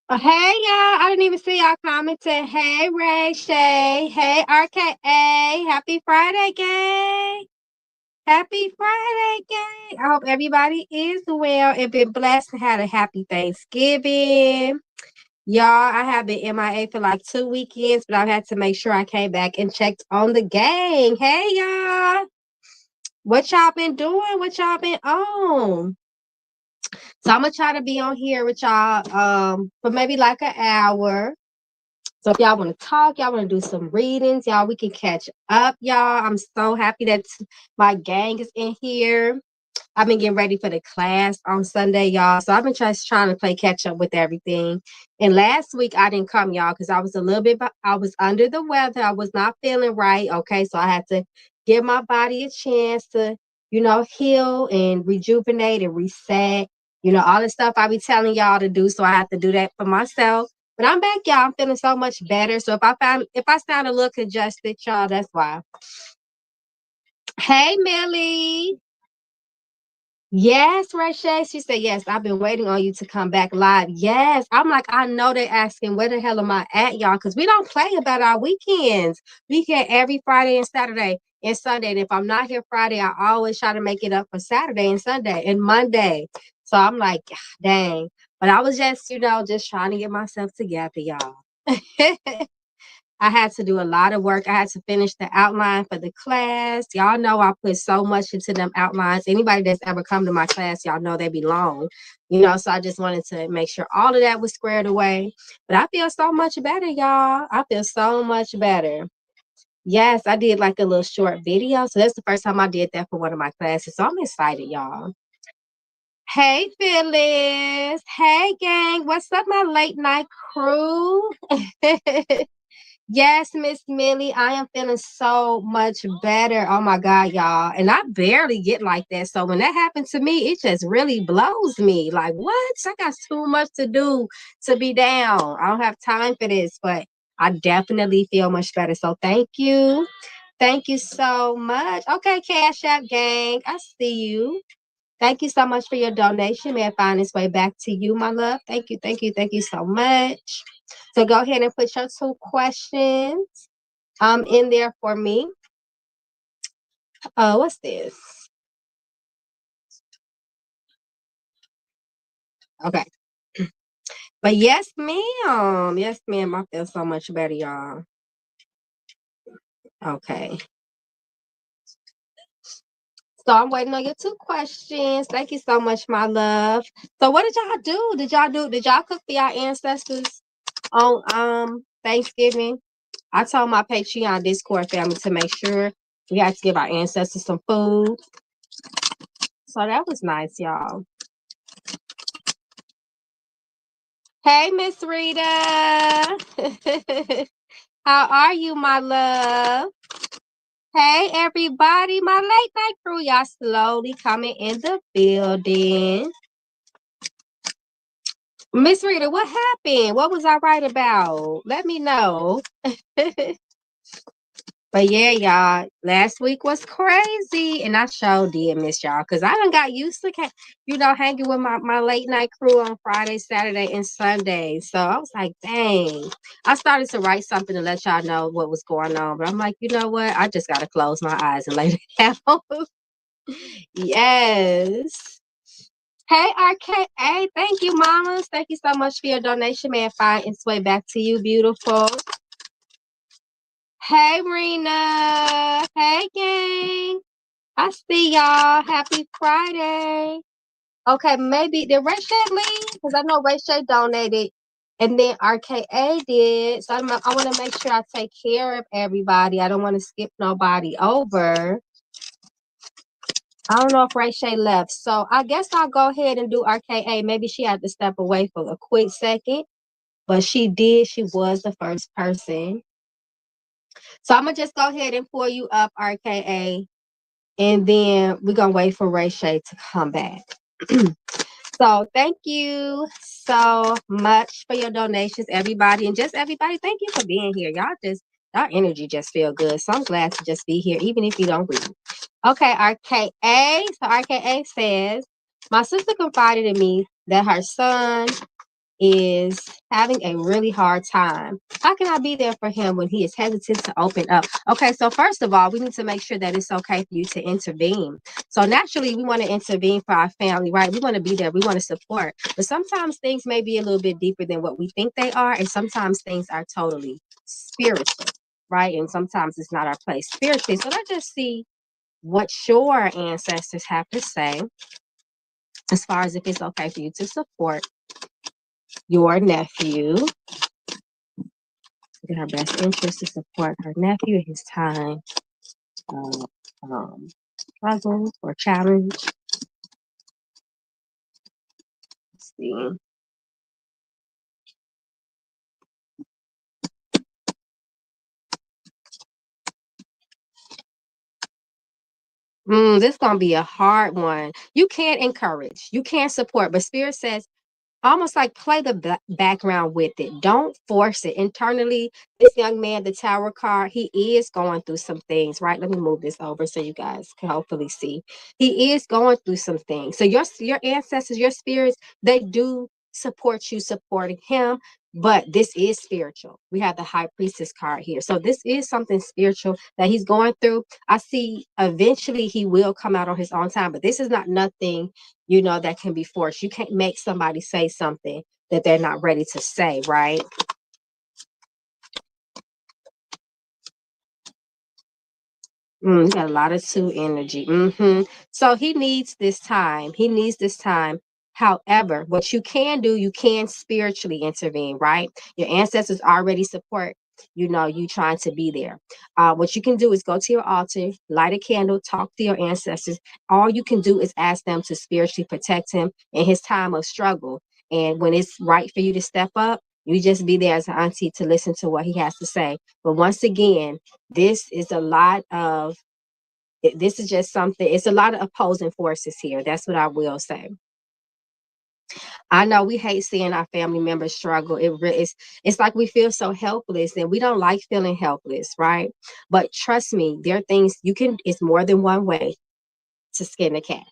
Hey y'all, I didn't even see y'all commenting. Hey Ray Shay. Hey RKA. Happy Friday, gang. Happy Friday, gang. I hope everybody is well and been blessed and had a happy Thanksgiving. Y'all, I have been MIA for like 2 weekends, but I've had to make sure I came back and checked on the gang. Hey y'all. What y'all been doing? What y'all been on? So I'm gonna try to be on here with y'all for maybe like an hour. So if y'all want to talk, y'all want to do some readings, y'all, we can catch up, y'all. I'm so happy that my gang is in here. I've been getting ready for the class on Sunday, y'all. So I've been just trying to play catch up with everything. And last week I didn't come, y'all, because I was I was under the weather. I was not feeling right. Okay. So I had to give my body a chance to, heal and rejuvenate and reset. All the stuff I be telling y'all to do. So I have to do that for myself. But I'm back, y'all. I'm feeling so much better. So if I sound a little congested, y'all, that's why. Hey, Millie. Yes, Rashay. She said, yes, I've been waiting on you to come back live. Yes. I'm like, I know they're asking, where the hell am I at, y'all? Because we don't play about our weekends. We get every Friday and Saturday and Sunday. And if I'm not here Friday, I always try to make it up for Saturday and Sunday and Monday. So I'm like, dang. But I was just, just trying to get myself together, y'all. I had to do a lot of work. I had to finish the outline for the class. Y'all know I put so much into them outlines. Anybody that's ever come to my class, y'all know they be long, so I just wanted to make sure all of that was squared away. But I feel so much better, y'all. I feel so much better. Yes, I did like a little short video. So that's the first time I did that for one of my classes. So I'm excited, y'all. Hey, Phyllis. Hey, gang. What's up, my late night crew? Yes, Miss Millie, I am feeling so much better. Oh my God, y'all. And I barely get like that. So when that happened to me, it just really blows me. Like, what? I got too much to do to be down. I don't have time for this, but I definitely feel much better. So thank you. Thank you so much. Okay, Cash App gang. I see you. Thank you so much for your donation. May I find its way back to you, my love. Thank you, thank you, thank you so much. So go ahead and put your 2 questions in there for me. What's this? Okay. But yes, ma'am. Yes, ma'am. I feel so much better, y'all. Okay. So I'm waiting on your 2 questions. Thank you so much, my love. So what did y'all do? Did y'all cook for your ancestors on Thanksgiving? I told my Patreon Discord family to make sure we had to give our ancestors some food. So that was nice, y'all. Hey, Miss Rita. How are you, my love? Hey, everybody. My late night crew, y'all slowly coming in the building. Miss Rita, what happened? What was I right about? Let me know. But yeah, y'all, last week was crazy, and I sure did miss y'all because I done got used to, hanging with my late night crew on Friday, Saturday, and Sunday. So I was like, dang. I started to write something to let y'all know what was going on, but I'm like, you know what? I just gotta close my eyes and lay down. Yes. Hey, RKA, thank you, mamas. Thank you so much for your donation. May it find its way back to you, beautiful. Hey, Rena. Hey, gang. I see y'all. Happy Friday. Okay, maybe did Ray Shay leave? Because I know Ray Shay donated, and then RKA did. So I want to make sure I take care of everybody. I don't want to skip nobody over. I don't know if Ray Shay left. So I guess I'll go ahead and do RKA. Maybe she had to step away for a quick second, but she did. She was the first person. So I'm going to just go ahead and pull you up, RKA. And then we're going to wait for Ray Shay to come back. So thank you so much for your donations, everybody. And just everybody, thank you for being here. Y'all energy just feel good. So I'm glad to just be here, even if you don't read. Okay, RKA. So RKA says, my sister confided in me that her son is having a really hard time. How can I be there for him when he is hesitant to open up? Okay, so first of all, we need to make sure that it's okay for you to intervene. So naturally, we want to intervene for our family, right? We want to be there. We want to support. But sometimes things may be a little bit deeper than what we think they are. And sometimes things are totally spiritual, right? And sometimes it's not our place spiritually. So let's just see what your ancestors have to say as far as if it's okay for you to support your nephew. In her best interest to support her nephew in his time of struggle or challenge. Let's see. This is gonna be a hard one. You can't encourage, you can't support, but Spirit says almost like play the background with it. Don't force it. Internally, this young man, the Tower card, he is going through some things, right? Let me move this over so you guys can hopefully see. He is going through some things. So your ancestors, your spirits, they do support you supporting him, but this is spiritual. We have the High Priestess card here. So this is something spiritual that he's going through. I see eventually he will come out on his own time, but this is not nothing that can be forced. You can't make somebody say something that they're not ready to say, right? You got a lot of two energy. So he needs this time. He needs this time. However, what you can do, you can spiritually intervene, right? Your ancestors already support, you trying to be there. What you can do is go to your altar, light a candle, talk to your ancestors. All you can do is ask them to spiritually protect him in his time of struggle. And when it's right for you to step up, you just be there as an auntie to listen to what he has to say. But once again, this is a lot of this is just something, it's a lot of opposing forces here. That's what I will say. I know we hate seeing our family members struggle. It's like we feel so helpless, and we don't like feeling helpless, right? But trust me, there are things it's more than one way to skin a cat.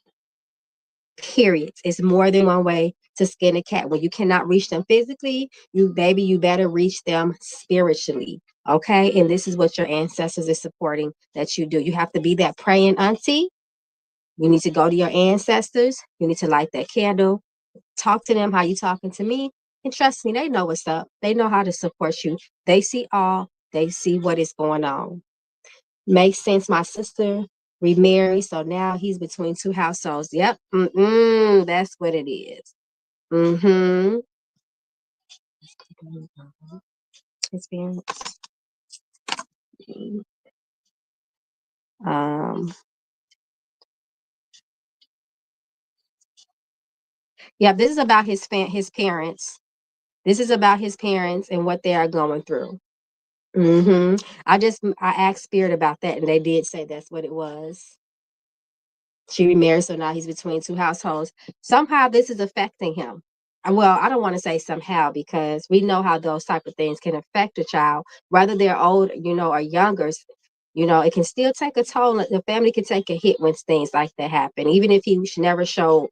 Period. It's more than one way to skin a cat. When you cannot reach them physically, you better reach them spiritually. Okay. And this is what your ancestors is supporting that you do. You have to be that praying auntie. You need to go to your ancestors. You need to light that candle. Talk to them how you talking to me. And trust me, they know what's up. They know how to support you. They see all. They see what is going on. Makes sense. My sister remarried, so now he's between two households. Yep. That's what it is. His parents. Yeah, this is about his parents. This is about his parents and what they are going through. I asked Spirit about that, and they did say that's what it was. She remarried, so now he's between two households. Somehow this is affecting him. well, I don't want to say somehow, because we know how those type of things can affect a child, whether they're old, or younger. It can still take a toll. The family can take a hit when things like that happen, even if he never showed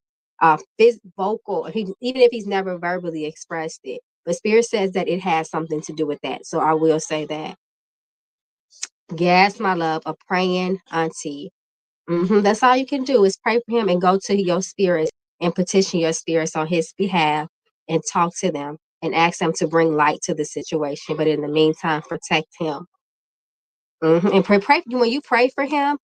vocal, even if he's never verbally expressed it. But Spirit says that it has something to do with that. So I will say that. Yes, my love, a praying auntie. That's all you can do is pray for him and go to your spirits and petition your spirits on his behalf and talk to them and ask them to bring light to the situation. But in the meantime, protect him. And pray when you pray for him,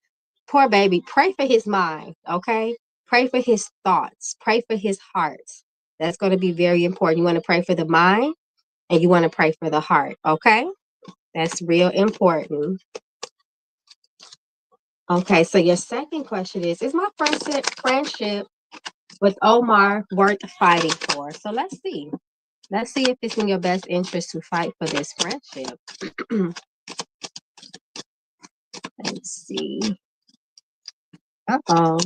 poor baby, pray for his mind, okay? Pray for his thoughts, pray for his heart. That's going to be very important. You want to pray for the mind and you want to pray for the heart, okay? That's real important. Okay, so your second question is my friendship with Omar worth fighting for? So let's see. Let's see if it's in your best interest to fight for this friendship. Let's see. Uh-oh.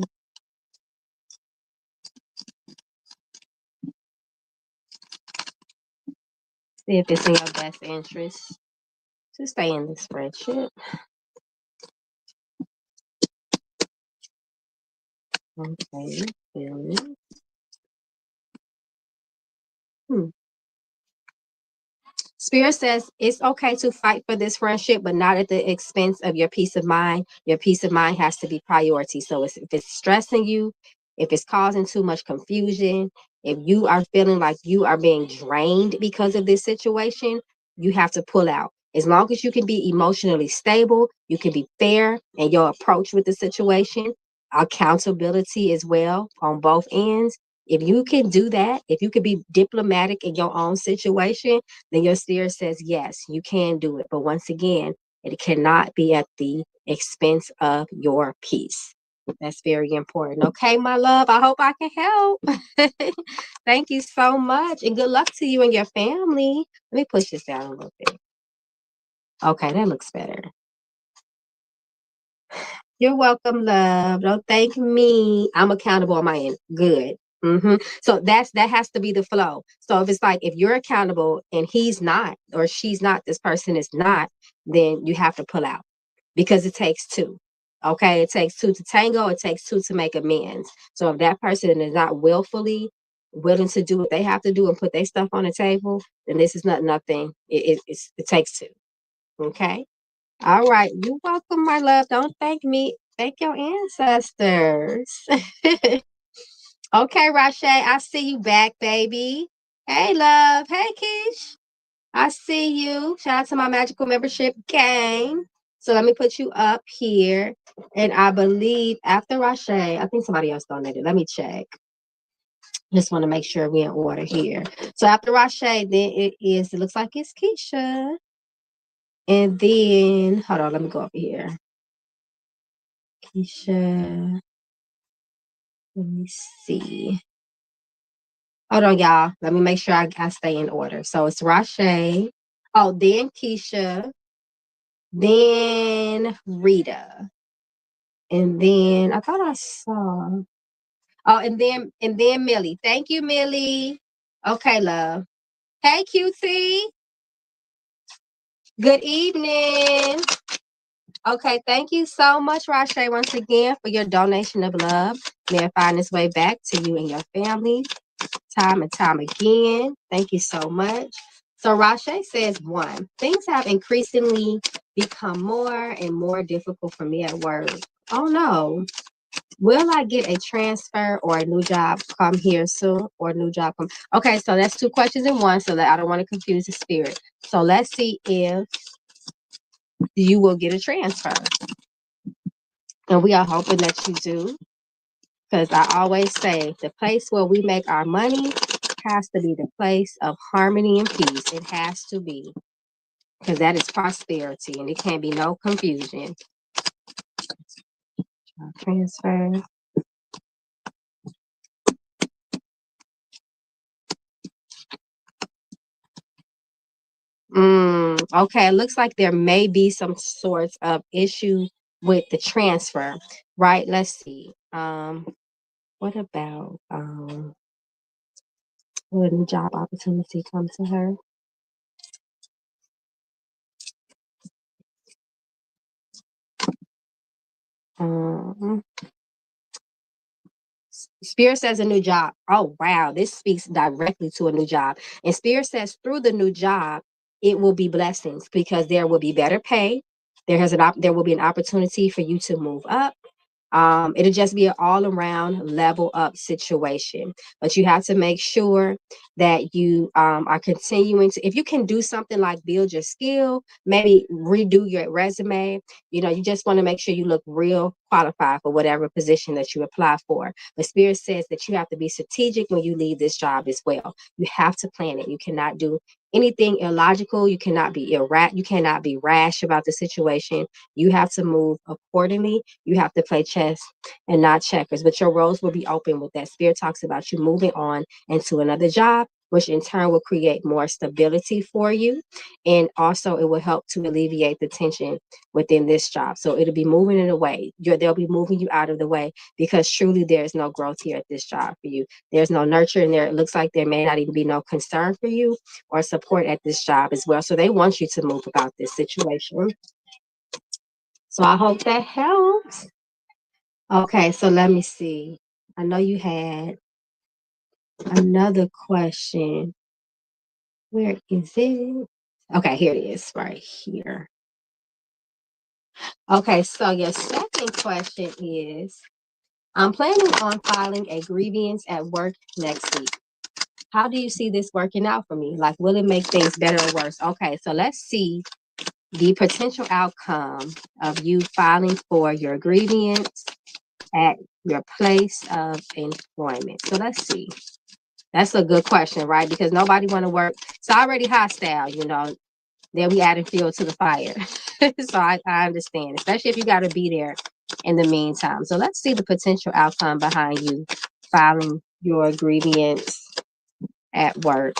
See if it's in your best interest to stay in this friendship. Okay. Hmm. Spirit says it's okay to fight for this friendship, but not at the expense of your peace of mind. Your peace of mind has to be priority. So if it's stressing you, if it's causing too much confusion, if you are feeling like you are being drained because of this situation, you have to pull out. As long as you can be emotionally stable, you can be fair in your approach with the situation, accountability as well on both ends. If you can do that, if you can be diplomatic in your own situation, then your spirit says, yes, you can do it. But once again, it cannot be at the expense of your peace. That's very important. Okay, my love, I hope I can help. Thank you so much. And good luck to you and your family. Let me push this down a little bit. Okay, that looks better. You're welcome, love. Don't thank me. I'm accountable on my end. Good. So that has to be the flow. So if it's like if you're accountable and he's not or she's not, this person is not, then you have to pull out because it takes two. Okay, it takes two to tango. It takes two to make amends. So if that person is not willfully willing to do what they have to do and put their stuff on the table, then this is not nothing. It takes two. Okay. All right. You're welcome, my love. Don't thank me. Thank your ancestors. Okay, Rashay, I see you back, baby. Hey, love. Hey, Keish. I see you. Shout out to my magical membership gang. So let me put you up here. And I believe after Rashay, I think somebody else donated. Let me check. Just want to make sure we're in order here. So after Rashay, then it looks like it's Keisha. And then, hold on, let me go over here. Keisha. Let me see. Hold on, y'all. Let me make sure I stay in order. So it's Rashay. Oh, then Keisha. Then Rita. And then I thought I saw. Oh, and then Millie. Thank you, Millie. Okay, love. Hey, QT. Good evening. Okay, thank you so much, Rashay, once again for your donation of love. May it find its way back to you and your family time and time again. Thank you so much. So Rashay says, one, things have increasingly become more and more difficult for me at work. Oh no. Will I get a transfer or a new job come here soon or a new job come? Okay, so that's two questions in one, so that I don't want to confuse the spirit. So let's see if you will get a transfer. And we are hoping that you do. Because I always say the place where we make our money has to be the place of harmony and peace. It has to be. Because that is prosperity and it can't be no confusion. Transfer. Okay, it looks like there may be some sorts of issue with the transfer, right? Let's see. What about Will a new job opportunity come to her? Um, Spirit says a new job. Oh, wow. This speaks directly to a new job. And Spirit says through the new job, it will be blessings because there will be better pay. There will be an opportunity for you to move up. It'll just be an all around level up situation. But you have to make sure that you are continuing to, if you can do something like build your skill, maybe redo your resume, you just want to make sure you look real qualified for whatever position that you apply for. But Spirit says that you have to be strategic when you leave this job as well. You have to plan it. You cannot do anything illogical. You cannot be you cannot be rash about the situation. You have to move accordingly. You have to play chess and not checkers, but your roles will be open with that. Spirit talks about you moving on into another job, which in turn will create more stability for you. And also it will help to alleviate the tension within this job. So it'll be moving it away. They'll be moving you out of the way because truly there's no growth here at this job for you. There's no nurture and there. It looks like there may not even be no concern for you or support at this job as well. So they want you to move about this situation. So I hope that helps. Okay, so let me see. I know you had another question. Where is it? Okay, here it is, right here. Okay, so your second question is, I'm planning on filing a grievance at work next week. How do you see this working out for me? Like, will it make things better or worse? Okay, so let's see the potential outcome of you filing for your grievance at your place of employment. So let's see. That's a good question, right? Because nobody want to work. It's already hostile, Then we adding fuel to the fire. So I understand, especially if you got to be there in the meantime. So let's see the potential outcome behind you filing your grievance at work.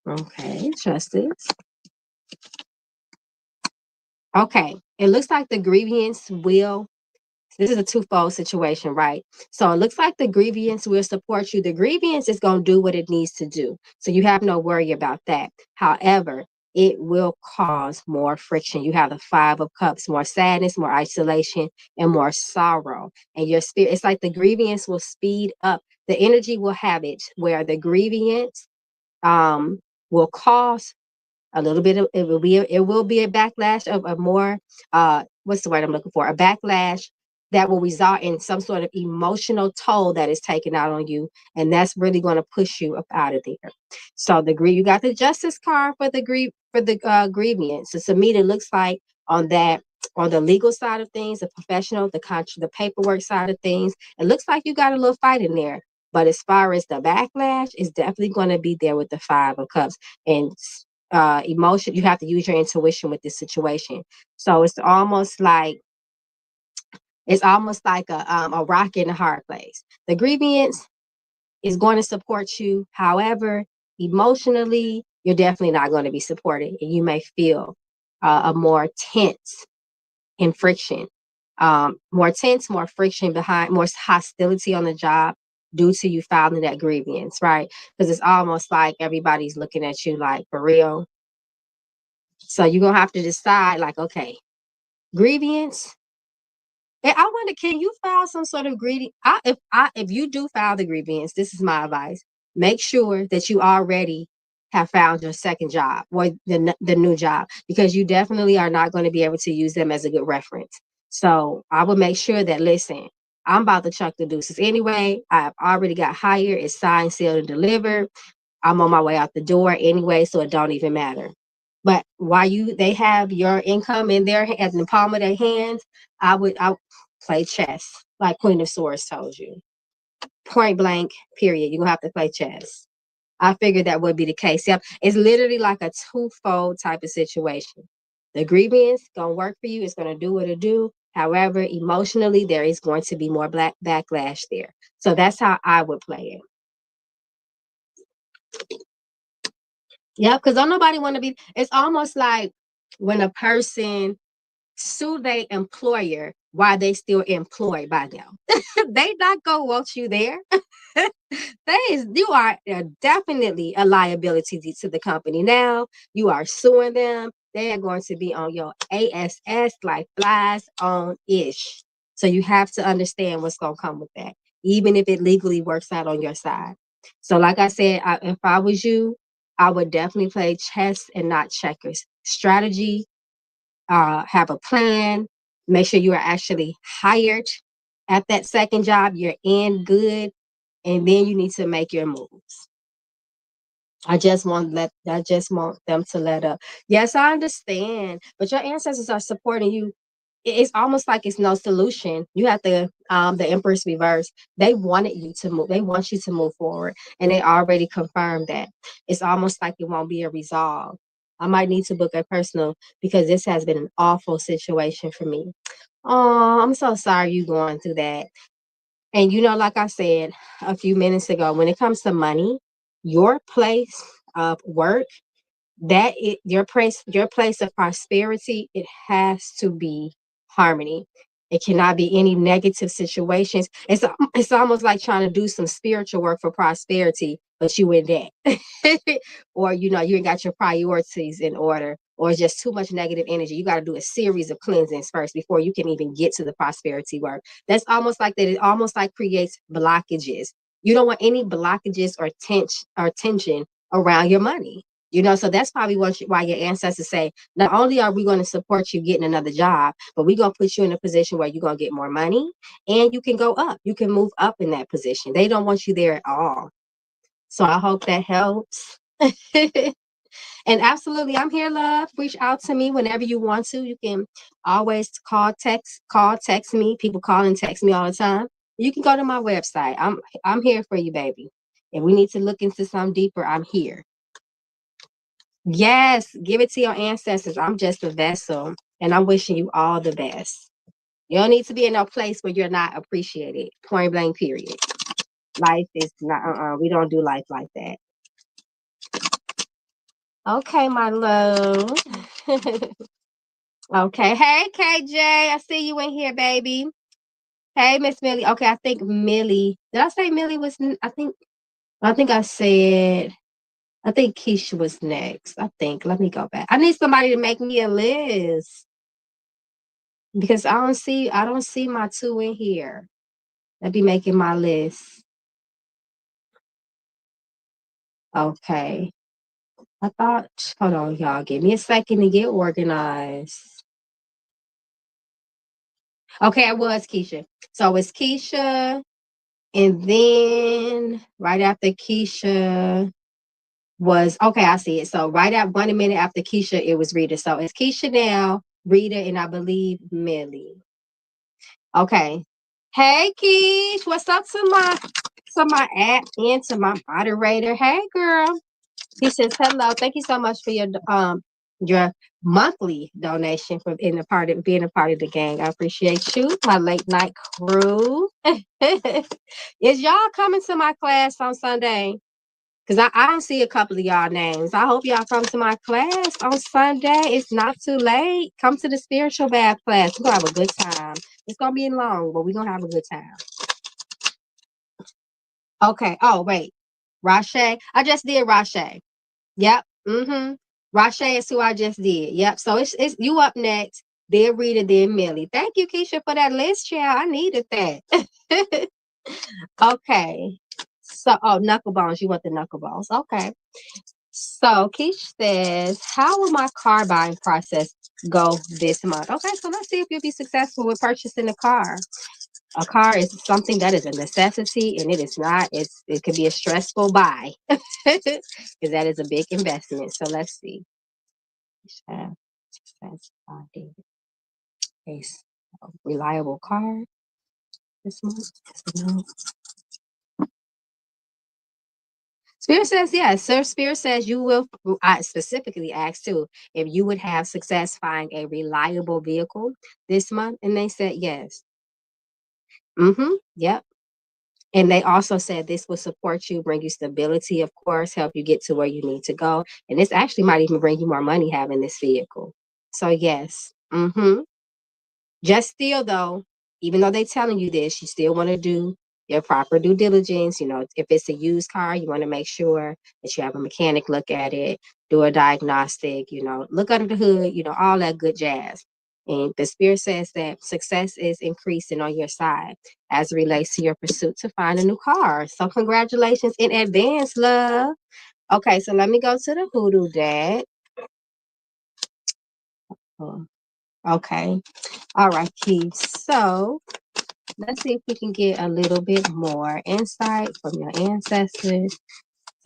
Okay, justice. Okay, it looks like the grievance will. This is a twofold situation, right? So it looks like the grievance will support you. The grievance is going to do what it needs to do. So you have no worry about that. However, it will cause more friction. You have the Five of Cups, more sadness, more isolation, and more sorrow. And your spirit, it's like the grievance will speed up. The energy will have it where the grievance will cause a little bit of it will be a backlash of a more what's the word I'm looking for? A backlash that will result in some sort of emotional toll that is taken out on you, and that's really going to push you up out of there. So you got the justice card for the grievance. So to me, it looks like on that on the legal side of things, the professional, the paperwork side of things, it looks like you got a little fight in there. But as far as the backlash, is definitely going to be there with the Five of Cups. And emotion, you have to use your intuition with this situation. So it's almost like a rock in a hard place. The grievance is going to support you. However, emotionally, you're definitely not going to be supported, and you may feel a more tense and friction, more tense, more friction behind, more hostility on the job due to you filing that grievance, right? Because it's almost like everybody's looking at you like, for real. So you're gonna have to decide, like, okay, grievance. And I wonder, can you file some sort of grievance? If you do file the grievance, this is my advice. Make sure that you already have found your second job or the new job, because you definitely are not going to be able to use them as a good reference. So I would make sure that, listen, I'm about to chuck the deuces anyway. I've already got hired. It's signed, sealed, and delivered. I'm on my way out the door anyway, so it don't even matter. But while they have your income in the palm of their hands, I play chess, like Queen of Swords told you. Point blank, period. You're gonna have to play chess. I figured that would be the case. Yep. It's literally like a twofold type of situation. The grievance gonna work for you, it's gonna do what it do. However, emotionally, there is going to be more backlash there. So that's how I would play it. Yeah, because don't nobody want to be. It's almost like when a person sue their employer while they still employed by them. They not gonna want you there. You are definitely a liability to the company. Now you are suing them. They are going to be on your ASS like flies on ish. So you have to understand what's going to come with that, even if it legally works out on your side. So, like I said, if I was you, I would definitely play chess and not checkers. Strategy, have a plan, make sure you are actually hired at that second job, you're in good, and then you need to make your moves. I just want them to let up. Yes, I understand, but your ancestors are supporting you. It's almost like it's no solution. You have the Empress reverse. They wanted you to move. They want you to move forward, and they already confirmed that. It's almost like it won't be a resolve. I might need to book a personal because this has been an awful situation for me. Oh, I'm so sorry you going through that. And like I said a few minutes ago, when it comes to money, your place of work, your place of prosperity, it has to be harmony. It cannot be any negative situations. It's almost like trying to do some spiritual work for prosperity, but you in debt. Or you ain't got your priorities in order, or it's just too much negative energy. You got to do a series of cleansings first before you can even get to the prosperity work. That's almost like that. It almost like creates blockages. You don't want any blockages or tension around your money. So that's probably why your ancestors say, not only are we going to support you getting another job, but we're going to put you in a position where you're going to get more money and you can go up. You can move up in that position. They don't want you there at all. So I hope that helps. And absolutely, I'm here, love. Reach out to me whenever you want to. You can always text me. People call and text me all the time. You can go to my website. I'm here for you, baby. If we need to look into something deeper, I'm here. Yes, give it to your ancestors. I'm just a vessel, and I'm wishing you all the best. You don't need to be in a place where you're not appreciated. Point blank, period. Life is not, we don't do life like that. Okay, my love. Okay. Hey, KJ. I see you in here, baby. Hey, Miss Millie. Okay, I think Millie. Did I say Millie was? I think Keisha was next. I think. Let me go back. I need somebody to make me a list because I don't see my two in here. Let me making my list. Okay. Hold on, y'all. Give me a second to get organized. Okay, it was Keisha. So it's Keisha. And then right after Keisha was, okay, I see it. So right at 1 minute after Keisha, it was Rita. So it's Keisha now, Rita, and I believe Millie. Okay. Hey, Keish, what's up to my app and to my moderator? Hey, girl. He says hello. Thank you so much for your monthly donation for being a part of the gang. I appreciate you, my late night crew. Is y'all coming to my class on Sunday? Because I don't see a couple of y'all names. I hope y'all come to my class on Sunday. It's not too late. Come to the spiritual bath class. We're going to have a good time. It's going to be long, but we're going to have a good time. Okay. Oh, wait. Rashe. I just did Rashe. Yep. Mm-hmm. Rashe is who I just did. Yep. So it's you up next. Then Rita, then Millie. Thank you, Keisha, for that list, child. I needed that. Okay. So, knuckle bones. You want the knuckle bones. Okay. So, Keisha says, how will my car buying process go this month? Okay, so let's see if you'll be successful with purchasing a car. A car is something that is a necessity, and it is not. It could be a stressful buy because that is a big investment. So let's see. A reliable car this month. Spirit says yes. Sir, Spirit says you will. I specifically asked too if you would have success finding a reliable vehicle this month, and they said yes. Yep. And they also said this will support you, bring you stability, of course, help you get to where you need to go. And this actually might even bring you more money having this vehicle. So yes. Just still though, even though they're telling you this, you still want to do your proper due diligence. You know, if it's a used car, you want to make sure that you have a mechanic look at it, do a diagnostic, you know, look under the hood, you know, all that good jazz. And the spirit says that success is increasing on your side as it relates to your pursuit to find a new car. So congratulations in advance, love. Okay, so let me go to the hoodoo deck. Oh, okay. All right, Keith. So let's see if we can get a little bit more insight from your ancestors,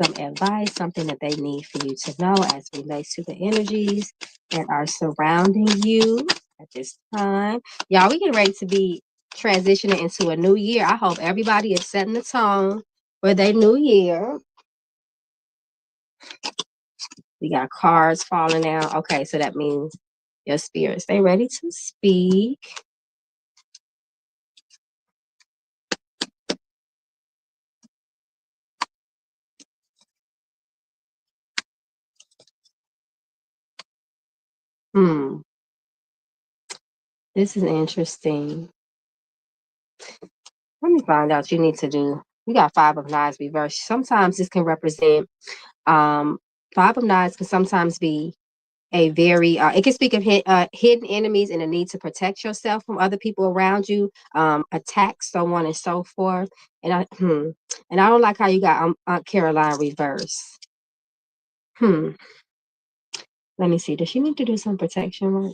some advice, something that they need for you to know as it relates to the energies that are surrounding you at this time. Y'all, we getting ready to be transitioning into a new year. I hope everybody is setting the tone for their new year. We got cards falling out. Okay, so that means your spirits, they ready to speak. This is interesting. Let me find out. You need to do. You got Five of Knives reversed. Sometimes this can represent. Five of Knives can sometimes be a very. It can speak of hidden enemies and a need to protect yourself from other people around you. Attacks, so on and so forth. And and I don't like how you got Aunt Caroline reverse. Let me see. Does she need to do some protection work?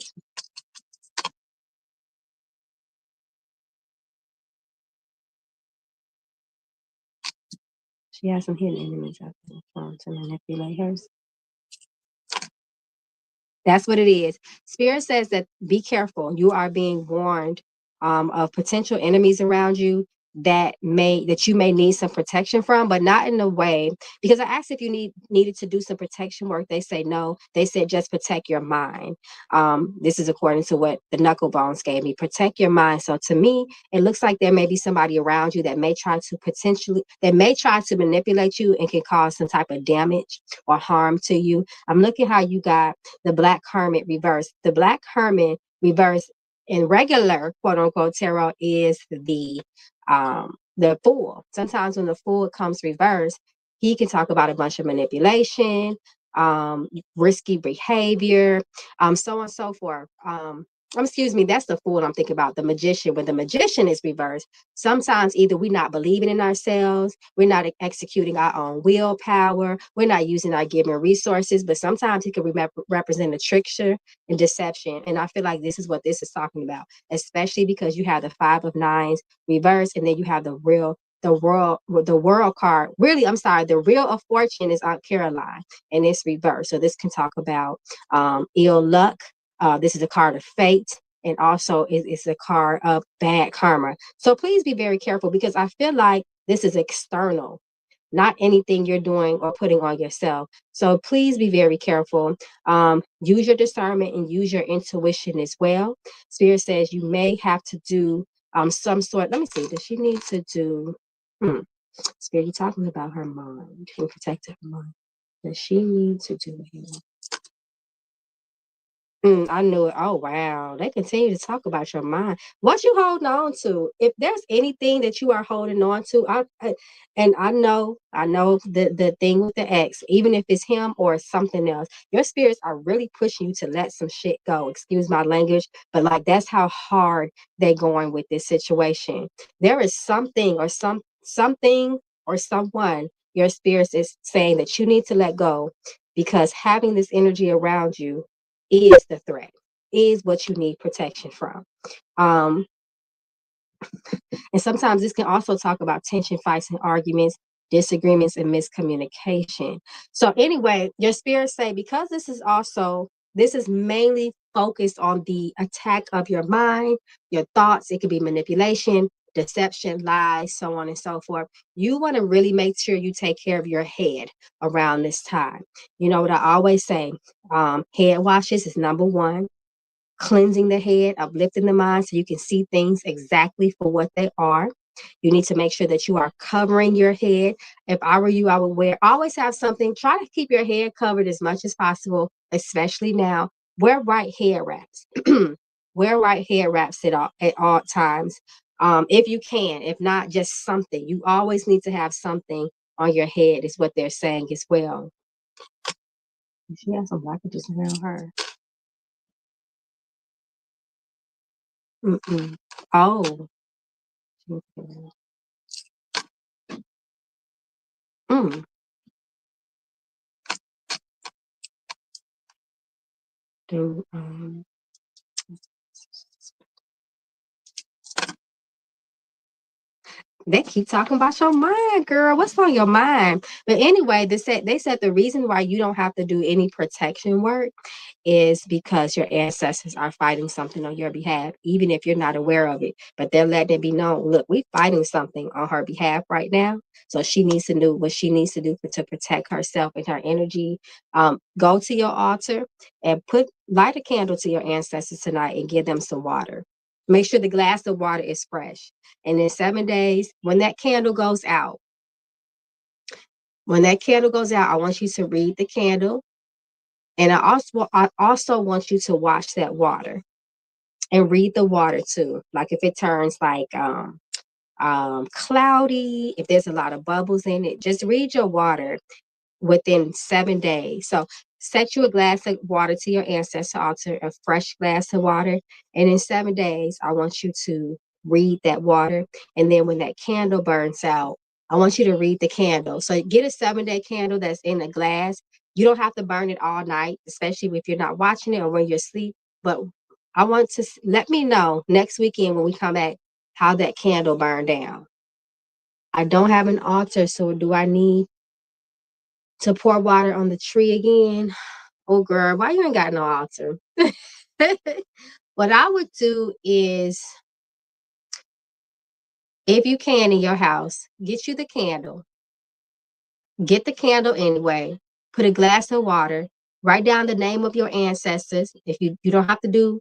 She has some hidden enemies out there to manipulate her. That's what it is. Spirit says that be careful. You are being warned of potential enemies around you that you may need some protection from, but not in a way. Because I asked if you needed to do some protection work. They say no. They said just protect your mind. This is according to what the knuckle bones gave me. Protect your mind. So to me, it looks like there may be somebody around you that may try to manipulate you and can cause some type of damage or harm to you. I'm looking how you got the Black Hermit reverse. The Black Hermit reverse in regular quote unquote tarot is the Fool. Sometimes when the Fool comes reverse, he can talk about a bunch of manipulation, risky behavior, so on and so forth. Excuse me, that's the Fool I'm thinking about. The Magician. When the Magician is reversed, sometimes either we're not believing in ourselves, we're not executing our own willpower, we're not using our given resources, but sometimes it can represent a trickster and deception. And I feel like this is what this is talking about, especially because you have the Five of Nines reversed, and then you have the world card. Really, I'm sorry, the Wheel of Fortune is Aunt Caroline, and it's reversed. So this can talk about ill luck. This is a card of fate, and also it's a card of bad karma. So please be very careful, because I feel like this is external, not anything you're doing or putting on yourself. So please be very careful. Use your discernment and use your intuition as well. Spirit says you may have to do some sort. Let me see. Does she need to do? Spirit, you're talking about her mind and protect her mind. Does she need to do it? I knew it. Oh, wow. They continue to talk about your mind. What you holding on to? If there's anything that you are holding on to, and I know the thing with the ex, even if it's him or something else, your spirits are really pushing you to let some shit go. Excuse my language, but like that's how hard they're going with this situation. There is something or someone your spirits is saying that you need to let go, because having this energy around you is the threat, is what you need protection from. Um, and sometimes this can also talk about tension, fights, and arguments, disagreements, and miscommunication. So anyway, your spirits say, because this is mainly focused on the attack of your mind, your thoughts. It could be manipulation, deception, lies, so on and so forth. You want to really make sure you take care of your head around this time. You know what I always say, head washes is number one. Cleansing the head, uplifting the mind so you can see things exactly for what they are. You need to make sure that you are covering your head. If I were you, I would always have something. Try to keep your head covered as much as possible, especially now wear white hair wraps. Wear white hair wraps at all times. If you can, if not, just something. You always need to have something on your head, is what they're saying as well. She has some blockages around her. Mm-mm. Oh. Okay. Mm. Do, they keep talking about your mind, girl. What's on your mind? But anyway, they said the reason why you don't have to do any protection work is because your ancestors are fighting something on your behalf, even if you're not aware of it. But they're letting it be known, look, we're fighting something on her behalf right now. So she needs to do what she needs to do to protect herself and her energy. Go to your altar and light a candle to your ancestors tonight and give them some water. Make sure the glass of water is fresh. And in 7 days, when that candle goes out, I want you to read the candle. And I also want you to watch that water and read the water too. Like if it turns like cloudy, if there's a lot of bubbles in it, just read your water within 7 days. So set you a glass of water to your ancestor altar, a fresh glass of water. And in 7 days, I want you to read that water. And then when that candle burns out, I want you to read the candle. So get a 7-day candle that's in a glass. You don't have to burn it all night, especially if you're not watching it or when you're asleep. But I want to let me know next weekend when we come back how that candle burned down. I don't have an altar, so do I need to pour water on the tree again? Oh, girl, why you ain't got no altar? What I would do is, if you can in your house, get you the candle. Get the candle anyway. Put a glass of water. Write down the name of your ancestors. If you don't have to do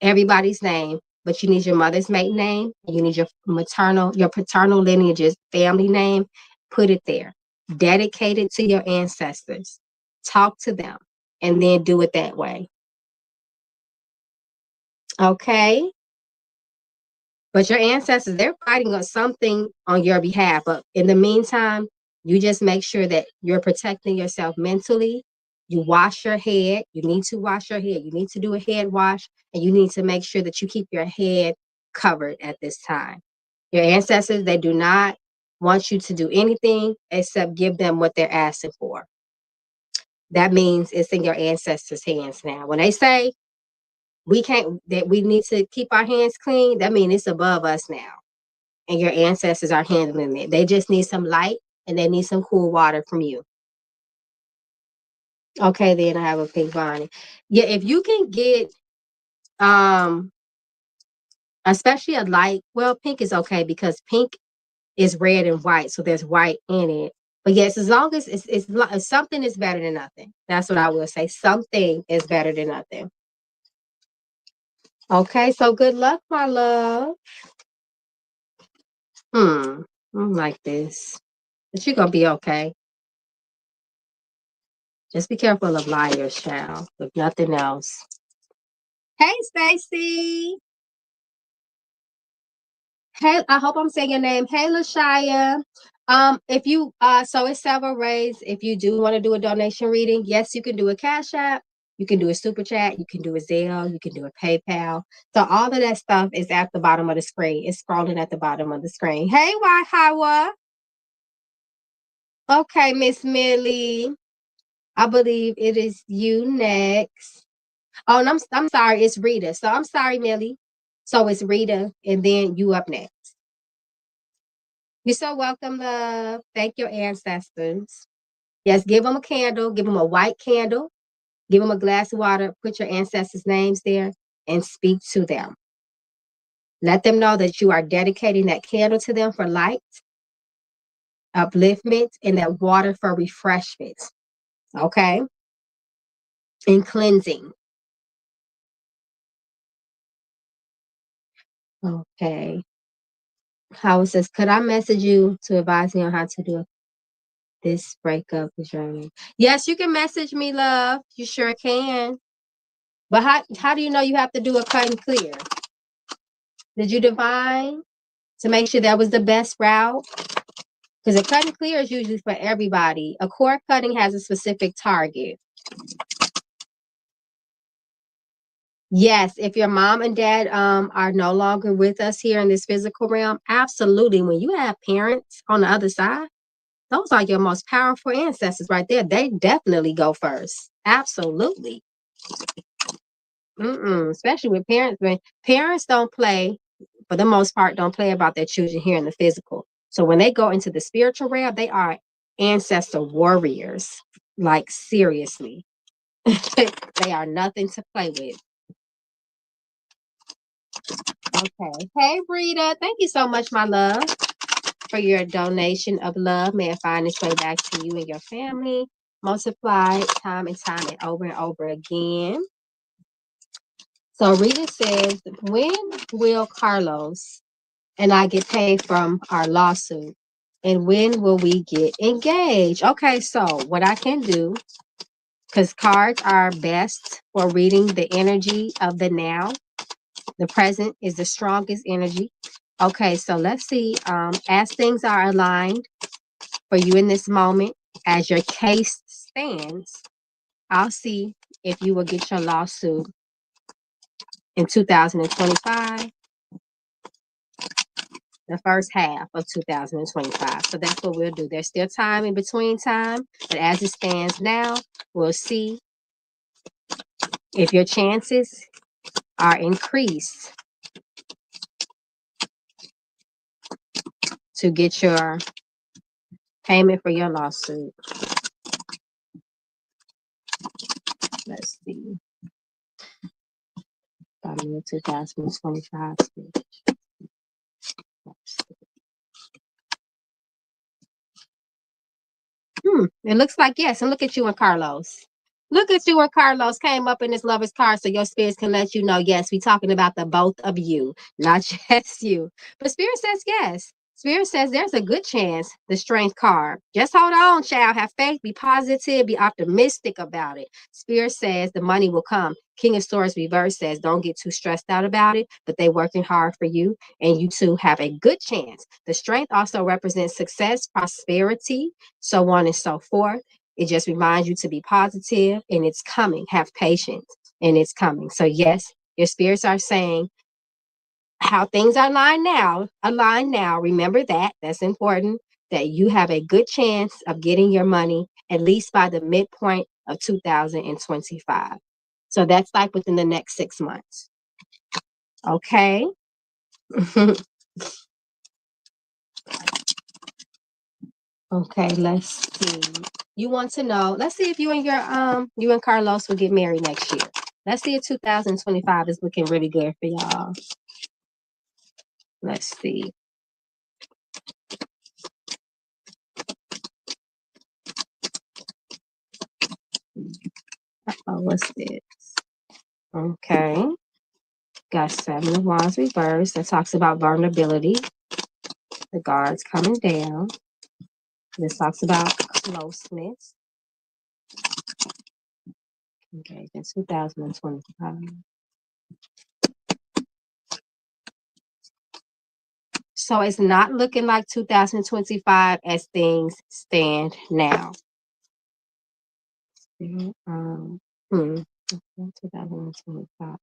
everybody's name, but you need your mother's maiden name. You need your paternal lineage's family name. Put it there. Dedicate it to your ancestors. Talk to them, and then do it that way. Okay? But your ancestors, they're fighting on something on your behalf. But in the meantime, you just make sure that you're protecting yourself mentally. You wash your head. You need to wash your head. You need to do a head wash, and you need to make sure that you keep your head covered at this time. Your ancestors, they do not want you to do anything except give them what they're asking for. That means it's in your ancestors' hands now. When they say that we need to keep our hands clean, that means it's above us now. And your ancestors are handling it. They just need some light and they need some cool water from you. Okay, then I have a pink bonnet. Yeah, if you can get um especially a light, well, pink is okay because pink is red and white, so there's white in it. But yes, as long as something is better than nothing. That's what I will say. Something is better than nothing. Okay, so good luck, my love. I don't like this. But you're gonna be okay. Just be careful of liars, child, if nothing else. Hey, Stacy. Hey, I hope I'm saying your name. Hey, Lashaya. If you so it's several ways. If you do want to do a donation reading, yes, you can do a Cash App, you can do a Super Chat, you can do a Zelle, you can do a PayPal. So all of that stuff is at the bottom of the screen. It's scrolling at the bottom of the screen. Hey, Hawa. Okay, Miss Millie. I believe it is you next. Oh, and I'm sorry, it's Rita. So I'm sorry, Millie. So it's Rita, and then you up next. You're so welcome, love. Thank your ancestors. Yes, give them a candle. Give them a white candle. Give them a glass of water. Put your ancestors' names there and speak to them. Let them know that you are dedicating that candle to them for light, upliftment, and that water for refreshment. Okay? And cleansing. Okay. How says, could I message you to advise me on how to do this breakup journey? Yes, you can message me, love. You sure can. But how do you know you have to do a cut and clear? Did you divine to make sure that was the best route? Because a cut and clear is usually for everybody. A cord cutting has a specific target. Yes, if your mom and dad are no longer with us here in this physical realm, absolutely. When you have parents on the other side, those are your most powerful ancestors right there. They definitely go first. Absolutely. Especially with parents. When parents don't play, for the most part, don't play about their children here in the physical. So when they go into the spiritual realm, they are ancestor warriors. Like seriously. They are nothing to play with. Okay. Hey, Rita. Thank you so much, my love, for your donation of love. May it find its way back to you and your family. Multiply time and over again. So Rita says, when will Carlos and I get paid from our lawsuit? And when will we get engaged? Okay, so what I can do, because cards are best for reading the energy of the now. The present is the strongest energy. Okay, so let's see. As things are aligned for you in this moment, as your case stands, I'll see if you will get your lawsuit in 2025, the first half of 2025. So that's what we'll do. There's still time in between time, but as it stands now, we'll see if your chances are increased to get your payment for your lawsuit. Let's see. By the year 2025. It looks like yes. And look at you and Carlos. Look at you and Carlos came up in this lover's card so your spirits can let you know, yes, we're talking about the both of you, not just you. But spirit says yes. Spirit says there's a good chance, the strength card. Just hold on, child. Have faith, be positive, be optimistic about it. Spirit says the money will come. King of Swords reverse says don't get too stressed out about it, but they're working hard for you, and you two have a good chance. The strength also represents success, prosperity, so on and so forth. It just reminds you to be positive, and it's coming. Have patience, and it's coming. So yes, your spirits are saying how things are aligned now. Remember that. That's important, that you have a good chance of getting your money at least by the midpoint of 2025. So that's like within the next 6 months. Okay. Okay, let's see. You want to know, let's see if you and Carlos will get married next year. Let's see if 2025 is looking really good for y'all. Let's see. Oh, what's this? Okay. Got 7 of Wands reversed. That talks about vulnerability. The guards coming down. This talks about closeness. Okay, in 2025. So it's not looking like 2025 as things stand now. 2025.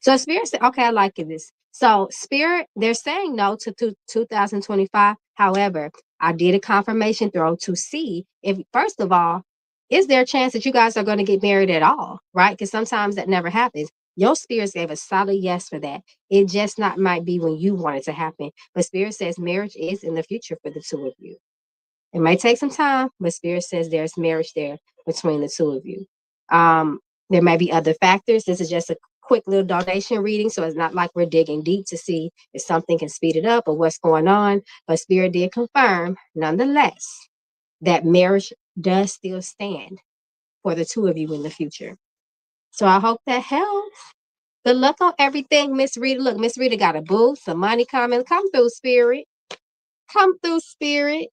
So Spirit said, okay, I like this. So Spirit, they're saying no to 2025. However, I did a confirmation throw to see if, first of all, is there a chance that you guys are going to get married at all, right? Because sometimes that never happens. Your spirits gave a solid yes for that. It just not might be when you want it to happen. But Spirit says marriage is in the future for the two of you. It might take some time, but Spirit says there's marriage there between the two of you. There may be other factors. This is just a quick little donation reading, so it's not like we're digging deep to see if something can speed it up or what's going on. But Spirit did confirm, nonetheless, that marriage does still stand for the two of you in the future. So I hope that helps. Good luck on everything, Miss Rita. Look, Miss Rita got a boo, some money coming. Come through, Spirit. Come through, Spirit.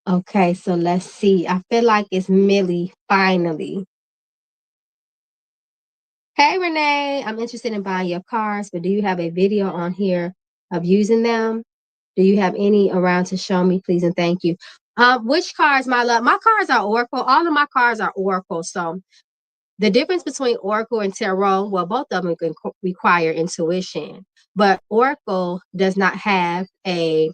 Okay, so let's see. I feel like it's Millie finally. Hey, Renee, I'm interested in buying your cars, but do you have a video on here of using them? Do you have any around to show me, please? And thank you. Which cars, my love? My cars are Oracle. All of my cars are Oracle. So the difference between Oracle and Tarot, well, both of them can require intuition, but Oracle does not have a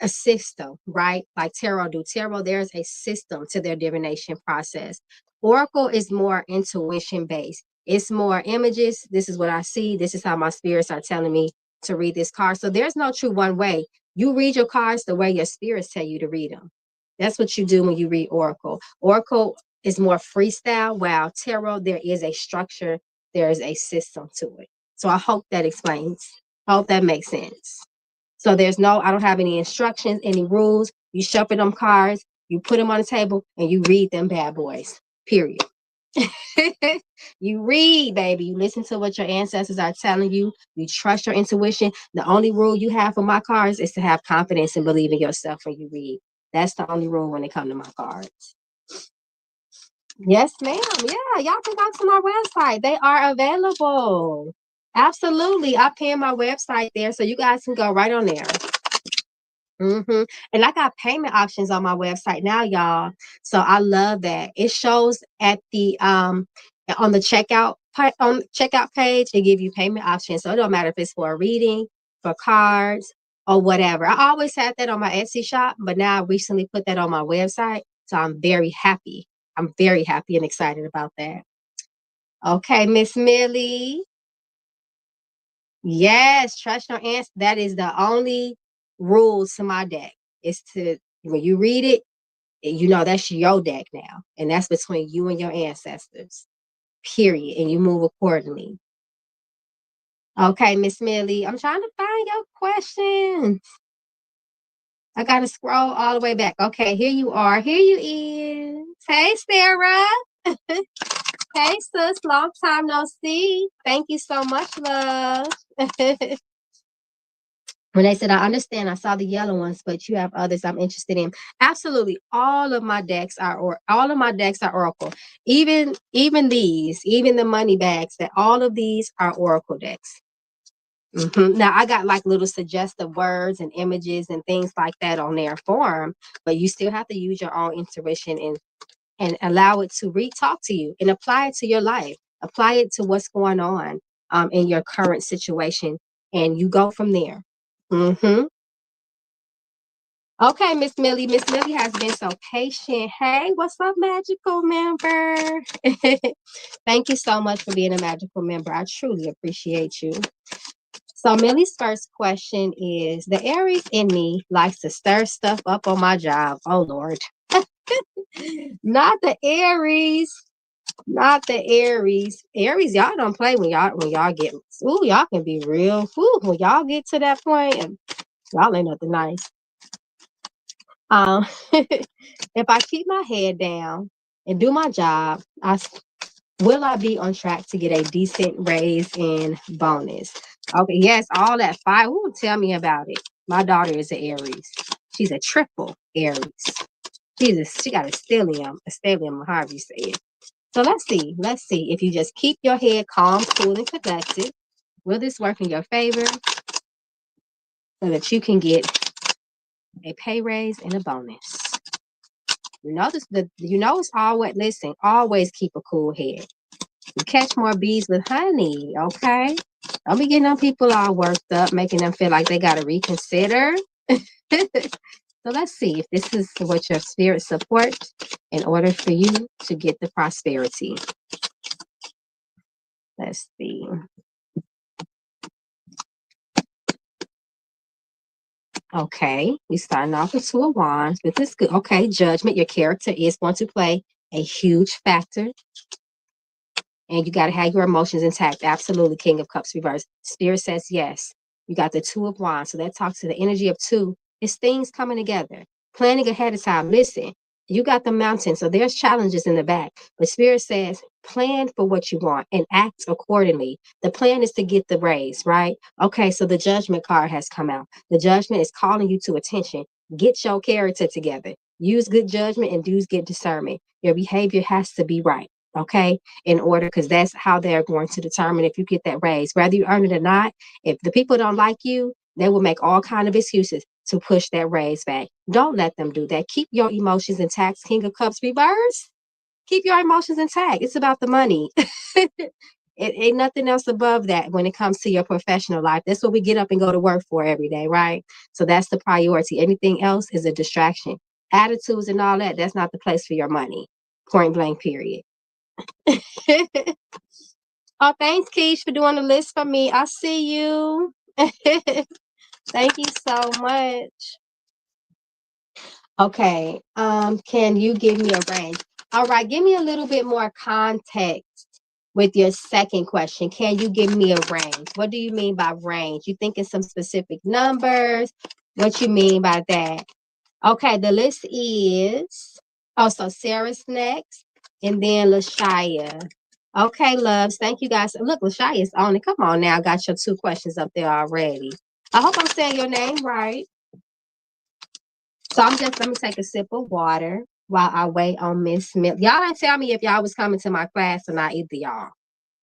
system, right? Like Tarot do. Tarot, there's a system to their divination process. Oracle is more intuition based. It's more images. This is what I see. This is how my spirits are telling me to read this card. So there's no true one way. You read your cards the way your spirits tell you to read them. That's what you do when you read Oracle. Oracle is more freestyle, while Tarot, there is a structure, there is a system to it. So I hope that explains. I hope that makes sense. So I don't have any instructions, any rules. You shuffle them cards, you put them on the table, and you read them bad boys. Period. You read, baby. You listen to what your ancestors are telling you. You trust your intuition. The only rule you have for my cards is to have confidence and believe in yourself when you read. That's the only rule when it comes to my cards. Yes, ma'am. Yeah, y'all can go to my website. They are available. Absolutely. I pin my website there so you guys can go right on there. And I got payment options on my website now, y'all. So I love that. It shows at the on the checkout page, it give you payment options. So it don't matter if it's for a reading, for cards, or whatever. I always had that on my Etsy shop, but now I recently put that on my website. So I'm very happy. I'm very happy and excited about that. Okay, Miss Millie. Yes, trust your answer. That is the only rule to my deck. Is to when you read it, you know that's your deck now. And that's between you and your ancestors. Period. And you move accordingly. Okay, Miss Millie. I'm trying to find your questions. I gotta scroll all the way back. Okay, here you are. Here you is. Hey, Sarah. Hey, sis. Long time no see. Thank you so much, love. When they said, I understand, I saw the yellow ones, but you have others I'm interested in. Absolutely. All of my decks are Oracle. Even these, even the money bags, that all of these are Oracle decks. Now I got like little suggestive words and images and things like that on their form, but you still have to use your own intuition and allow it to talk to you and apply it to your life. Apply it to what's going on in your current situation, and you go from there. Okay, Miss Millie. Miss Millie has been so patient. Hey, what's up, magical member? Thank you so much for being a magical member. I truly appreciate you. So Millie's first question is, the Aries in me likes to stir stuff up on my job. Oh, Lord. Not the Aries. Not the Aries. Aries, y'all don't play when y'all get, y'all can be real. When y'all get to that point, and y'all ain't nothing nice. If I keep my head down and do my job, will I be on track to get a decent raise and bonus? Okay, yes, all that fire. Ooh, tell me about it. My daughter is an Aries. She's a triple Aries. She got a stellium, however you say it. So let's see. Let's see. If you just keep your head calm, cool, and collected, will this work in your favor so that you can get a pay raise and a bonus? It's always keep a cool head. You catch more bees with honey, okay? Don't be getting them people all worked up, making them feel like they got to reconsider. So let's see if this is what your spirit supports in order for you to get the prosperity. Let's see. Okay, we're starting off with Two of Wands, but this is good. Okay, judgment. Your character is going to play a huge factor. And you got to have your emotions intact. Absolutely. King of Cups reverse. Spirit says yes. You got the Two of Wands. So that talks to the energy of two. It's things coming together. Planning ahead of time. Listen, you got the mountain. So there's challenges in the back. But Spirit says plan for what you want and act accordingly. The plan is to get the raise, right? Okay, so the Judgment card has come out. The Judgment is calling you to attention. Get your character together. use good judgment and use good discernment. Your behavior has to be right, okay, in order, because that's how they're going to determine if you get that raise, whether you earn it or not. If the people don't like you, they will make all kind of excuses to push that raise back. Don't let them do that. Keep your emotions intact. King of Cups reverse. Keep your emotions intact. It's about the money. It ain't nothing else above that when it comes to your professional life. That's what we get up and go to work for every day, right? So that's the priority. Anything else is a distraction. Attitudes and all that, that's not the place for your money. Point blank, period. Oh, thanks, Keish, for doing the list for me. I see you. Thank you so much. Okay. Can you give me a range? All right, give me a little bit more context with your second question. Can you give me a range? What do you mean by range? You thinking some specific numbers? What you mean by that? Okay, the list is, oh, so Sarah's next, and then LaShaya. Okay, loves. Thank you guys. Look, LaShaya's on it. Come on now. I got your 2 questions up there already. I hope I'm saying your name right. So let me take a sip of water while I wait on Miss Smith. Y'all didn't tell me if y'all was coming to my class or not either, y'all.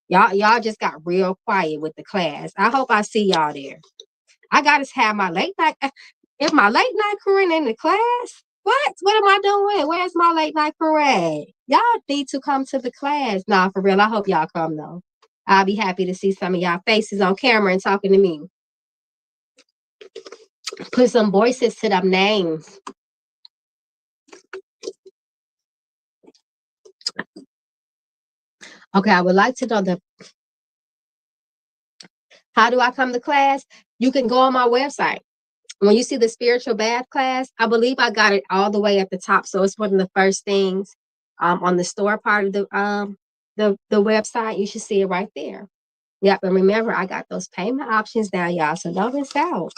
Y'all just got real quiet with the class. I hope I see y'all there. I gotta have my late night. If my late night crew in the class, what? What am I doing? Where's my late night crew at? Y'all need to come to the class. Nah, for real. I hope y'all come though. I'll be happy to see some of y'all faces on camera and talking to me. Put some voices to them names. Okay, I would like to know how do I come to class? You can go on my website. When you see the spiritual bath class, I believe I got it all the way at the top. So it's one of the first things on the store part of the website. You should see it right there. Yep. And remember, I got those payment options down, y'all. So don't miss out.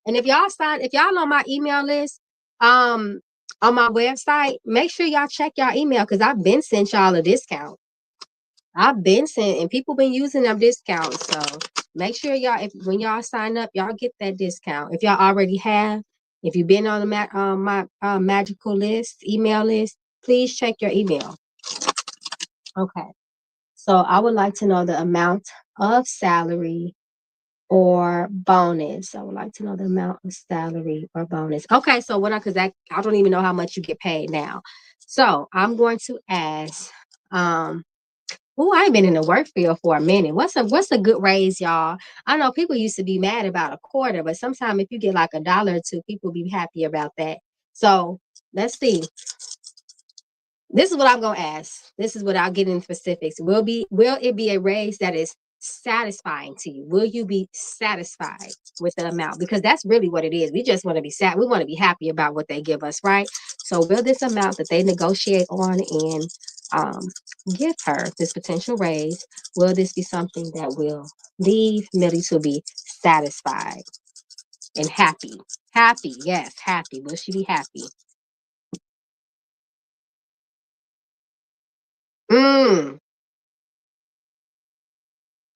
And if y'all on my email list, on my website, make sure y'all check y'all email because I've been sent y'all a discount. I've been sent, and people been using them discounts. So make sure y'all, when y'all sign up, y'all get that discount. If y'all already have, if you've been on the my magical list, email list, please check your email. Okay. So I would like to know the amount of salary or bonus. I would like to know the amount of salary or bonus. Okay. So because I don't even know how much you get paid now. So I'm going to ask, oh, I ain't been in the work field for a minute. What's a good raise, y'all? I know people used to be mad about a quarter, but sometimes if you get like $1 or 2, people be happy about that. So let's see. This is what I'm gonna ask. This is without getting specifics. Will it be a raise that is satisfying to you? Will you be satisfied with the amount? Because that's really what it is. We just want to be sad. We want to be happy about what they give us, right? So will this amount that they negotiate on and give her this potential raise, will this be something that will leave Millie to be satisfied and happy? Happy, yes, happy. Will she be happy?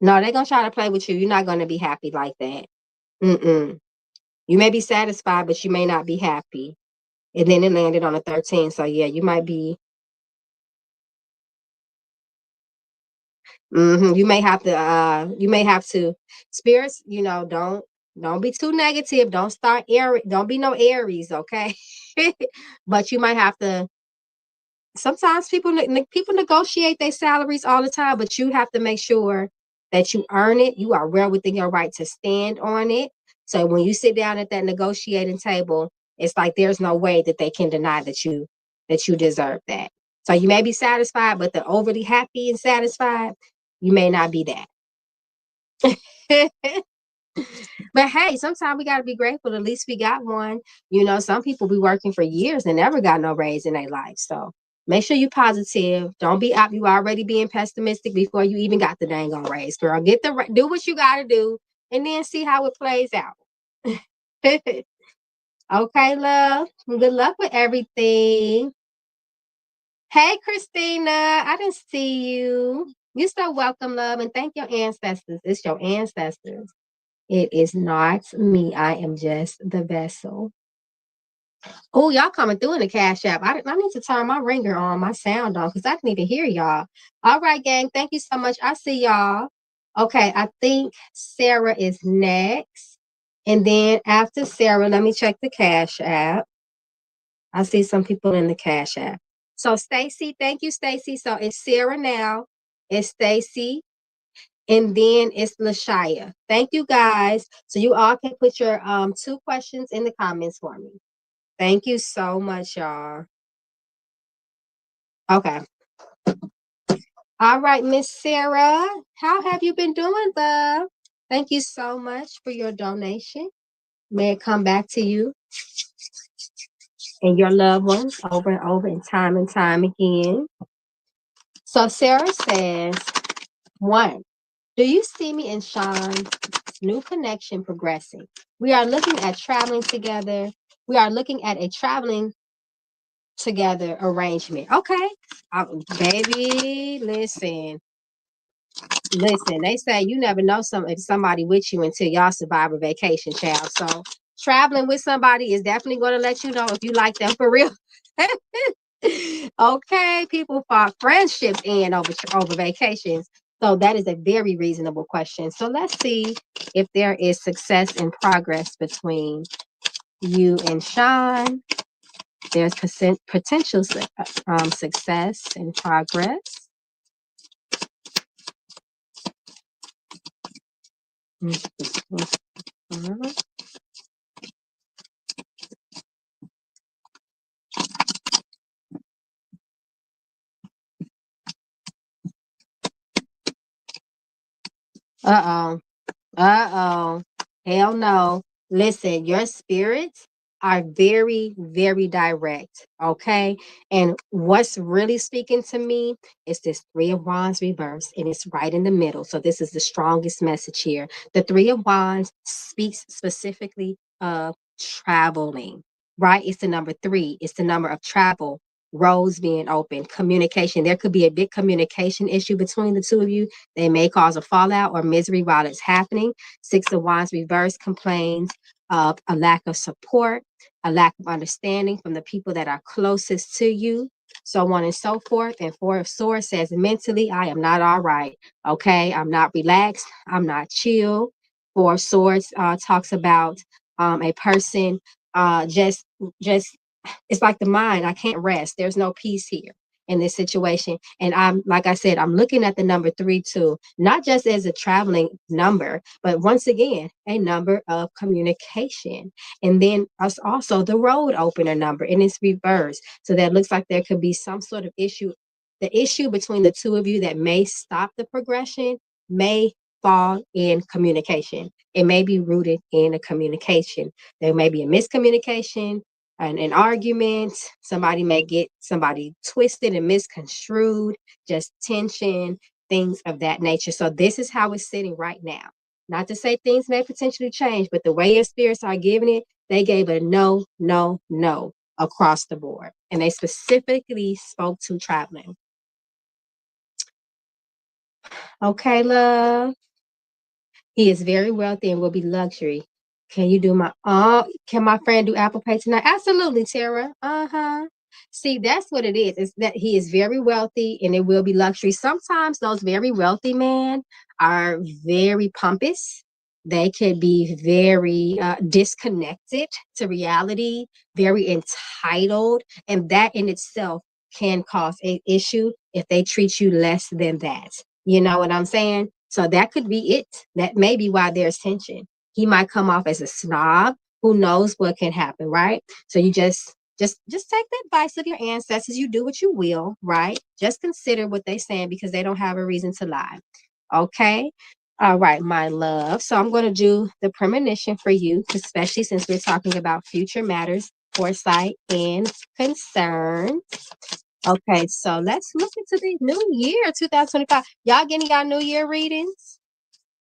No, they're gonna try to play with you. You're not gonna be happy like that. Mm-mm. You may be satisfied, but you may not be happy. And then it landed on a 13. So yeah, you might be. You may have to. Spirits. Don't be too negative. Don't start Aries. Don't be no Aries, okay? But you might have to. Sometimes people negotiate their salaries all the time, but you have to make sure that you earn it. You are well within your right to stand on it. So when you sit down at that negotiating table, it's like there's no way that they can deny that you deserve that. So you may be satisfied, but the overly happy and satisfied, you may not be that. But hey, sometimes we got to be grateful. At least we got one. Some people be working for years and never got no raise in their life. So make sure you positive. Don't be up. You already being pessimistic before you even got the dang on raise, girl. Do what you got to do, and then see how it plays out. Okay, love. Good luck with everything. Hey, Christina. I didn't see you. You're so welcome, love, and thank your ancestors. It's your ancestors. It is not me. I am just the vessel. Oh, y'all coming through in the Cash App. I need to turn my ringer on, my sound on, because I didn't even hear y'all. All right, gang. Thank you so much. I see y'all. Okay, I think Sarah is next. And then after Sarah, let me check the Cash App. I see some people in the Cash App. So Stacy, thank you, Stacy. So it's Sarah now. It's Stacy. And then it's Lashaya. Thank you, guys. So you all can put your 2 questions in the comments for me. Thank you so much, y'all. Okay. All right, Miss Sarah. How have you been doing, love? Thank you so much for your donation. May it come back to you and your loved ones over and time again. So Sarah says, 1, do you see me and Sean's new connection progressing? We are looking at traveling together. We are looking at a traveling together arrangement. Okay. Baby, listen. They say you never know somebody with you until y'all survive a vacation, child. So traveling with somebody is definitely going to let you know if you like them for real. Okay, people fought friendships in over vacations. So that is a very reasonable question. So let's see if there is success and progress between you and Sean. There's potential success and progress. Uh-oh. Uh-oh. Hell no. Listen, your spirits are very, very direct. Okay. And what's really speaking to me is this 3 of Wands reverse, and it's right in the middle. So this is the strongest message here. The 3 of Wands speaks specifically of traveling, right? It's the number 3. It's the number of travel, roads being open, communication. There could be a big communication issue between the 2 of you. They may cause a fallout or misery while it's happening. 6 of Wands reverse complains of a lack of support, a lack of understanding from the people that are closest to you, so on and so forth. And 4 of Swords says, mentally, I am not all right. Okay, I'm not relaxed. I'm not chill. 4 of Swords talks about a person just it's like the mind. I can't rest. There's no peace here in this situation. And I'm, like I said, I'm looking at the number 3 too, not just as a traveling number, but once again, a number of communication. And then also the road opener number, and it's reversed. So that looks like there could be some sort of issue. The issue between the 2 of you that may stop the progression may fall in communication. It may be rooted in a communication. There may be a miscommunication, an argument. Somebody may get somebody twisted and misconstrued, just tension, things of that nature. So this is how it's sitting right now. Not to say things may potentially change, but the way your spirits are giving it, they gave a no, no, no across the board. And they specifically spoke to traveling. Okay, love. He is very wealthy and will be luxury. Can you do can my friend do Apple Pay tonight? Absolutely, Tara. Uh-huh. See, that's what it is. It's that he is very wealthy and it will be luxury. Sometimes those very wealthy men are very pompous. They could be very disconnected to reality, very entitled, and that in itself can cause an issue if they treat you less than that. You know what I'm saying? So that could be it. That may be why there's tension. He might come off as a snob. Who knows what can happen, right? So you just take the advice of your ancestors. You do what you will, right? Just consider what they're saying because they don't have a reason to lie. Okay. All right, my love. So I'm going to do the premonition for you, especially since we're talking about future matters, foresight, and concern. Okay, so let's look into the new year, 2025. Y'all getting y'all new year readings?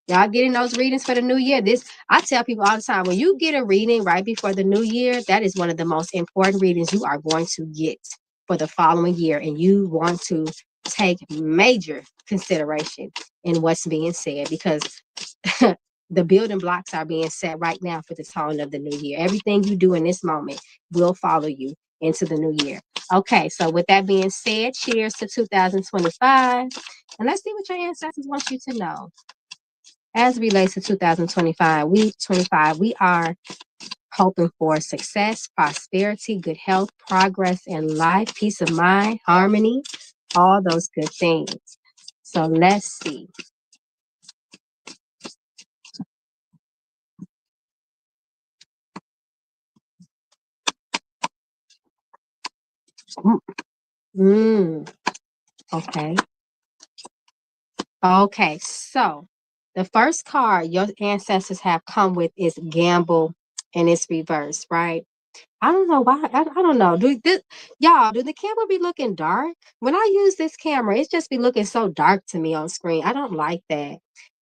Y'all getting those readings for the new year? I tell people all the time, when you get a reading right before the new year, that is one of the most important readings you are going to get for the following year. And you want to take major consideration in what's being said because the building blocks are being set right now for the tone of the new year. Everything you do in this moment will follow you into the new year. Okay, so with that being said, cheers to 2025. And let's see what your ancestors want you to know. As it relates to 2025, we are hoping for success, prosperity, good health, progress in life, peace of mind, harmony, all those good things. So let's see. Okay. Okay. So the first card your ancestors have come with is gamble, and it's reversed, right? I don't know why. I don't know. Y'all, do the camera be looking dark? When I use this camera, it just be looking so dark to me on screen. I don't like that.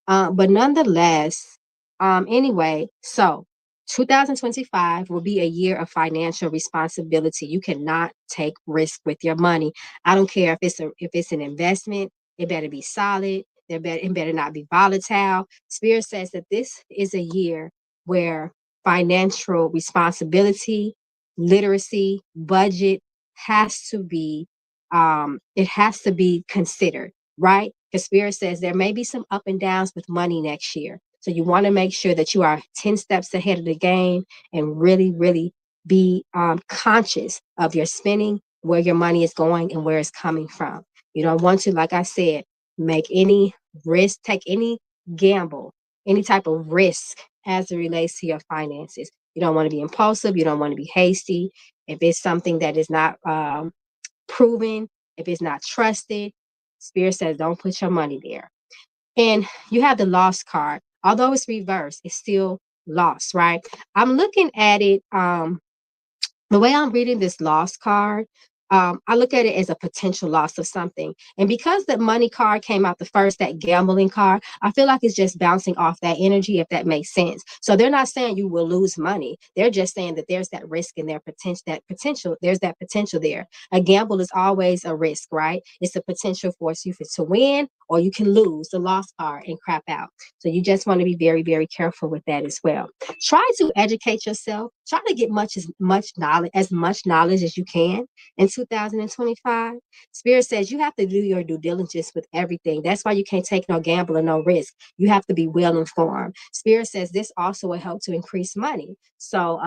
But nonetheless, anyway, so 2025 will be a year of financial responsibility. You cannot take risk with your money. I don't care if it's an investment, it better be solid. It better not be volatile. Spirit says that this is a year where financial responsibility, literacy, budget has to be it has to be considered, right? Because Spirit says there may be some up and downs with money next year. So you want to make sure that you are 10 steps ahead of the game and really, really be conscious of your spending, where your money is going and where it's coming from. You don't want to, like I said, make any risk, take any gamble, any type of risk as it relates to your finances. You don't want to be impulsive. You don't want to be hasty. If it's something that is not proven, if it's not trusted, Spirit says don't put your money there. And you have the lost card. Although it's reversed, it's still lost, right? I'm looking at it the way I'm reading this loss card, I look at it as a potential loss of something. And because that money card came out the first, that gambling card, I feel like it's just bouncing off that energy, if that makes sense. So they're not saying you will lose money. They're just saying that there's that risk in their potential, there's that potential there. A gamble is always a risk, right? It's a potential for you to win, or you can lose the loss card and crap out. So you just want to be very, very careful with that as well. Try to educate yourself. Try to get as much knowledge as you can in 2025. Spirit says you have to do your due diligence with everything. That's why you can't take no gamble or no risk. You have to be well informed. Spirit says this also will help to increase money. So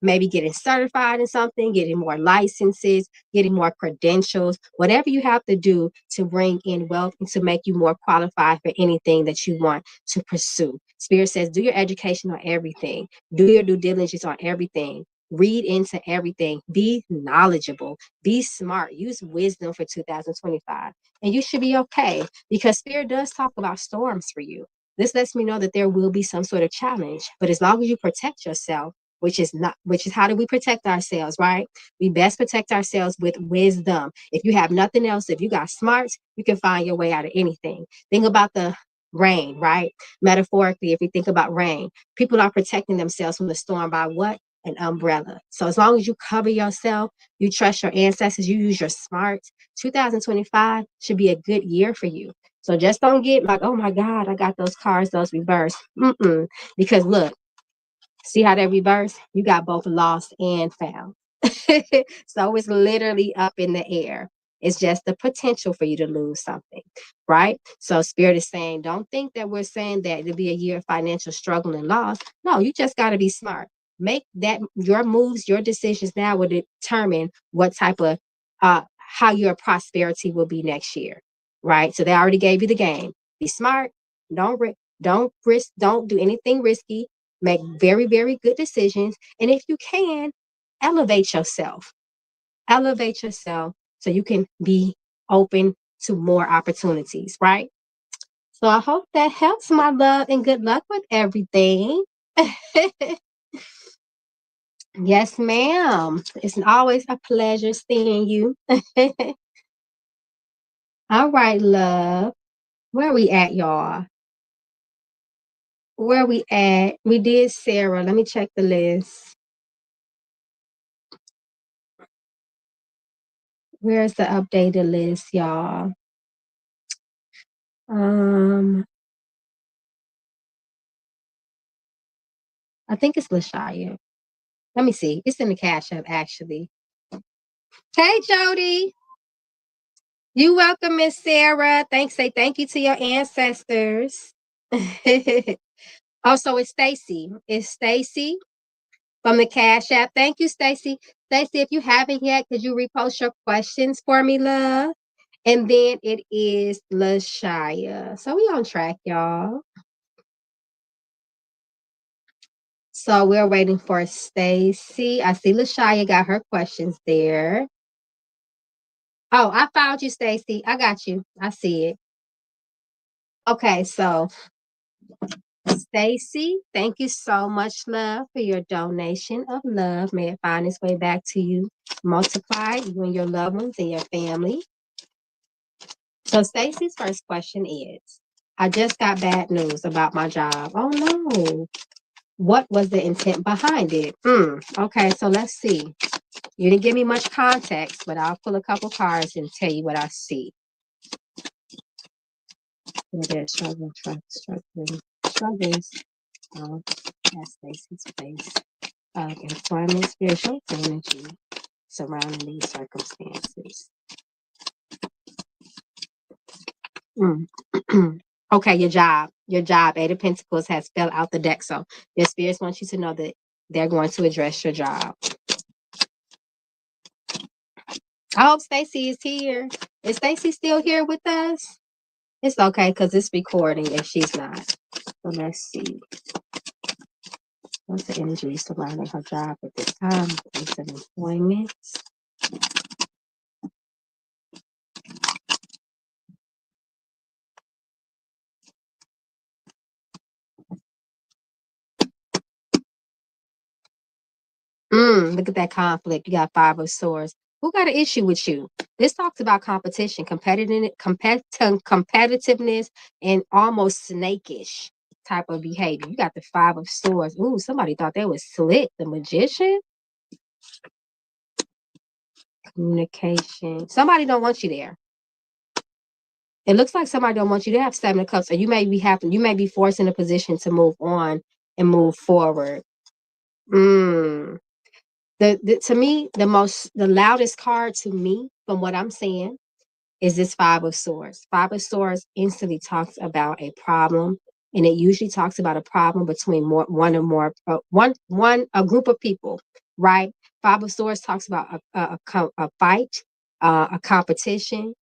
maybe getting certified in something, getting more licenses, getting more credentials, whatever you have to do to bring in wealth and to make you more qualified for anything that you want to pursue. Spirit says do your education on everything. Do your due diligence on everything. Read into everything. Be knowledgeable. Be smart. Use wisdom for 2025. And you should be okay, because Spirit does talk about storms for you. This lets me know that there will be some sort of challenge. But as long as you protect yourself, which is how do we protect ourselves, right? We best protect ourselves with wisdom. If you have nothing else, if you got smarts, you can find your way out of anything. Think about the rain, right? Metaphorically, if we think about rain, people are protecting themselves from the storm by what? An umbrella. So as long as you cover yourself, you trust your ancestors, you use your smarts, 2025 should be a good year for you. So just don't get like, oh my God, I got those cards, those reversed. Because look, see how they reverse? You got both lost and found. So it's literally up in the air. It's just the potential for you to lose something, right? So Spirit is saying, don't think that we're saying that it'll be a year of financial struggle and loss. No, you just got to be smart. Make that your moves, your decisions now will determine what type of how your prosperity will be next year, right? So they already gave you the game. Be smart. Don't risk. Don't do anything risky. Make very, very good decisions. And if you can, elevate yourself. Elevate yourself so you can be open to more opportunities, right? So I hope that helps, my love, and good luck with everything. Yes, ma'am. It's always a pleasure seeing you. All right, love. Where we at, y'all? Where we at? We did Sarah. Let me check the list. Where's the updated list, y'all? Um, I think it's Lashaya. Let me see. It's in the Cashapp, actually. Hey, Jody. You welcome, Miss Sarah. Say thank you to your ancestors. Also, it's Stacy. It's Stacy from the Cashapp. Thank you, Stacy. Stacy, if you haven't yet, could you repost your questions for me, love? And then it is Lashaya. So we on track, y'all. So we're waiting for Stacy. I see Lashaya got her questions there. Oh, I found you, Stacy. I got you. I see it. Okay, so Stacy, thank you so much, love, for your donation of love. May it find its way back to you, multiply you and your loved ones and your family. So Stacy's first question is, I just got bad news about my job. Oh no. What was the intent behind it? Okay, so let's see. You didn't give me much context, but I'll pull a couple cards and tell you what I see. Struggles. Oh, that's Stacy's face. Employment, spiritual energy surrounding these circumstances. Okay, your job. Eight of Pentacles has fell out the deck. So your spirits want you to know that they're going to address your job. I hope Stacy is here. Is Stacy still here with us? It's okay because it's recording if she's not. So let's see. What's the energy surrounding her job at this time? Place of employment. Look at that conflict. You got Five of Swords. Who got an issue with you? This talks about competition, competitiveness, and almost snakish type of behavior. You got the Five of Swords. Ooh, somebody thought they was slick. The Magician. Communication. Somebody don't want you there. It looks like somebody don't want you to have Seven of Cups, or you may be forced in a position to move on and move forward. To me, the loudest card to me, from what I'm saying, is this Five of Swords. Five of Swords instantly talks about a problem, and it usually talks about a problem between a group of people, right? Five of Swords talks about a fight, a competition,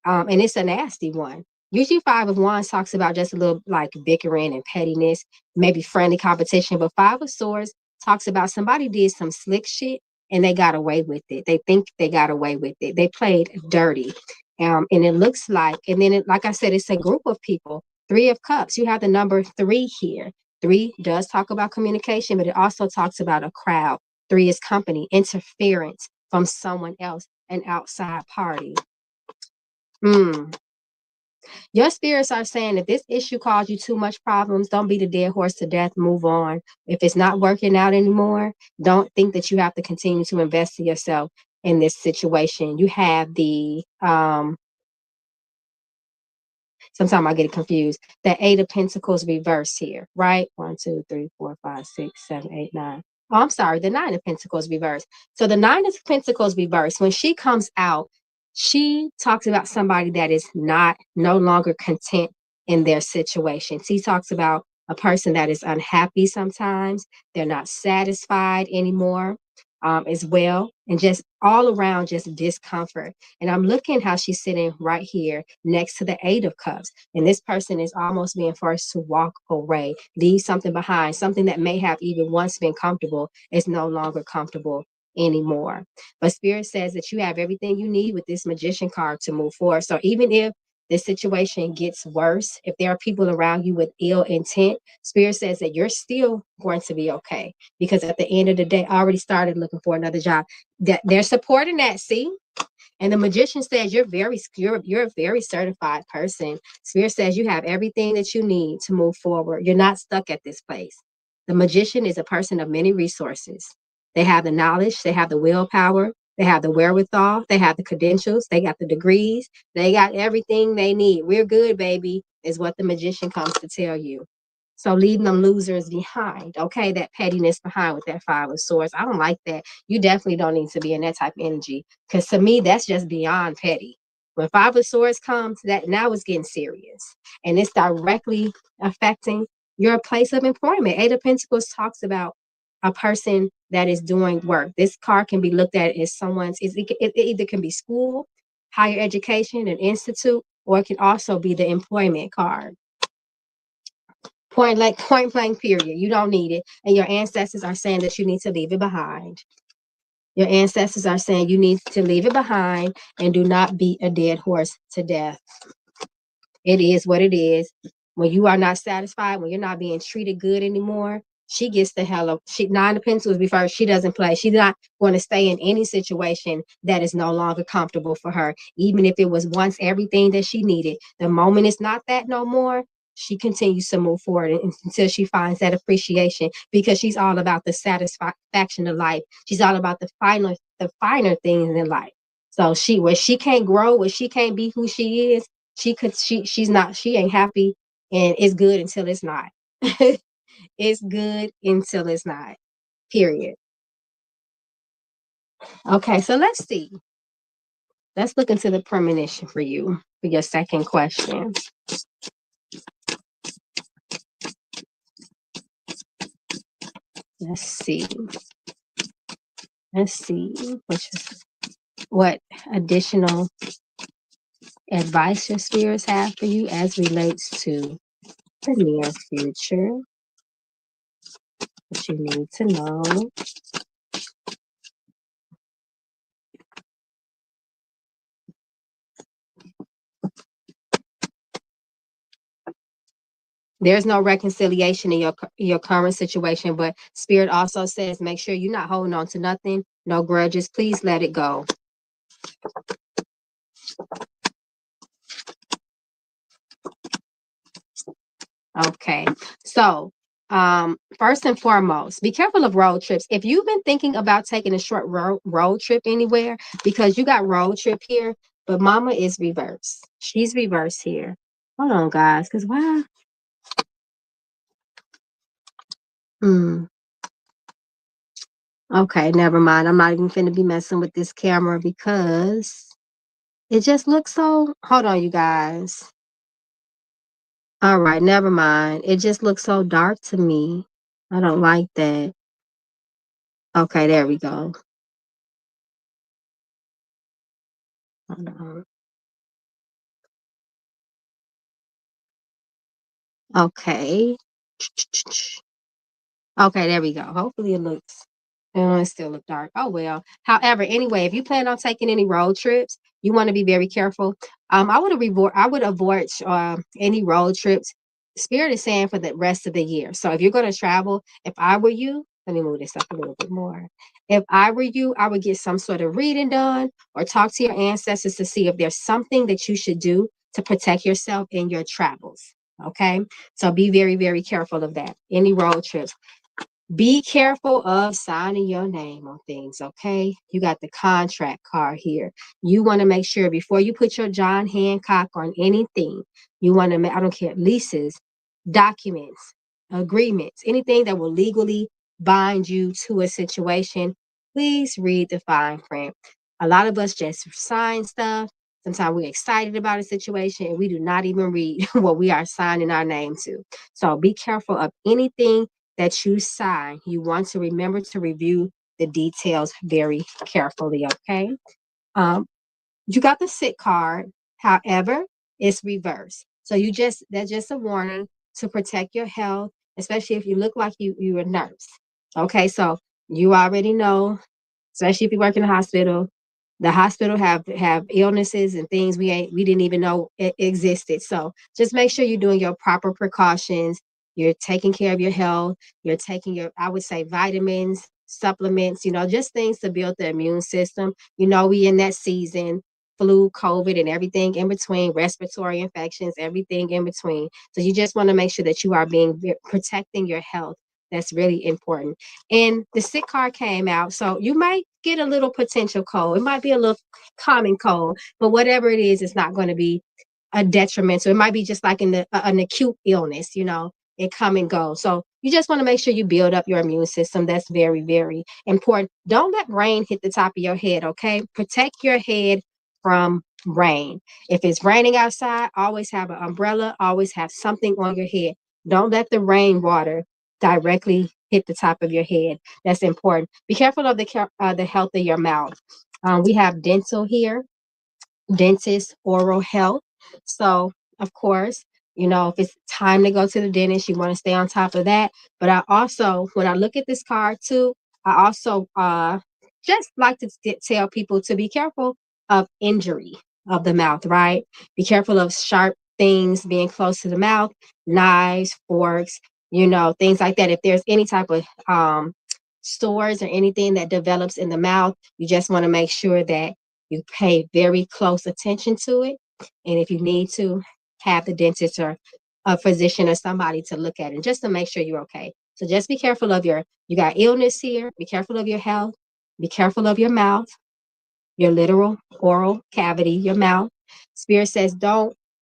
and it's a nasty one. Usually Five of Wands talks about just a little like bickering and pettiness, maybe friendly competition, but Five of Swords talks about somebody did some slick shit and they got away with it. They think they got away with it. They played dirty. And it looks like, and then like I said, it's a group of people. Three of Cups. You have the number 3 here. 3 does talk about communication, but it also talks about a crowd. 3 is company, interference from someone else, an outside party. Your spirits are saying if this issue caused you too much problems, don't beat a dead horse to death, move on. If it's not working out anymore, don't think that you have to continue to invest in yourself in this situation. You have the sometimes I get confused. The Eight of Pentacles reverse here, right? 1, 2, 3, 4, 5, 6, 7, 8, 9. Oh, I'm sorry. The Nine of Pentacles reverse. So the Nine of Pentacles reverse, when she comes out, she talks about somebody that is no longer content in their situation. She talks about a person that is unhappy sometimes. They're not satisfied anymore. As well, and just all around just discomfort. And I'm looking how she's sitting right here next to the Eight of Cups, and this person is almost being forced to walk away, leave something behind. Something that may have even once been comfortable is no longer comfortable anymore. But Spirit says that you have everything you need with this Magician card to move forward. So even if the situation gets worse, if there are people around you with ill intent, Spirit says that you're still going to be okay. Because at the end of the day, I already started looking for another job. That they're supporting that, see? And the Magician says you're a very certified person. Spirit says you have everything that you need to move forward. You're not stuck at this place. The Magician is a person of many resources. They have the knowledge, they have the willpower, they have the wherewithal, they have the credentials, they got the degrees, they got everything they need. We're good, baby, is what the Magician comes to tell you. So leaving them losers behind, okay? That pettiness behind with that Five of Swords. I don't like that. You definitely don't need to be in that type of energy. Because to me, that's just beyond petty. When Five of Swords comes, that now it's getting serious. And it's directly affecting your place of employment. Eight of Pentacles talks about a person that is doing work. This card can be looked at as someone's, it either can be school, higher education, an institute, or it can also be the employment card. Point blank, period. You don't need it. And your ancestors are saying that you need to leave it behind. Your ancestors are saying you need to leave it behind and do not beat a dead horse to death. It is what it is. When you are not satisfied, when you're not being treated good anymore, she gets the hell up. Nine of Pentacles before she doesn't play. She's not going to stay in any situation that is no longer comfortable for her. Even if it was once everything that she needed. The moment it's not that no more, she continues to move forward until she finds that appreciation, because she's all about the satisfaction of life. She's all about the finer things in life. So where she can't grow, where she can't be who she is, she ain't happy, and it's good until it's not. It's good until it's not. Period. Okay, so let's see. Let's look into the premonition for you for your second question. Let's see. Let's see what additional advice your spirits have for you as relates to the near future. What you need to know. There's no reconciliation in your current situation, but Spirit also says make sure you're not holding on to nothing, no grudges. Please let it go. Okay, so first and foremost, be careful of road trips. If you've been thinking about taking a short road trip anywhere, because you got road trip here, but Mama is reversed. She's reversed here. Hold on, guys, because why? Okay, never mind. I'm not even finna be messing with this camera because it just looks so. Hold on, you guys. All right, never mind. It just looks so dark to me. I don't like that. Okay, there we go. Hold on. Okay. Okay, there we go. Hopefully it looks, it still look dark. Oh well. However, anyway, if you plan on taking any road trips, you want to be very careful. I would avoid any road trips. Spirit is saying for the rest of the year. So if you're going to travel, if I were you, let me move this up a little bit more. If I were you, I would get some sort of reading done or talk to your ancestors to see if there's something that you should do to protect yourself in your travels. Okay. So be very, very careful of that. Any road trips. Be careful of signing your name on things, okay? You got the contract card here. You want to make sure before you put your John Hancock on anything, you want to make, I don't care, leases, documents, agreements, anything that will legally bind you to a situation, please read the fine print. A lot of us just sign stuff. Sometimes we're excited about a situation and we do not even read what we are signing our name to. So be careful of anything that you sign. You want to remember to review the details very carefully, okay? You got the sick card. However, it's reversed. So that's just a warning to protect your health, especially if you look like you're a nurse. Okay, so you already know, especially if you work in a hospital, the hospital have illnesses and things we didn't even know it existed. So just make sure you're doing your proper precautions. You're taking care of your health. You're taking I would say, vitamins, supplements, just things to build the immune system. We in that season, flu, COVID, and everything in between, respiratory infections, everything in between. So you just want to make sure that you are protecting your health. That's really important. And the sick card came out. So you might get a little potential cold. It might be a little common cold, but whatever it is, it's not going to be a detrimental. It might be just like an acute illness, it come and go. So you just want to make sure you build up your immune system. That's very, very important. Don't let rain hit the top of your head, okay? Protect your head from rain. If it's raining outside, always have an umbrella, always have something on your head. Don't let the rainwater directly hit the top of your head. That's important. Be careful of the health of your mouth. We have dental here, dentist, oral health. So, of course, if it's time to go to the dentist, you want to stay on top of that. But I also, when I look at this card too, I also just like to tell people to be careful of injury of the mouth, right? Be careful of sharp things being close to the mouth, knives, forks, things like that. If there's any type of sores or anything that develops in the mouth, you just want to make sure that you pay very close attention to it. And if you need to, have the dentist or a physician or somebody to look at it just to make sure you're okay. So just be careful of you got illness here. Be careful of your health. Be careful of your mouth, your literal oral cavity, your mouth. Spirit says,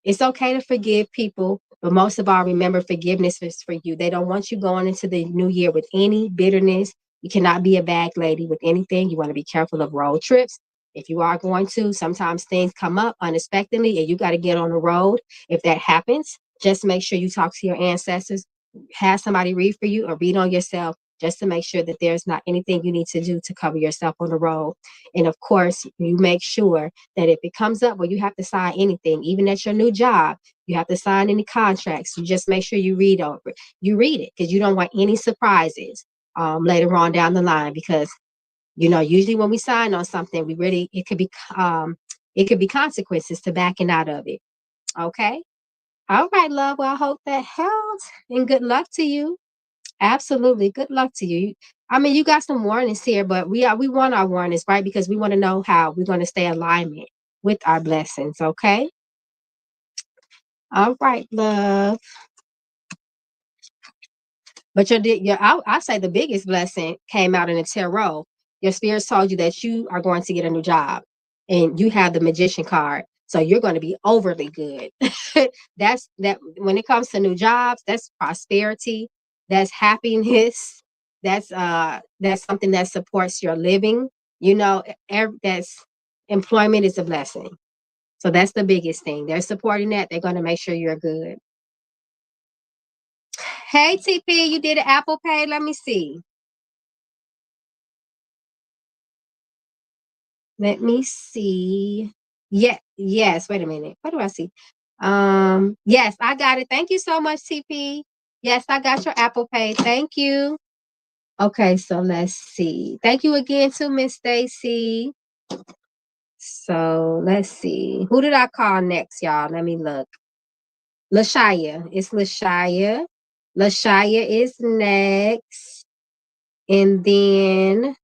it's okay to forgive people, but most of all, remember forgiveness is for you. They don't want you going into the new year with any bitterness. You cannot be a bag lady with anything. You want to be careful of road trips. If you are going to, sometimes things come up unexpectedly and you got to get on the road. If that happens, just make sure you talk to your ancestors, have somebody read for you or read on yourself just to make sure that there's not anything you need to do to cover yourself on the road. And of course, you make sure that if it comes up where you have to sign anything, even at your new job, you have to sign any contracts, you just make sure you read over it. You read it because you don't want any surprises later on down the line because usually when we sign on something, it could be consequences to backing out of it. Okay. All right, love. Well, I hope that helps and good luck to you. Absolutely. Good luck to you. I mean, you got some warnings here, but we want our warnings, right? Because we want to know how we're going to stay in alignment with our blessings. Okay. All right, love. But I say the biggest blessing came out in the tarot. Your spirits told you that you are going to get a new job and you have the magician card. So you're going to be overly good. That's that when it comes to new jobs, that's prosperity, that's happiness, that's something that supports your living. That's employment is a blessing. So that's the biggest thing. They're supporting that. They're going to make sure you're good. Hey, TP, you did an Apple Pay. Let me see. Let me see. Yeah, yes. Wait a minute. What do I see? Yes, I got it. Thank you so much, TP. Yes, I got your Apple Pay. Thank you. Okay, so let's see. Thank you again to Miss Stacy. So let's see. Who did I call next, y'all? Let me look. Lashaya. It's Lashaya. Lashaya is next. And then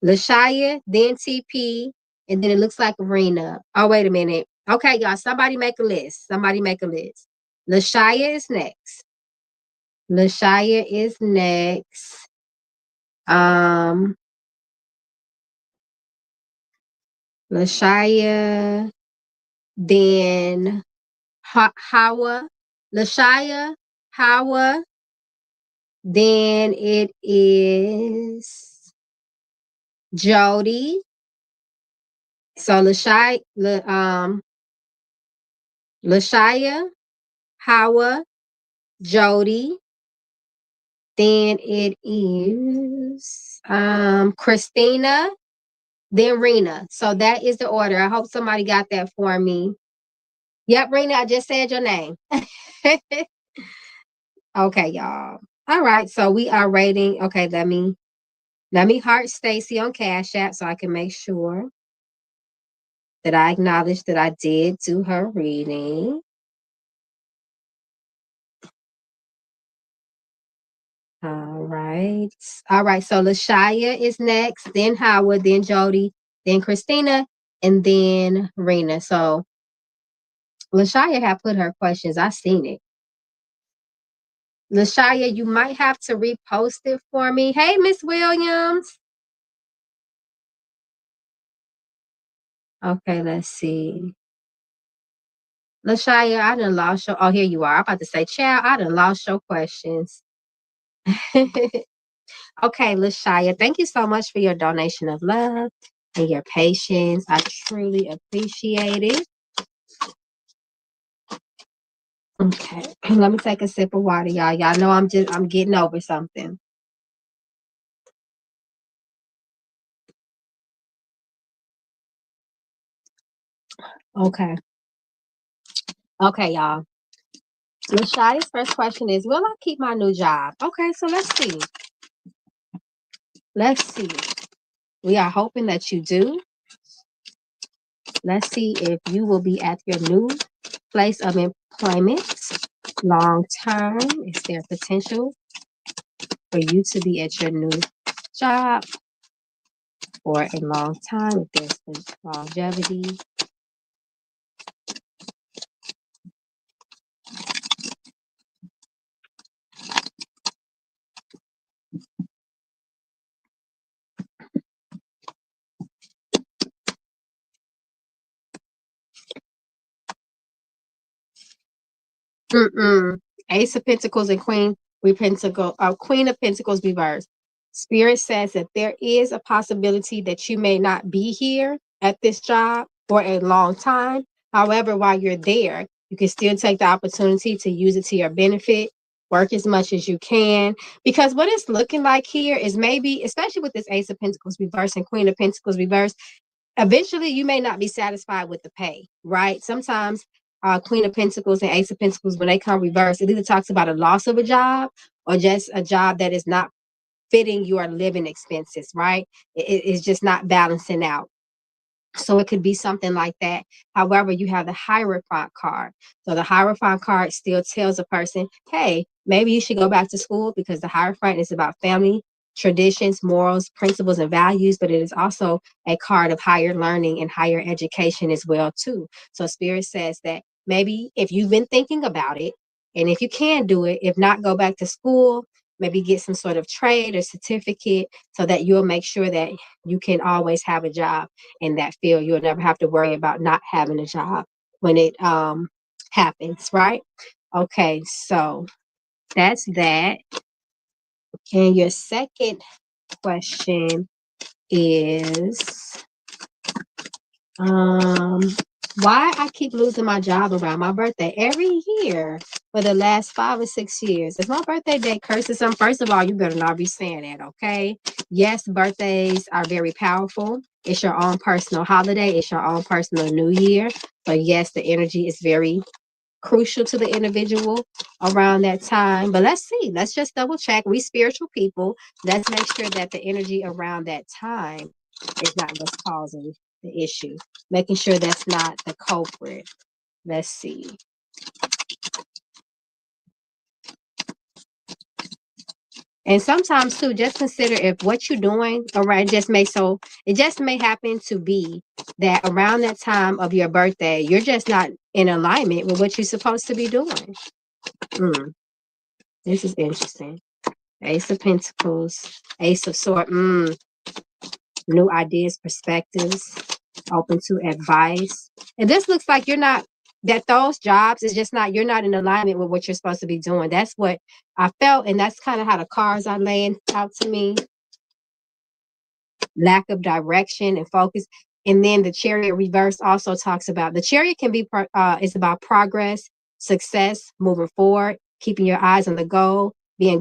Lashaya, then TP, and then it looks like Rena. Oh, wait a minute. Okay, y'all, somebody make a list. Somebody make a list. Lashaya is next. Lashaya is next. Lashaya, then Hawa. Lashaya, Hawa, then it is Jody. So Lashaya, Hawa, Jody. Then it is Christina, then Rena. So that is the order. I hope somebody got that for me. Yep, Rena, I just said your name. Okay, y'all. All right, so we are rating. Okay, let me heart Stacy on Cash App so I can make sure that I acknowledge that I did do her reading. All right. All right. So Lashaya is next, then Howard, then Jody, then Christina, and then Rena. So Lashaya had put her questions. I seen it. Lashaya, you might have to repost it for me. Hey, Miss Williams. Okay, let's see. LaShaya, I done lost your, oh, here you are. I'm about to say, child, I done lost your questions. Okay, LaShaya, thank you so much for your donation of love and your patience. I truly appreciate it. Okay, let me take a sip of water, y'all. Y'all know I'm getting over something. Okay. Okay, y'all. LaShaya's first question is, will I keep my new job? Okay, so let's see. Let's see. We are hoping that you do. Let's see if you will be at your new place of employment long term. Is there potential for you to be at your new job for a long time? If there's longevity. Mm-mm. Ace of Pentacles and Queen of Pentacles reversed. Spirit says that there is a possibility that you may not be here at this job for a long time. However, while you're there, you can still take the opportunity to use it to your benefit, work as much as you can. Because what it's looking like here is maybe, especially with this Ace of Pentacles reverse and Queen of Pentacles reverse, eventually you may not be satisfied with the pay, right? Sometimes Queen of Pentacles and Ace of Pentacles, when they come reverse, it either talks about a loss of a job or just a job that is not fitting your living expenses, right? It's just not balancing out. So it could be something like that. However, you have the Hierophant card. So the Hierophant card still tells a person, hey, maybe you should go back to school, because the Hierophant is about family, traditions, morals, principles, and values, but it is also a card of higher learning and higher education as well, too. So Spirit says that maybe if you've been thinking about it, and if you can do it, if not, go back to school, maybe get some sort of trade or certificate so that you'll make sure that you can always have a job in that field. You'll never have to worry about not having a job when it happens, right? Okay, so that's that. And your second question is um why I keep losing my job around my birthday every year for the last 5 or 6 years. If my birthday date curses some, first of all, you better not be saying that, okay? Yes, birthdays are very powerful. It's your own personal holiday. It's your own personal new year. But yes, the energy is very crucial to the individual around that time. But let's see. Let's just double check. We spiritual people. Let's make sure that the energy around that time is not what's causing the issue. Making sure that's not the culprit. Let's see. And sometimes too, just consider if what you're doing around it just may happen to be that around that time of your birthday, you're just not in alignment with what you're supposed to be doing. This is interesting. Ace of Pentacles, Ace of Swords, new ideas, perspectives, open to advice. And this looks like those jobs is just not, you're not in alignment with what you're supposed to be doing. That's what I felt. And that's kind of how the cards are laying out to me. Lack of direction and focus. And then the Chariot reverse also talks about, the Chariot can be, is about progress, success, moving forward, keeping your eyes on the goal, being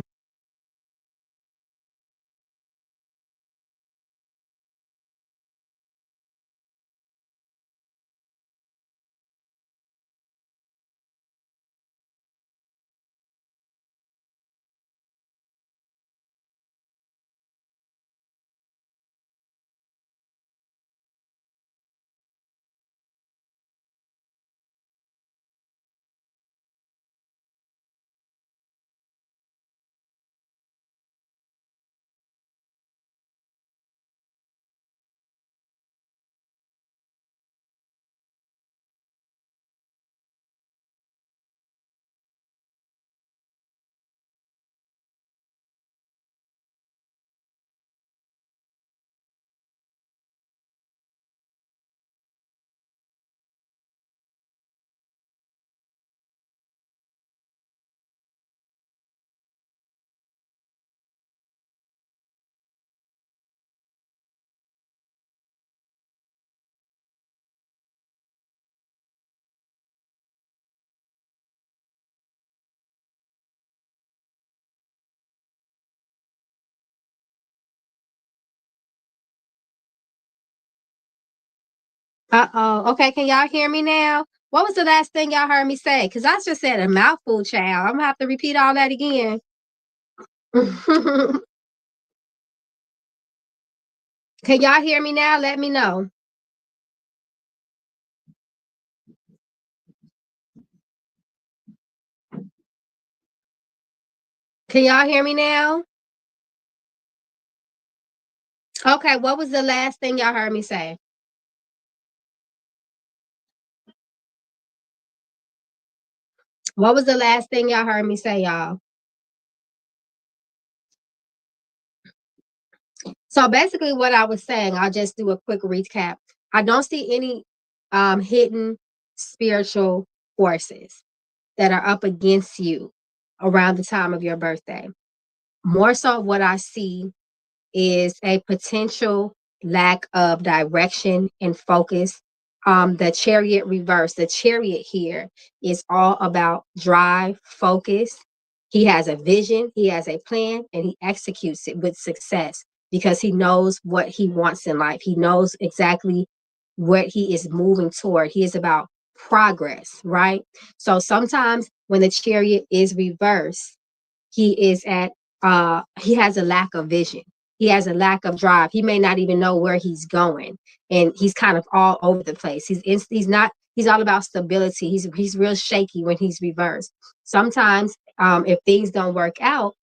Uh-oh. Okay, can y'all hear me now? What was the last thing y'all heard me say? Because I just said a mouthful, child. I'm going to have to repeat all that again. Can y'all hear me now? Let me know. Can y'all hear me now? Okay, what was the last thing y'all heard me say? What was the last thing y'all heard me say, y'all? So basically what I was saying, I'll just do a quick recap. I don't see any hidden spiritual forces that are up against you around the time of your birthday. More so what I see is a potential lack of direction and focus. The chariot reverse, the chariot here is all about drive, focus. He has a vision, he has a plan, and he executes it with success because he knows what he wants in life. He knows exactly what he is moving toward. He is about progress, right? So sometimes when the chariot is reversed, he has a lack of vision. He has a lack of drive. He may not even know where he's going, and he's kind of all over the place. He's all about stability. He's real shaky when he's reversed. Sometimes if things don't work out,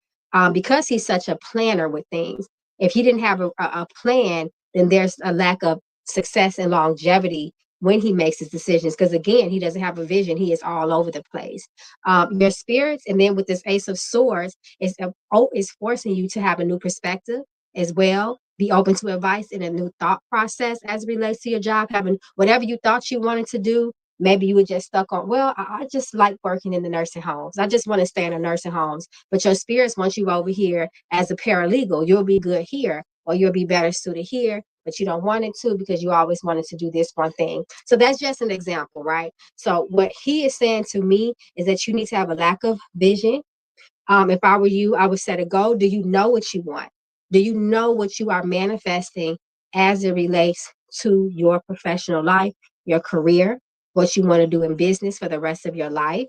because he's such a planner with things, if he didn't have a plan, then there's a lack of success and longevity when he makes his decisions, because again, he doesn't have a vision. He is all over the place. Your spirits, and then with this Ace of Swords, is forcing you to have a new perspective as well. Be open to advice in a new thought process as it relates to your job. Having whatever you thought you wanted to do, maybe you were just stuck on, well, I just like working in the nursing homes. I just want to stay in the nursing homes. But your spirits want you over here as a paralegal. You'll be good here, or you'll be better suited here, but you don't want it to because you always wanted to do this one thing. So that's just an example, right? So what he is saying to me is that you need to have a lack of vision. If I were you, I would set a goal. Do you know what you want? Do you know what you are manifesting as it relates to your professional life, your career, what you want to do in business for the rest of your life?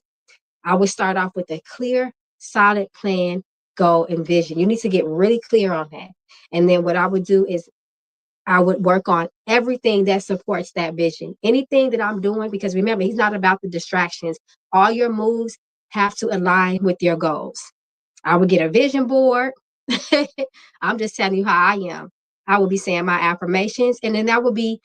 I would start off with a clear, solid plan, goal, and vision. You need to get really clear on that. And then what I would do is I would work on everything that supports that vision. Anything that I'm doing, because remember, he's not about the distractions. All your moves have to align with your goals. I would get a vision board. I'm just telling you how I am. I would be saying my affirmations, and then that would be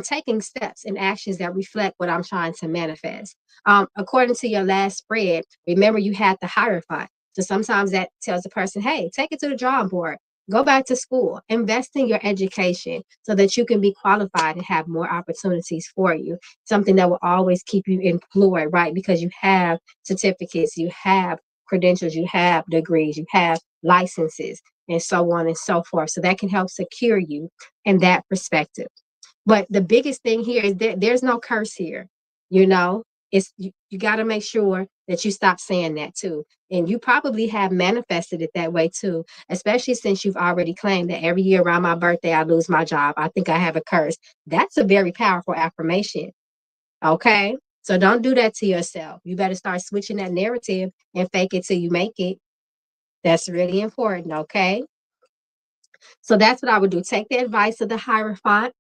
taking steps and actions that reflect what I'm trying to manifest. According to your last spread, remember you had the Hierophant. So sometimes that tells the person, hey, take it to the drawing board. Go back to school, invest in your education so that you can be qualified and have more opportunities for you. Something that will always keep you employed, right? Because you have certificates, you have credentials, you have degrees, you have licenses, and so on and so forth. So that can help secure you in that perspective. But the biggest thing here is that there's no curse here. You know, you got to make sure that you stop saying that too. And you probably have manifested it that way too, especially since you've already claimed that every year around my birthday, I lose my job. I think I have a curse. That's a very powerful affirmation. Okay. So don't do that to yourself. You better start switching that narrative and fake it till you make it. That's really important. Okay. So that's what I would do. Take the advice of the Hierophant,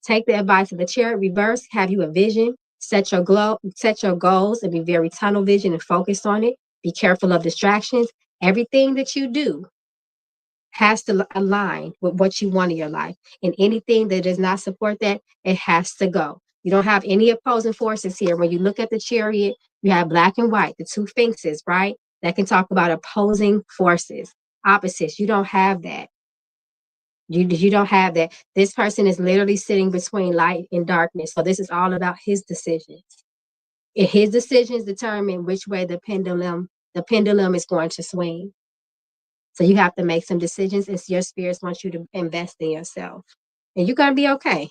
take the advice of the Chariot reverse, have you a vision, set your goals, and be very tunnel vision and focused on it. Be careful of distractions. Everything that you do has to align with what you want in your life. And anything that does not support that, it has to go. You don't have any opposing forces here. When you look at the Chariot, you have black and white, the two sphinxes, right? That can talk about opposing forces, opposites. You don't have that. You don't have that. This person is literally sitting between light and darkness. So this is all about his decisions. And his decisions determine which way the pendulum is going to swing. So you have to make some decisions. It's your spirits want you to invest in yourself. And you're gonna be okay.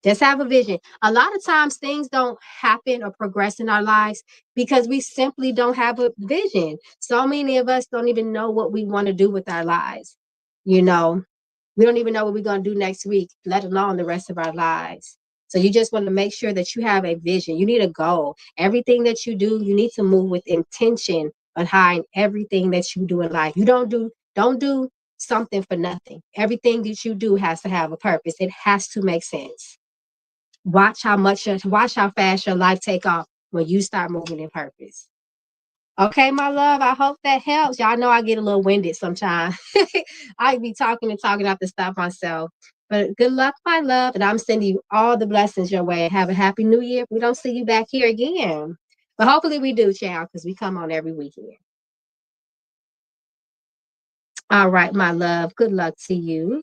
Just have a vision. A lot of times things don't happen or progress in our lives because we simply don't have a vision. So many of us don't even know what we want to do with our lives. You know, we don't even know what we're going to do next week, let alone the rest of our lives. So you just want to make sure that you have a vision. You need a goal. Everything that you do, you need to move with intention behind everything that you do in life. You don't do something for nothing. Everything that you do has to have a purpose. It has to make sense. Watch how fast your life take off when you start moving in purpose. Okay, my love, I hope that helps. Y'all know I get a little winded sometimes. I be talking and talking, I have to stop myself. But good luck, my love, and I'm sending you all the blessings your way. Have a happy new year. We don't see you back here again. But hopefully we do, child, because we come on every weekend. All right, my love. Good luck to you.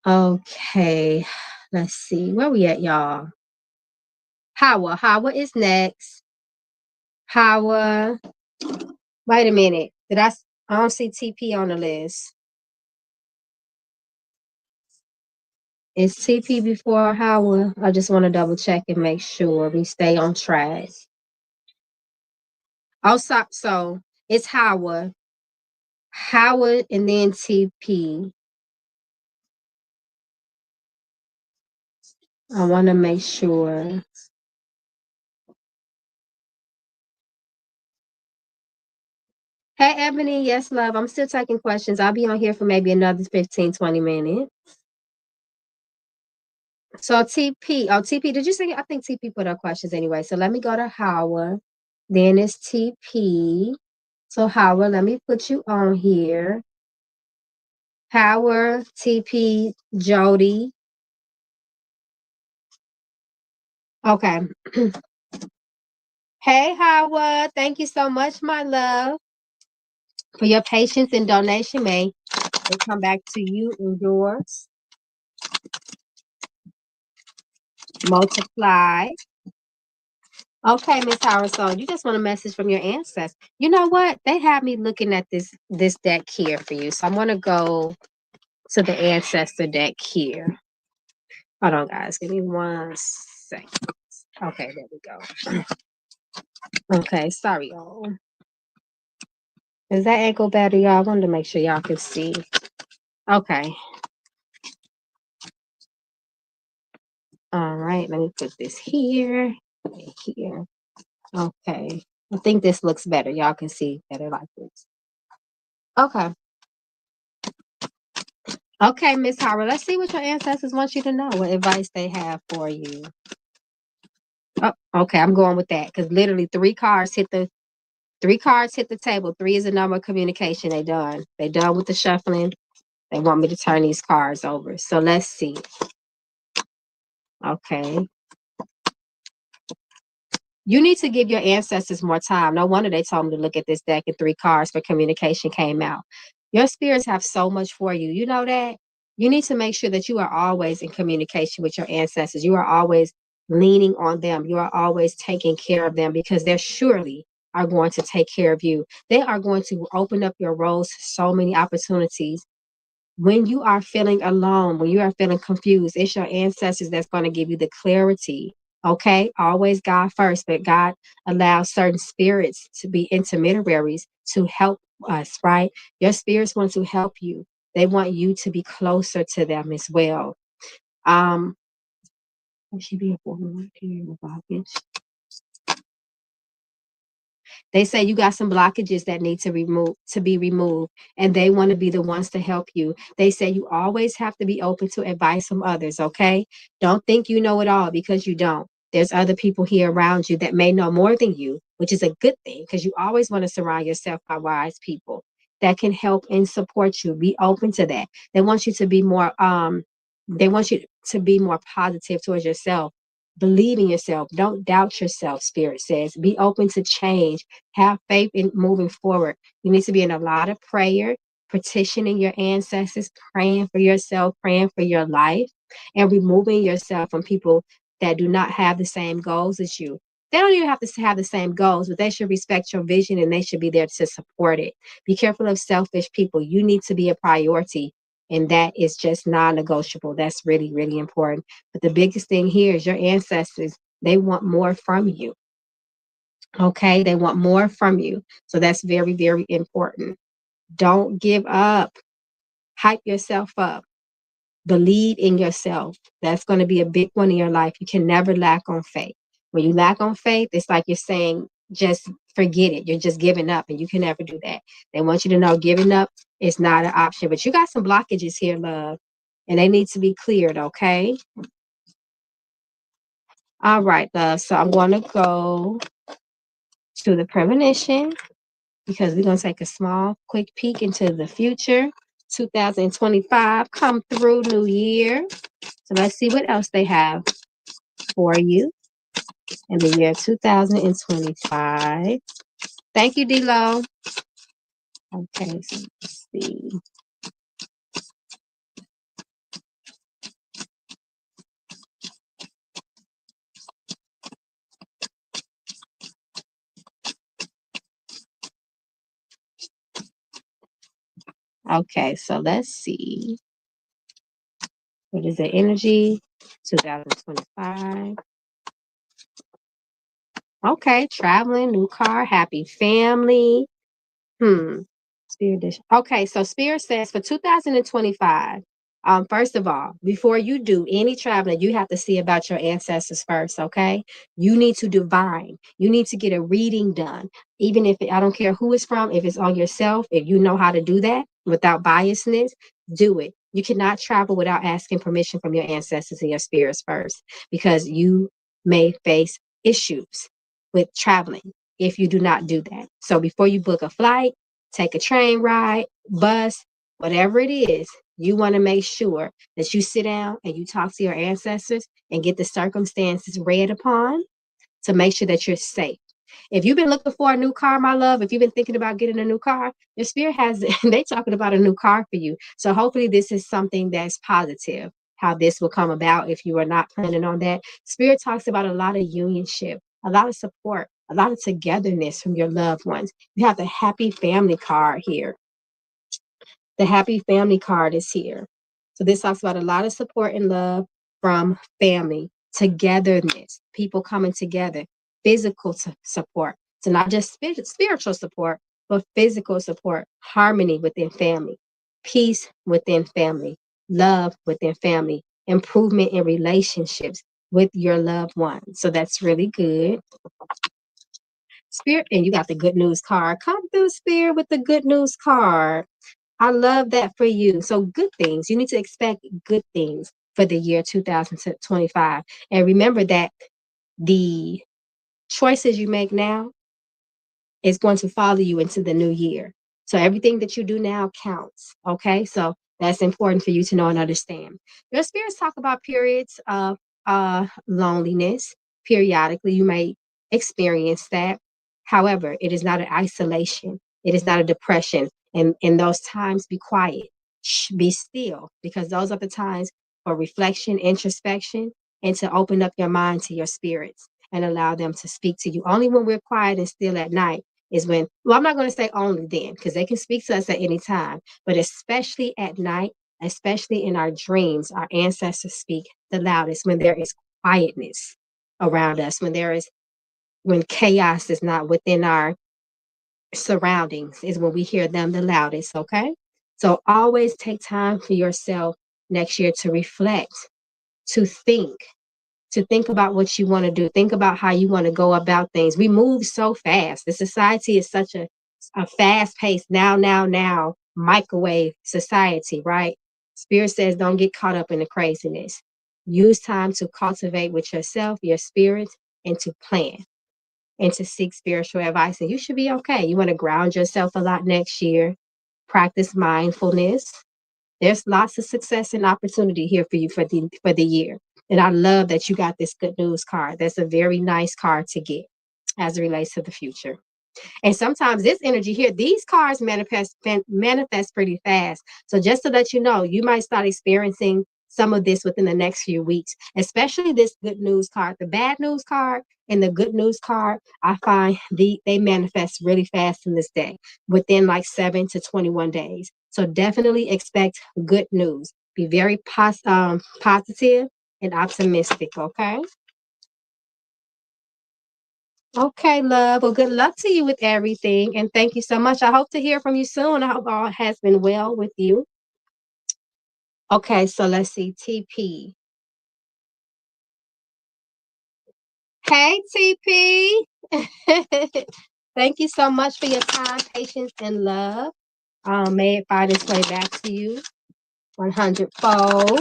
Okay, let's see. Where we at, y'all? Hawa is next. Hawa. Wait a minute. I don't see TP on the list. Is TP before Howard? I just want to double check and make sure we stay on track. Oh, so it's Howard, and then TP. I want to make sure. Hey, Ebony. Yes, love. I'm still taking questions. I'll be on here for maybe another 15, 20 minutes. So TP. Oh, TP. Did you say? I think TP put up questions anyway. So let me go to Howard. Then it's TP. So Howard, let me put you on here. Howard, TP, Jody. Okay. Hey, Howard. Thank you so much, my love, for your patience and donation. May it come back to you and yours. Multiply. Okay, Miss Howard. So you just want a message from your ancestors. You know what? They have me looking at this deck here for you. So I'm gonna go to the ancestor deck here. Hold on, guys. Give me 1 second. Okay, there we go. Okay, sorry, y'all. Is that ankle better, y'all? I wanted to make sure y'all could see. Okay. All right, let me put this here. Here. Okay. I think this looks better. Y'all can see better like this. Okay. Okay, Miss Howard, let's see what your ancestors want you to know, what advice they have for you. Oh, okay, I'm going with that because literally three cards hit the table. 3 is the number of communication. They done. They done with the shuffling. They want me to turn these cards over. So let's see. Okay. You need to give your ancestors more time. No wonder they told me to look at this deck and 3 cards for communication came out. Your spirits have so much for you. You know that? You need to make sure that you are always in communication with your ancestors. You are always leaning on them. You are always taking care of them because they surely are going to take care of you. They are going to open up your roads to so many opportunities. When you are feeling alone, when you are feeling confused, it's your ancestors that's going to give you the clarity. Okay, always God first, but God allows certain spirits to be intermediaries to help us, right? Your spirits want to help you. They want you to be closer to them as well. What should be a form here in the They say you got some blockages that need to be removed, and they want to be the ones to help you. They say you always have to be open to advice from others, okay? Don't think you know it all because you don't. There's other people here around you that may know more than you, which is a good thing because you always want to surround yourself by wise people that can help and support you. Be open to that. They want you to be more positive towards yourself. Believe in yourself. Don't doubt yourself, Spirit says. Be open to change. Have faith in moving forward. You need to be in a lot of prayer, petitioning your ancestors, praying for yourself, praying for your life, and removing yourself from people that do not have the same goals as you. They don't even have to have the same goals, but they should respect your vision and they should be there to support it. Be careful of selfish people. You need to be a priority, and that is just non-negotiable. That's really, really important. But the biggest thing here is your ancestors, they want more from you. Okay, they want more from you. So that's very, very important. Don't give up. Hype yourself up. Believe in yourself. That's going to be a big one in your life. You can never lack on faith. When you lack on faith, it's like you're saying, just forget it. You're just giving up, and you can never do that. They want you to know giving up is not an option. But you got some blockages here, love, and they need to be cleared, okay? All right, love. So I'm going to go to the premonition because we're going to take a small, quick peek into the future. 2025, come through, new year. So let's see what else they have for you in the year 2025. Thank you, D-Lo. Okay, so let's see. Okay, so let's see. What is the energy? 2025. Okay, traveling, new car, happy family. Spirit dish. Okay, so Spirit says for 2025, first of all, before you do any traveling, you have to see about your ancestors first, okay? You need to divine. You need to get a reading done. Even if I don't care who it's from, if it's on yourself, if you know how to do that without biasness, do it. You cannot travel without asking permission from your ancestors and your spirits first, because you may face issues with traveling if you do not do that. So before you book a flight, take a train ride, bus, whatever it is, you want to make sure that you sit down and you talk to your ancestors and get the circumstances read upon to make sure that you're safe. If you've been looking for a new car, my love, if you've been thinking about getting a new car, your spirit has, they talking about a new car for you. So hopefully this is something that's positive, how this will come about if you are not planning on that. Spirit talks about a lot of unionship, a lot of support, a lot of togetherness from your loved ones. You have the happy family card here. The happy family card is here. So this talks about a lot of support and love from family, togetherness, people coming together, physical support. So not just spiritual support, but physical support, harmony within family, peace within family, love within family, improvement in relationships with your loved ones. So that's really good. Spirit, and you got the good news card. Come through, Spirit, with the good news card. I love that for you. So good things. You need to expect good things for the year 2025. And remember that the choices you make now is going to follow you into the new year. So everything that you do now counts. Okay. So that's important for you to know and understand. Your spirits talk about periods of loneliness. Periodically, you may experience that. However, it is not an isolation. It is not a depression. And in those times, be quiet. Shh, be still, because those are the times for reflection, introspection, and to open up your mind to your spirits and allow them to speak to you. Only when we're quiet and still at night is when, well, I'm not going to say only then, because they can speak to us at any time, but especially at night, especially in our dreams, our ancestors speak the loudest when there is quietness around us, when chaos is not within our surroundings, is when we hear them the loudest, okay? So always take time for yourself next year to reflect, to think about what you want to do. Think about how you want to go about things. We move so fast. The society is such a fast paced now, microwave society, right? Spirit says don't get caught up in the craziness. Use time to cultivate with yourself, your spirit, and to plan and to seek spiritual advice. And you should be okay. You want to ground yourself a lot next year. Practice mindfulness. There's lots of success and opportunity here for you for the year. And I love that you got this good news card. That's a very nice card to get as it relates to the future. And sometimes this energy here, these cards manifest pretty fast. So just to let you know, you might start experiencing some of this within the next few weeks, especially this good news card. The bad news card and the good news card, I find they manifest really fast in this day, within like 7 to 21 days. So definitely expect good news. Be very positive and optimistic, okay? Okay, love. Well, good luck to you with everything. And thank you so much. I hope to hear from you soon. I hope all has been well with you. Okay, so let's see. TP. Hey, TP. Thank you so much for your time, patience, and love. May it find its way back to you 100-fold.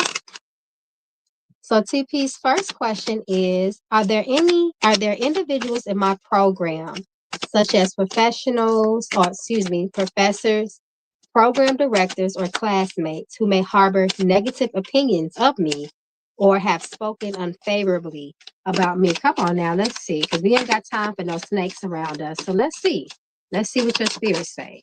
So TP's first question is, are there individuals in my program, such as professors, program directors, or classmates who may harbor negative opinions of me or have spoken unfavorably about me? Come on now, let's see, because we ain't got time for no snakes around us. So let's see. Let's see what your spirits say.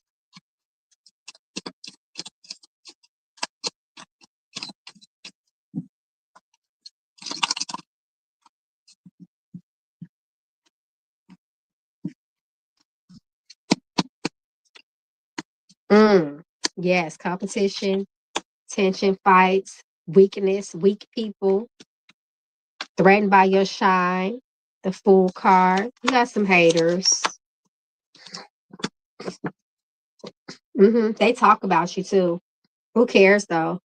Yes, competition, tension, fights, weakness, weak people, threatened by your shine, the Fool card. You got some haters. They talk about you too. Who cares though?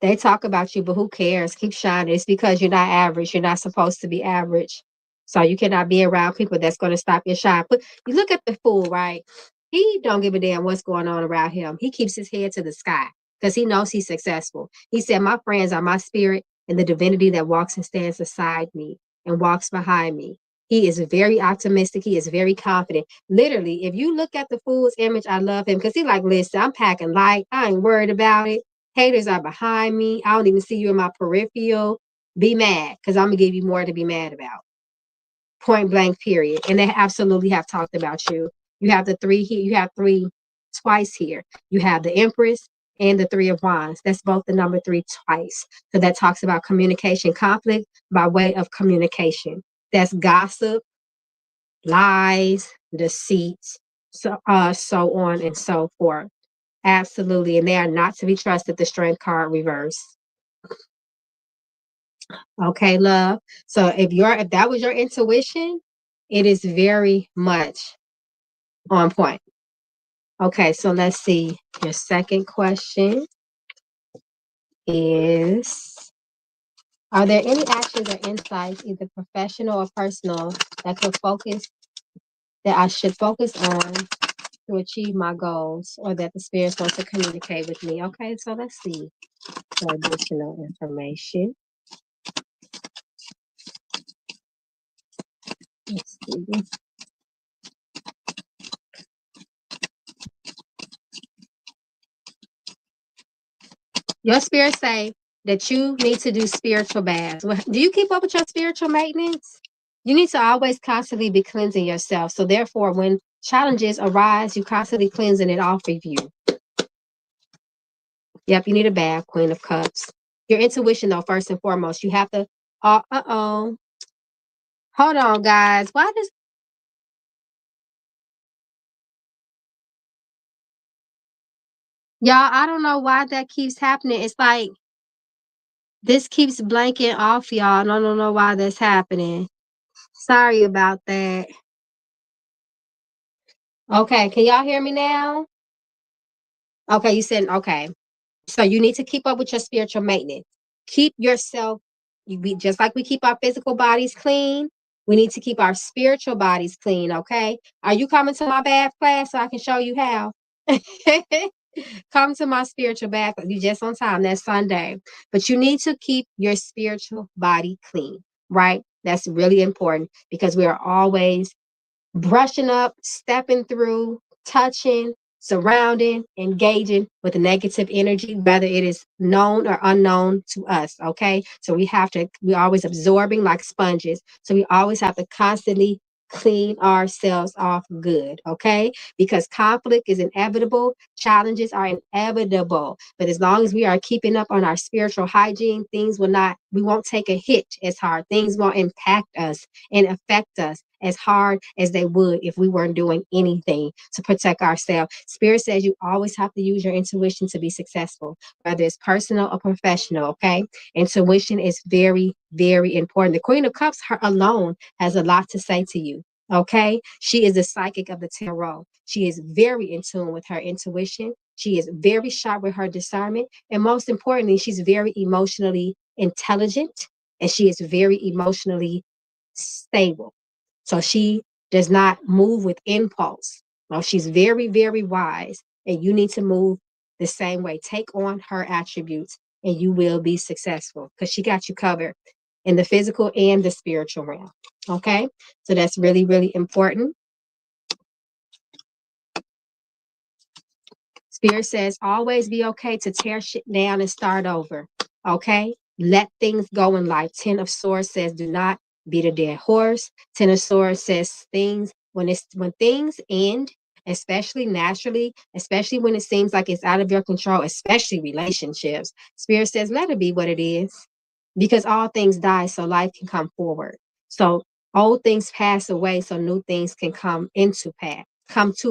They talk about you, but who cares? Keep shining. It's because you're not average. You're not supposed to be average. So you cannot be around people that's going to stop your shine. But you look at the Fool, right? He don't give a damn what's going on around him. He keeps his head to the sky because he knows he's successful. He said, my friends are my spirit and the divinity that walks and stands beside me and walks behind me. He is very optimistic. He is very confident. Literally, if you look at the Fool's image, I love him because he like, listen, I'm packing light. I ain't worried about it. Haters are behind me. I don't even see you in my peripheral. Be mad because I'm going to give you more to be mad about. Point blank, period. And they absolutely have talked about you. You have the three here. You have three twice here. You have the Empress and the Three of Wands. That's both the number three twice. So that talks about communication, conflict by way of communication. That's gossip, lies, deceit, so on and so forth. Absolutely. And they are not to be trusted. The Strength card reverse. Okay, love. So if that was your intuition, it is very much on point. Okay, so let's see. Your second question is, are there any actions or insights, either professional or personal, that I should focus on to achieve my goals, or that the spirits want to communicate with me? Okay, so let's see for additional information. Let's see. Your spirits say that you need to do spiritual baths. Do you keep up with your spiritual maintenance? You need to always constantly be cleansing yourself. So therefore, when challenges arise, you constantly cleansing it off of you. Yep, you need a bath, Queen of Cups. Your intuition, though, first and foremost, you have to. Hold on, guys. Why does y'all? I don't know why that keeps happening. It's like this keeps blanking off, y'all. And I don't know why that's happening. Sorry about that. Okay, can y'all hear me now? Okay, you said okay. So you need to keep up with your spiritual maintenance. Keep yourself, just like we keep our physical bodies clean, we need to keep our spiritual bodies clean, okay? Are you coming to my bath class so I can show you how? Come to my spiritual bath. You just on time. That's Sunday. But you need to keep your spiritual body clean, right? That's really important because we are always brushing up, stepping through, touching, surrounding, engaging with negative energy, whether it is known or unknown to us. Okay. So we're always absorbing like sponges. So we always have to constantly clean ourselves off good. Okay. Because conflict is inevitable, challenges are inevitable. But as long as we are keeping up on our spiritual hygiene, we won't take a hit as hard. Things won't impact us and affect us as hard as they would if we weren't doing anything to protect ourselves. Spirit says you always have to use your intuition to be successful, whether it's personal or professional, okay? Intuition is very, very important. The Queen of Cups, her alone, has a lot to say to you. Okay. She is the psychic of the tarot. She is very in tune with her intuition. She is very sharp with her discernment. And most importantly, she's very emotionally intelligent and she is very emotionally stable. So she does not move with impulse. No, she's very, very wise. And you need to move the same way. Take on her attributes and you will be successful because she got you covered in the physical and the spiritual realm. Okay. So that's really, really important. Spirit says always be okay to tear shit down and start over. Okay? Let things go in life. Ten of Swords says do not beat a dead horse. Ten of Swords says when things end, especially naturally, especially when it seems like it's out of your control, especially relationships. Spirit says let it be what it is. Because all things die so life can come forward. So old things pass away so new things can come to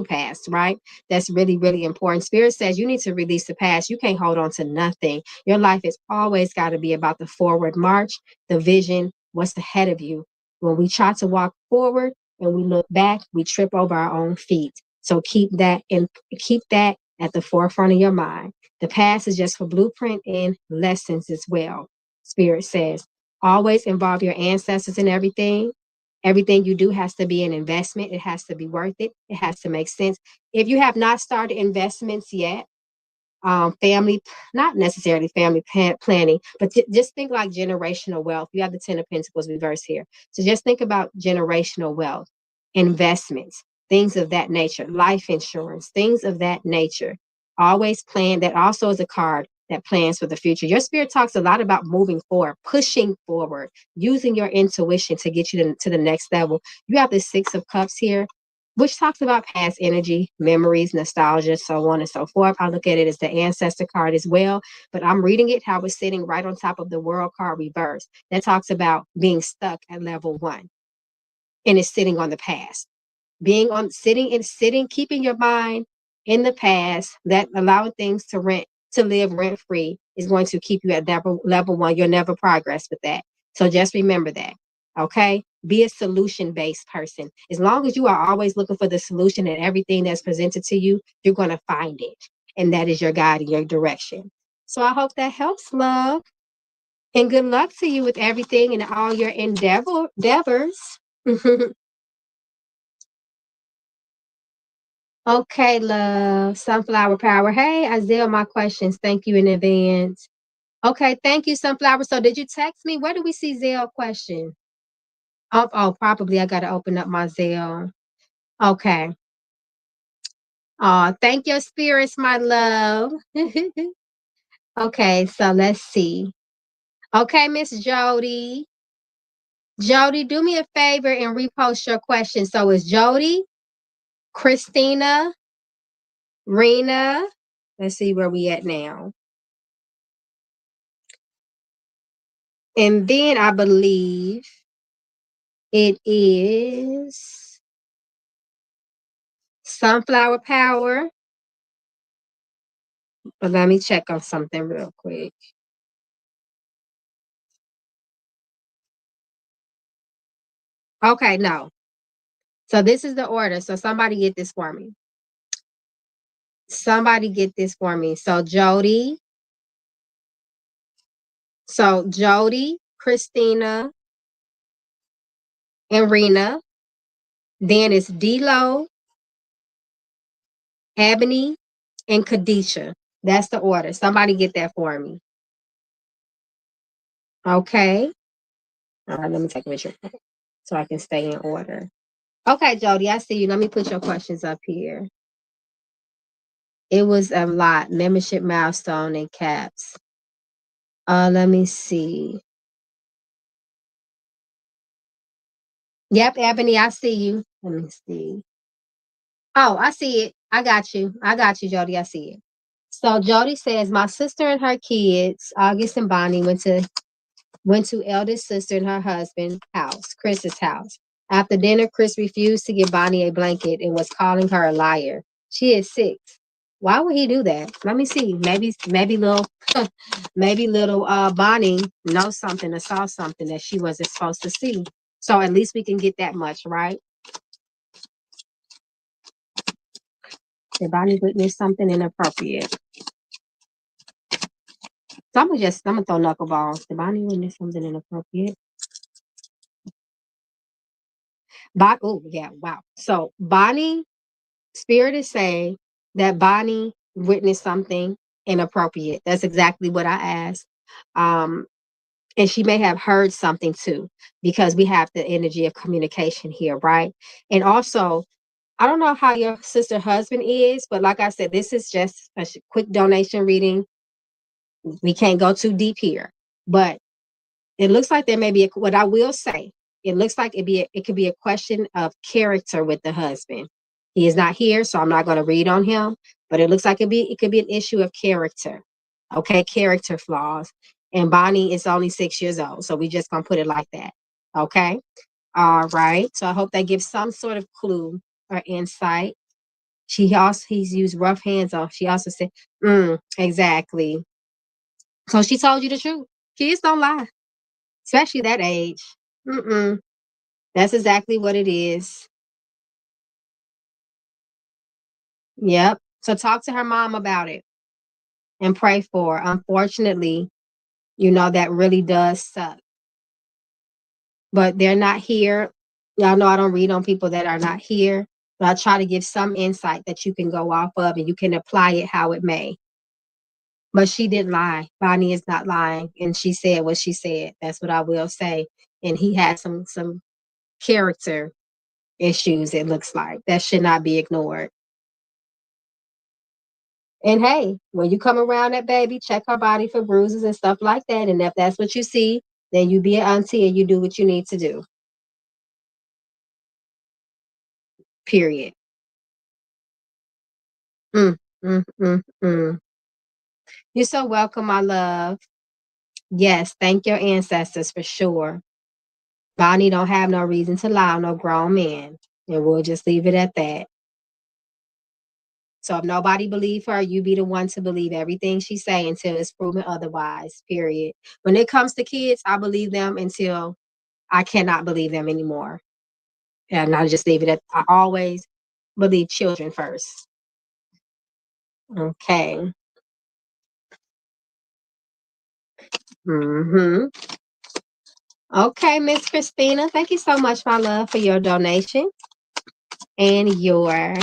pass, right? That's really, really important. Spirit says you need to release the past. You can't hold on to nothing. Your life has always got to be about the forward march, the vision, what's ahead of you. When we try to walk forward and we look back, we trip over our own feet. So keep that at the forefront of your mind. The past is just for blueprint and lessons as well. Spirit says always involve your ancestors in everything. Everything you do has to be an investment. It has to be worth it. It has to make sense. If you have not started investments yet, family, not necessarily family planning, but just think like generational wealth. You have the 10 of Pentacles reverse here. So just think about generational wealth, investments, things of that nature, life insurance, things of that nature. Always plan. That also is a card that plans for the future. Your spirit talks a lot about moving forward, pushing forward, using your intuition to get you to the next level. You have the Six of Cups here, which talks about past energy, memories, nostalgia, so on and so forth. I look at it as the Ancestor card as well, but I'm reading it how it's sitting right on top of the World card reverse. That talks about being stuck at level 1 and it's sitting on the past. Sitting, keeping your mind in the past, that allowing things to live rent free is going to keep you at level 1. You'll never progress with that. So just remember that. Okay. Be a solution based person. As long as you are always looking for the solution and everything that's presented to you, you're going to find it. And that is your guide and your direction. So I hope that helps, love. And good luck to you with everything and all your endeavors. Okay, love. Sunflower Power. Hey, Isaiah, my questions. Thank you in advance. Okay, thank you, Sunflower. So did you text me? Where do we see Zelle question? Oh, probably I got to open up my Zelle. Okay. Thank your spirits, my love. Okay, so let's see. Okay, Miss Jody. Jody, do me a favor and repost your question. So it's Jody, Christina, Rena. Let's see where we at now. And then I believe it is Sunflower Power. But let me check on something real quick. Okay, no. So this is the order. So somebody get this for me. Somebody get this for me. So Jody, Christina, and Rena. Then it's D-Lo, Ebony, and Kadisha. That's the order. Somebody get that for me. Okay. All right, let me take a picture so I can stay in order. Okay, Jody, I see you. Let me put your questions up here. It was a lot. Membership milestone and caps. Let me see. Yep, Ebony, I see you. Let me see. Oh, I see it. I got you. Jody. I see it. So Jody says, my sister and her kids, August and Bonnie, went to eldest sister and her husband's house, Chris's house. After dinner, Chris refused to give Bonnie a blanket and was calling her a liar. She is 6. Why would he do that? Let me see. Maybe little maybe little Bonnie knows something or saw something that she wasn't supposed to see. So at least we can get that much, right? Did Bonnie witness something inappropriate? So I'm gonna throw knuckleballs. Did Bonnie witness something inappropriate? Oh yeah, wow. So Bonnie, Spirit is saying that Bonnie witnessed something inappropriate. That's exactly what I asked. And she may have heard something too, because we have the energy of communication here, right? And also, I don't know how your sister husband is, but like I said, this is just a quick donation reading. We can't go too deep here, but it looks like there may be what I will say. It looks like it could be a question of character with the husband. He is not here, so I'm not going to read on him. But it looks like it could be an issue of character. Okay, character flaws. And Bonnie is only 6 years old, so we just gonna put it like that. Okay, all right. So I hope that gives some sort of clue or insight. He's used rough hands off. She also said, exactly. So she told you the truth. Kids don't lie, especially that age. Mm-mm. That's exactly what it is. Yep. So talk to her mom about it and pray for her. Unfortunately, that really does suck. But they're not here. Y'all know I don't read on people that are not here, but I try to give some insight that you can go off of and you can apply it how it may. But she didn't lie. Bonnie is not lying. And she said what she said. That's what I will say. And he had some character issues, it looks like. That should not be ignored. And hey, when you come around that baby, check her body for bruises and stuff like that. And if that's what you see, then you be an auntie and you do what you need to do. Period. Mm, mm, mm, mm. You're so welcome, my love. Yes, thank your ancestors for sure. Bonnie don't have no reason to lie on no grown man. And we'll just leave it at that. So if nobody believe her, you be the one to believe everything she say until it's proven otherwise. Period. When it comes to kids, I believe them until I cannot believe them anymore. And I just leave it at I always believe children first. Okay. Mm-hmm. Okay, Miss Christina. Thank you so much, my love, for your donation and your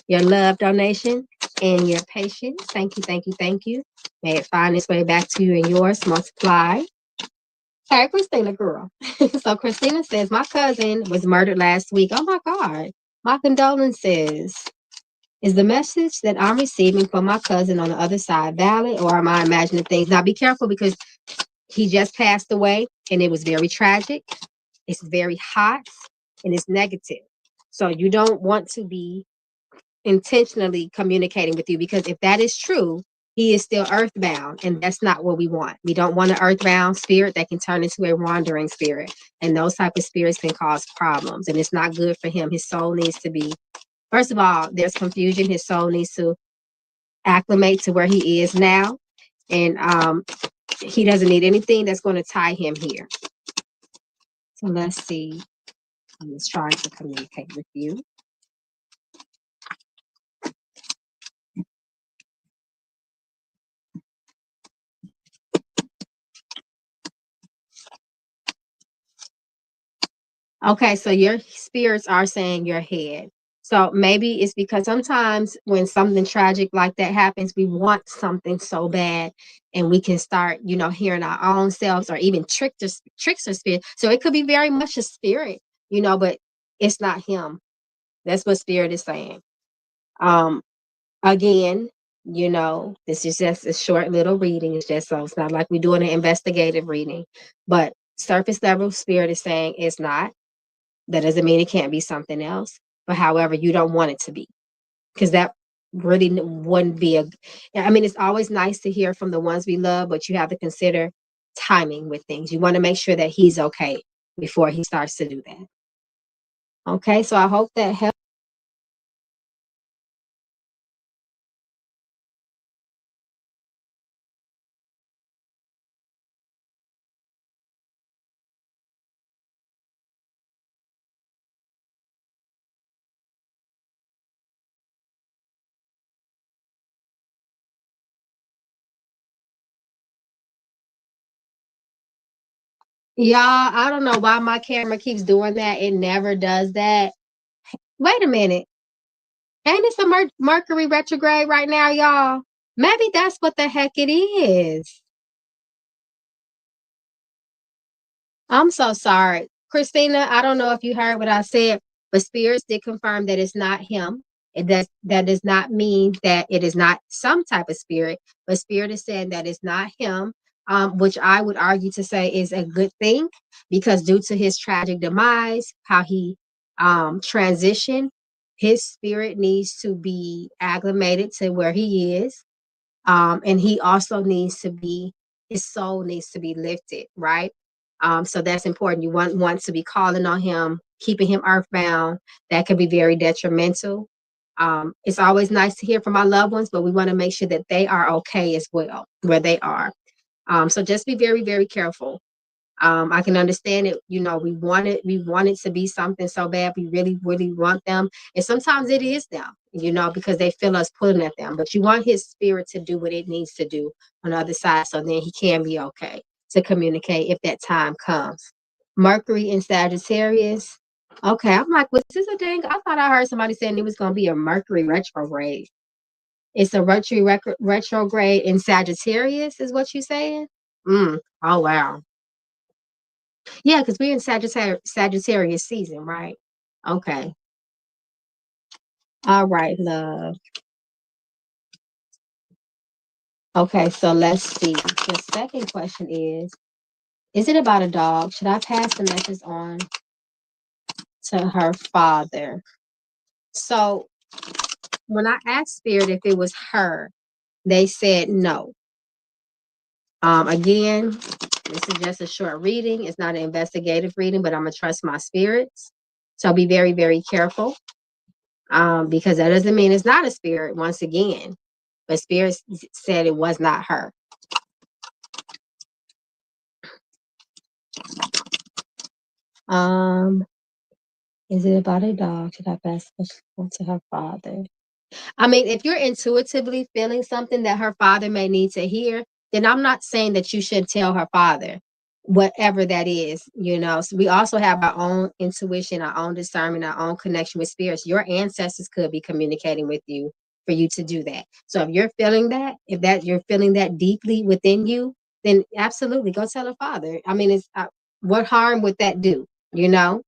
love donation and your patience. Thank you, thank you, thank you. May it find its way back to you and yours, multiply. Hey, Christina, girl. So Christina says, my cousin was murdered last week. Oh my God. My condolences. Is the message that I'm receiving from my cousin on the other side valid, or am I imagining things? Now be careful, because he just passed away and it was very tragic. It's very hot and it's negative. So you don't want to be intentionally communicating with you, because if that is true, he is still earthbound, and that's not what we want. We don't want an earthbound spirit that can turn into a wandering spirit, and those type of spirits can cause problems, and it's not good for him. His soul needs to be, first of all, there's confusion. His soul needs to acclimate to where he is now, and he doesn't need anything that's going to tie him here. So let's see. I'm just trying to communicate with you. Okay, so your spirits are saying your head. So maybe it's because sometimes when something tragic like that happens, we want something so bad, and we can start, hearing our own selves, or even trickster spirit. So it could be very much a spirit, but it's not him. That's what spirit is saying. Um, Again, this is just a short little reading. It's just, so it's not like we're doing an investigative reading, but surface level spirit is saying it's not. That doesn't mean it can't be something else, but however, you don't want it to be, because that really wouldn't be I mean, it's always nice to hear from the ones we love, but you have to consider timing with things. You want to make sure that he's okay before he starts to do that. Okay, so I hope that helps. Y'all, I don't know why my camera keeps doing that. It never does that. Wait a minute. Ain't it some Mercury retrograde right now, y'all? Maybe that's what the heck it is. I'm so sorry. Christina, I don't know if you heard what I said, but spirits did confirm that it's not him. That does not mean that it is not some type of spirit, but spirit is saying that it's not him, which I would argue to say is a good thing because due to his tragic demise, how he transitioned, his spirit needs to be acclimated to where he is. And he also needs to be, his soul needs to be lifted, right? So that's important. You want to be calling on him, keeping him earthbound. That can be very detrimental. It's always nice to hear from our loved ones, but we want to make sure that they are okay as well, where they are. So just be very, very careful. I can understand it. You know, we want it to be something so bad. We really, really want them. And sometimes it is them, you know, because they feel us pulling at them. But you want his spirit to do what it needs to do on the other side so then he can be okay to communicate if that time comes. Mercury in Sagittarius. Okay, I'm like, was this a dang? I thought I heard somebody saying it was going to be a Mercury retrograde. It's a Mercury retrograde in Sagittarius, is what you saying? Oh, wow. Yeah, because we're in Sagittarius season, right? Okay. All right, love. Okay, so let's see. The second question is it about a dog? Should I pass the message on to her father? So when I asked Spirit if it was her, they said no. Again, this is just a short reading. It's not an investigative reading, but I'm gonna trust my spirits. So be very, very careful. Because that doesn't mean it's not a spirit once again. But spirit said it was not her. Um, is it about a dog? Should I pass on to her father? I mean, if you're intuitively feeling something that her father may need to hear, then I'm not saying that you should tell her father, whatever that is, you know. So we also have our own intuition, our own discernment, our own connection with spirits. Your ancestors could be communicating with you for you to do that. So if you're feeling that, if that you're feeling that deeply within you, then absolutely go tell her father. I mean, it's what harm would that do, you know?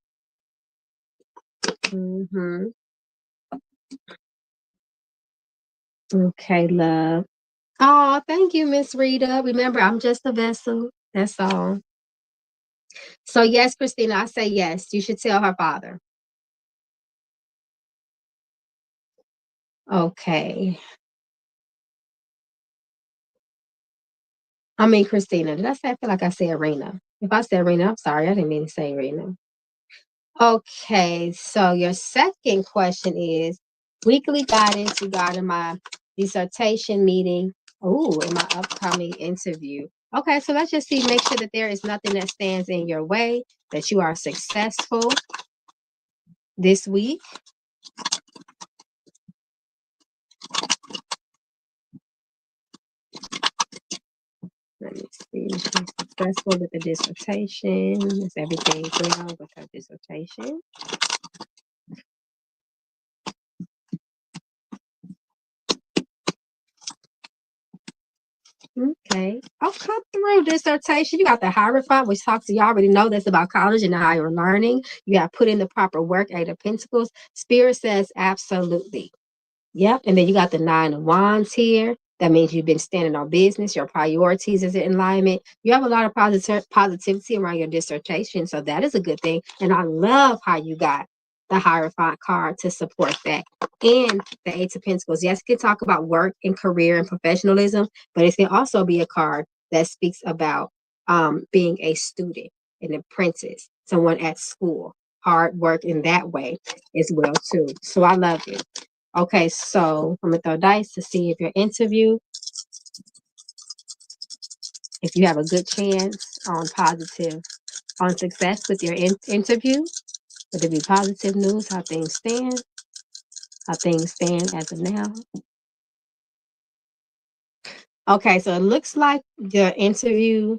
Mm-hmm. Okay, love. Oh, thank you, Miss Rita. Remember, I'm just a vessel. That's all. So, yes, Christina, I say yes. You should tell her father. Okay. I mean, Christina, did I say? I feel like I said Rena. If I said Rena, I'm sorry. I didn't mean to say Rena. Okay. So, your second question is weekly guidance regarding my dissertation meeting. Oh, in my upcoming interview. Okay. So, let's just see, make sure that there is nothing that stands in your way, that you are successful this week. Let me see. She's successful with the dissertation. Is everything well with her dissertation? Okay. I'll come through dissertation. You got the Hierophant, which talks to you already know that's about college and higher learning. You got to put in the proper work, Eight of Pentacles. Spirit says absolutely. Yep. And then you got the Nine of Wands here. That means you've been standing on business. Your priorities is in alignment. You have a lot of positivity around your dissertation. So that is a good thing. And I love how you got the Hierophant card to support that. And the Eight of Pentacles. Yes, it can talk about work and career and professionalism, but it can also be a card that speaks about being a student, an apprentice, someone at school, hard work in that way as well too. So I love it. Okay, so I'm gonna throw dice to see if your interview, if you have a good chance on success with your interview. Would it be positive news? How things stand? How things stand as of now? Okay, so it looks like your interview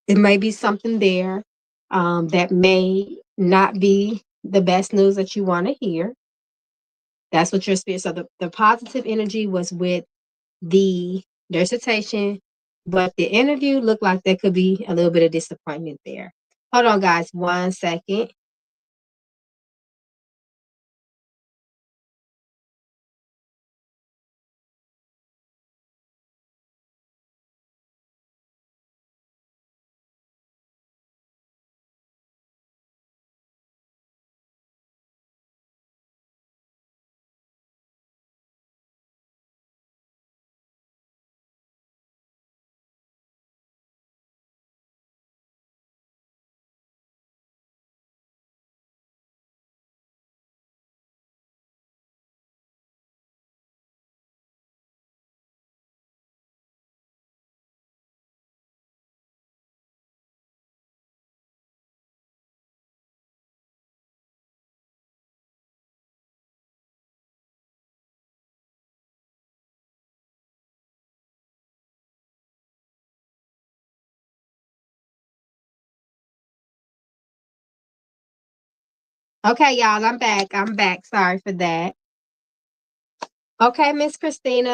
It may be something there that may not be the best news that you want to hear. That's what your spirit. So the positive energy was with the dissertation, but the interview looked like there could be a little bit of disappointment there. Hold on, guys, 1 second. Okay, y'all, I'm back. I'm back. Sorry for that. Okay, Miss Christina.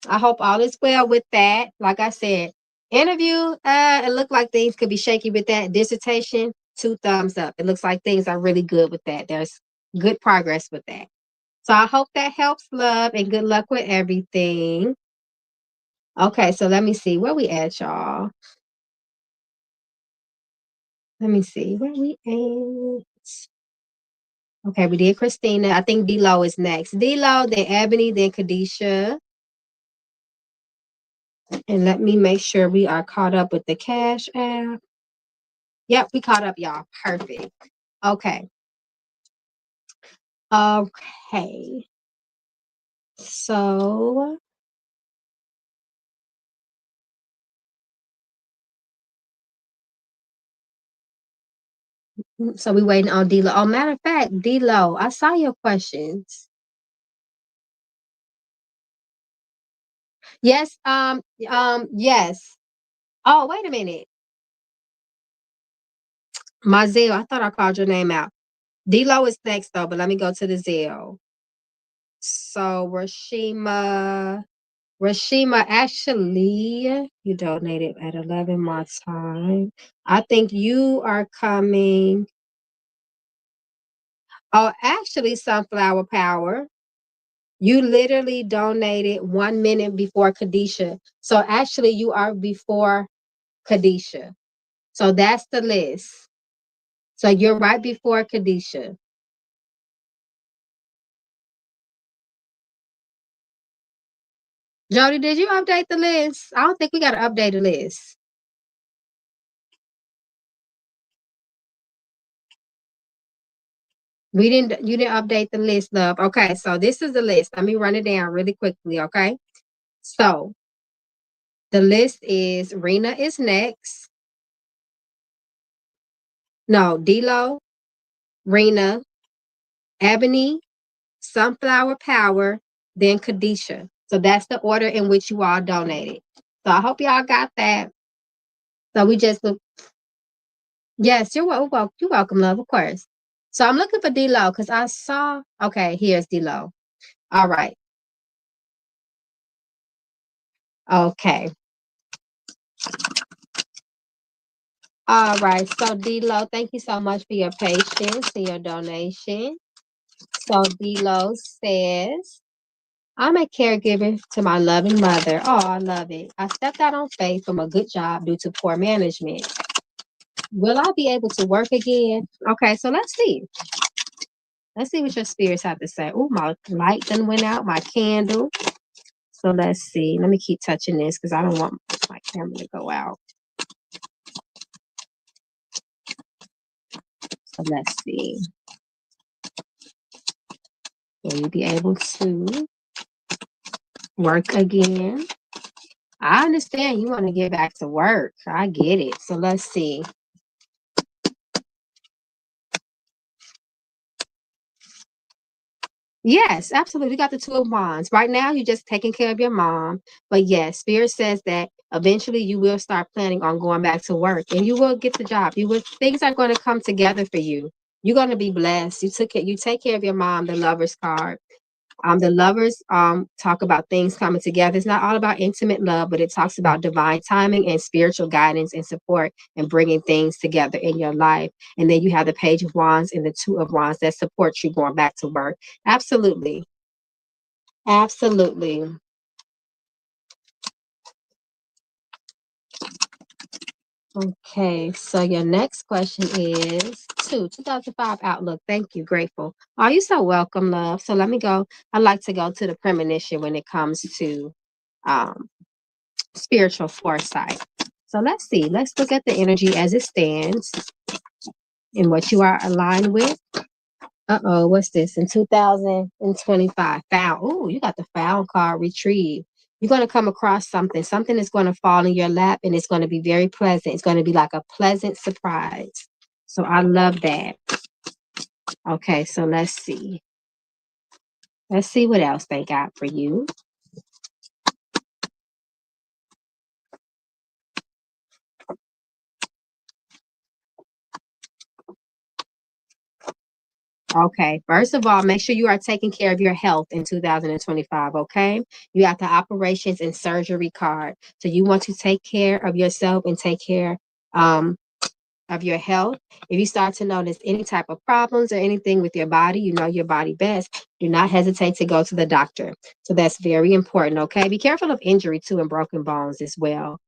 I hope all is well with that. Like I said, interview. It looked like things could be shaky with that dissertation. 2 thumbs up. It looks like things are really good with that. There's good progress with that. So I hope that helps, love, and good luck with everything. Okay, so let me see where we at, y'all. Let me see where we at. Okay, we did Christina. I think D-Lo is next. D-Lo, then Ebony, then Kadisha. And let me make sure we are caught up with the Cash App. Yep, we caught up, y'all. Perfect. Okay. Okay. So we waiting on D-Lo. Oh, matter of fact, D-Lo, I saw your questions. Yes, yes. Oh, wait a minute. My Zelle, I thought I called your name out. D-Lo is next though, but let me go to the Zelle. So Rashima, actually, you donated at 11 my time. I think you are coming. Oh, actually, Sunflower Power, you literally donated 1 minute before Kadisha. So actually, you are before Kadisha. So that's the list. So you're right before Kadisha. Jody, did you update the list? I don't think we got to update the list. You didn't update the list, love. Okay, so this is the list. Let me run it down really quickly, okay? So the list is Rena is next. No, D-Lo, Rena, Ebony, Sunflower Power, then Kadisha. So that's the order in which you all donated. So I hope y'all got that. So we just look. Yes, you're welcome, love, of course. So I'm looking for D-Lo because I saw. Okay, here's D-Lo. All right. Okay. All right. So D-Lo, thank you so much for your patience and your donation. So D-Lo says, I'm a caregiver to my loving mother. Oh, I love it. I stepped out on faith from a good job due to poor management. Will I be able to work again? Okay, so let's see. Let's see what your spirits have to say. Oh, my light done went out, my candle. So let's see. Let me keep touching this because I don't want my camera to go out. So let's see. Will you be able to work again? I understand you want to get back to work. I get it. So let's see. Yes, absolutely. You got the 2 of wands. Right now, you're just taking care of your mom. But yes, Spirit says that eventually you will start planning on going back to work and you will get the job. Things are going to come together for you. You're going to be blessed. You take care of your mom, the Lover's card. The Lovers talk about things coming together. It's not all about intimate love, but it talks about divine timing and spiritual guidance and support and bringing things together in your life. And then you have the Page of Wands and the Two of Wands that support you going back to work. Absolutely. Absolutely. Okay, so your next question is 2005 outlook. Thank you, grateful. Oh, you're so welcome, love. So let me go. I like to go to the premonition when it comes to um, spiritual foresight. So let's see. Let's look at the energy as it stands and what you are aligned with. Uh-oh, what's this? In 2025, found. Oh, you got the found card, retrieve. You're going to come across something. Something is going to fall in your lap and it's going to be very pleasant. It's going to be like a pleasant surprise. So I love that. Okay, so let's see. Let's see what else they got for you. Okay, first of all, make sure you are taking care of your health in 2025, okay? You got the operations and surgery card. So you want to take care of yourself and take care um, of your health. If you start to notice any type of problems or anything with your body, you know your body best, do not hesitate to go to the doctor. So that's very important, okay? Be careful of injury too and broken bones as well.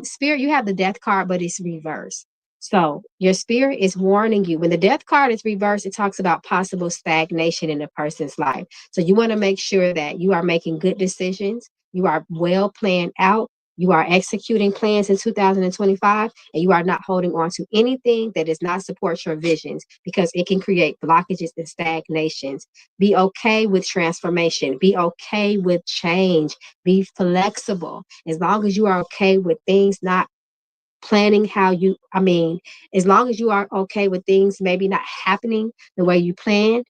Spirit, you have the death card, but it's reversed. So your spirit is warning you. When the death card is reversed, it talks about possible stagnation in a person's life. So you want to make sure that you are making good decisions. You are well planned out. You are executing plans in 2025, and you are not holding on to anything that does not support your visions because it can create blockages and stagnations. Be okay with transformation. Be okay with change. Be flexible. As long as you are okay with things not planning as long as you are okay with things maybe not happening the way you planned,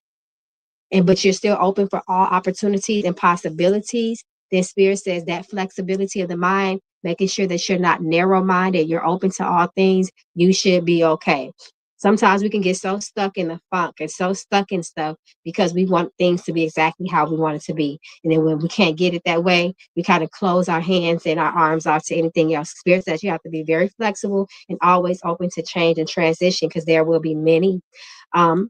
but you're still open for all opportunities and possibilities, then spirit says that flexibility of the mind, making sure that you're not narrow-minded, you're open to all things, you should be okay. Sometimes we can get so stuck in the funk and so stuck in stuff because we want things to be exactly how we want it to be. And then when we can't get it that way, we kind of close our hands and our arms off to anything else. Spirit says you have to be very flexible and always open to change and transition because there will be many. Um,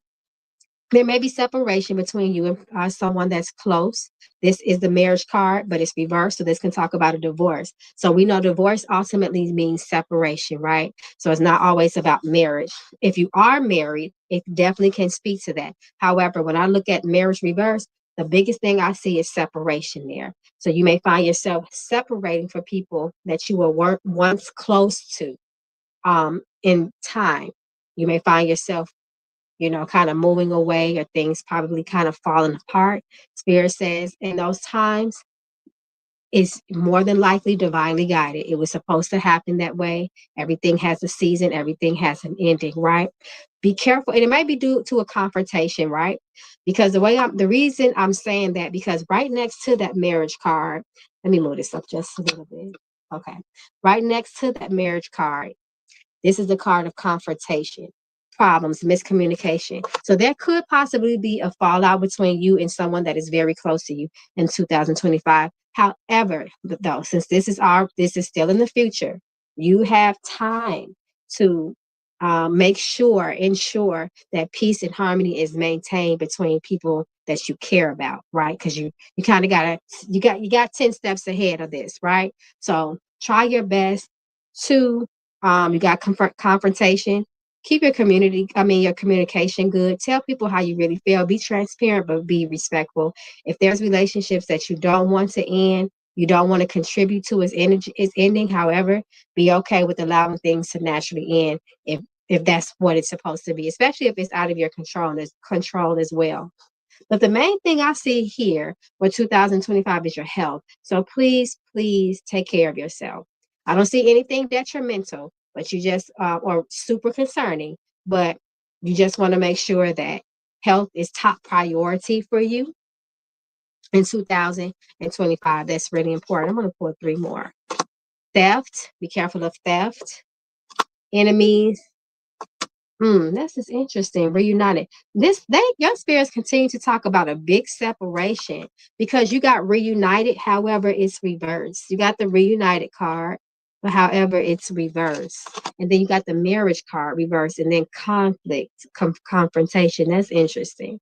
there may be separation between you and someone that's close. This is the marriage card, but it's reversed. So this can talk about a divorce. So we know divorce ultimately means separation, right? So it's not always about marriage. If you are married, it definitely can speak to that. However, when I look at marriage reverse, the biggest thing I see is separation there. So you may find yourself separating from people that you were once close to in time. You may find yourself kind of moving away or things probably kind of falling apart. Spirit says in those times, it's more than likely divinely guided. It was supposed to happen that way. Everything has a season, everything has an ending, right? Be careful. And it might be due to a confrontation, right? Because the reason I'm saying that, because right next to that marriage card, let me move this up just a little bit. Okay. Right next to that marriage card, this is the card of confrontation, problems, miscommunication. So there could possibly be a fallout between you and someone that is very close to you in 2025. However, though, since this is still in the future, you have time to ensure that peace and harmony is maintained between people that you care about, right? Because you kind of you got 10 steps ahead of this, right? So try your best to you got confrontation. Keep your communication good. Tell people how you really feel. Be transparent, but be respectful. If there's relationships that you don't want to end, you don't want to contribute to its energy is ending. However, be okay with allowing things to naturally end if that's what it's supposed to be, especially if it's out of your control as well. But the main thing I see here for 2025 is your health. So please, please take care of yourself. I don't see anything detrimental, but you just, or super concerning, but you just want to make sure that health is top priority for you in 2025. That's really important. I'm going to pull three more. Theft. Be careful of theft. Enemies. This is interesting. Reunited. Your spirits continue to talk about a big separation because you got reunited. However, it's reversed. You got the reunited card, but however, it's reversed. And then you got the marriage card reversed, and then conflict, confrontation. That's interesting.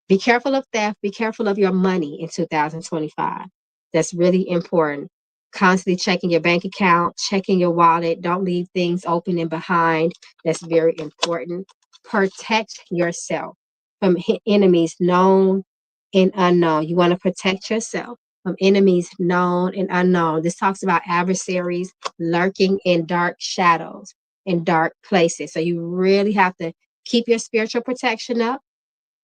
Be careful of theft. Be careful of your money in 2025. That's really important. Constantly checking your bank account, checking your wallet. Don't leave things open and behind. That's very important. Protect yourself from enemies known and unknown. You want to protect yourself from enemies known and unknown. This talks about adversaries lurking in dark shadows, in dark places. So you really have to keep your spiritual protection up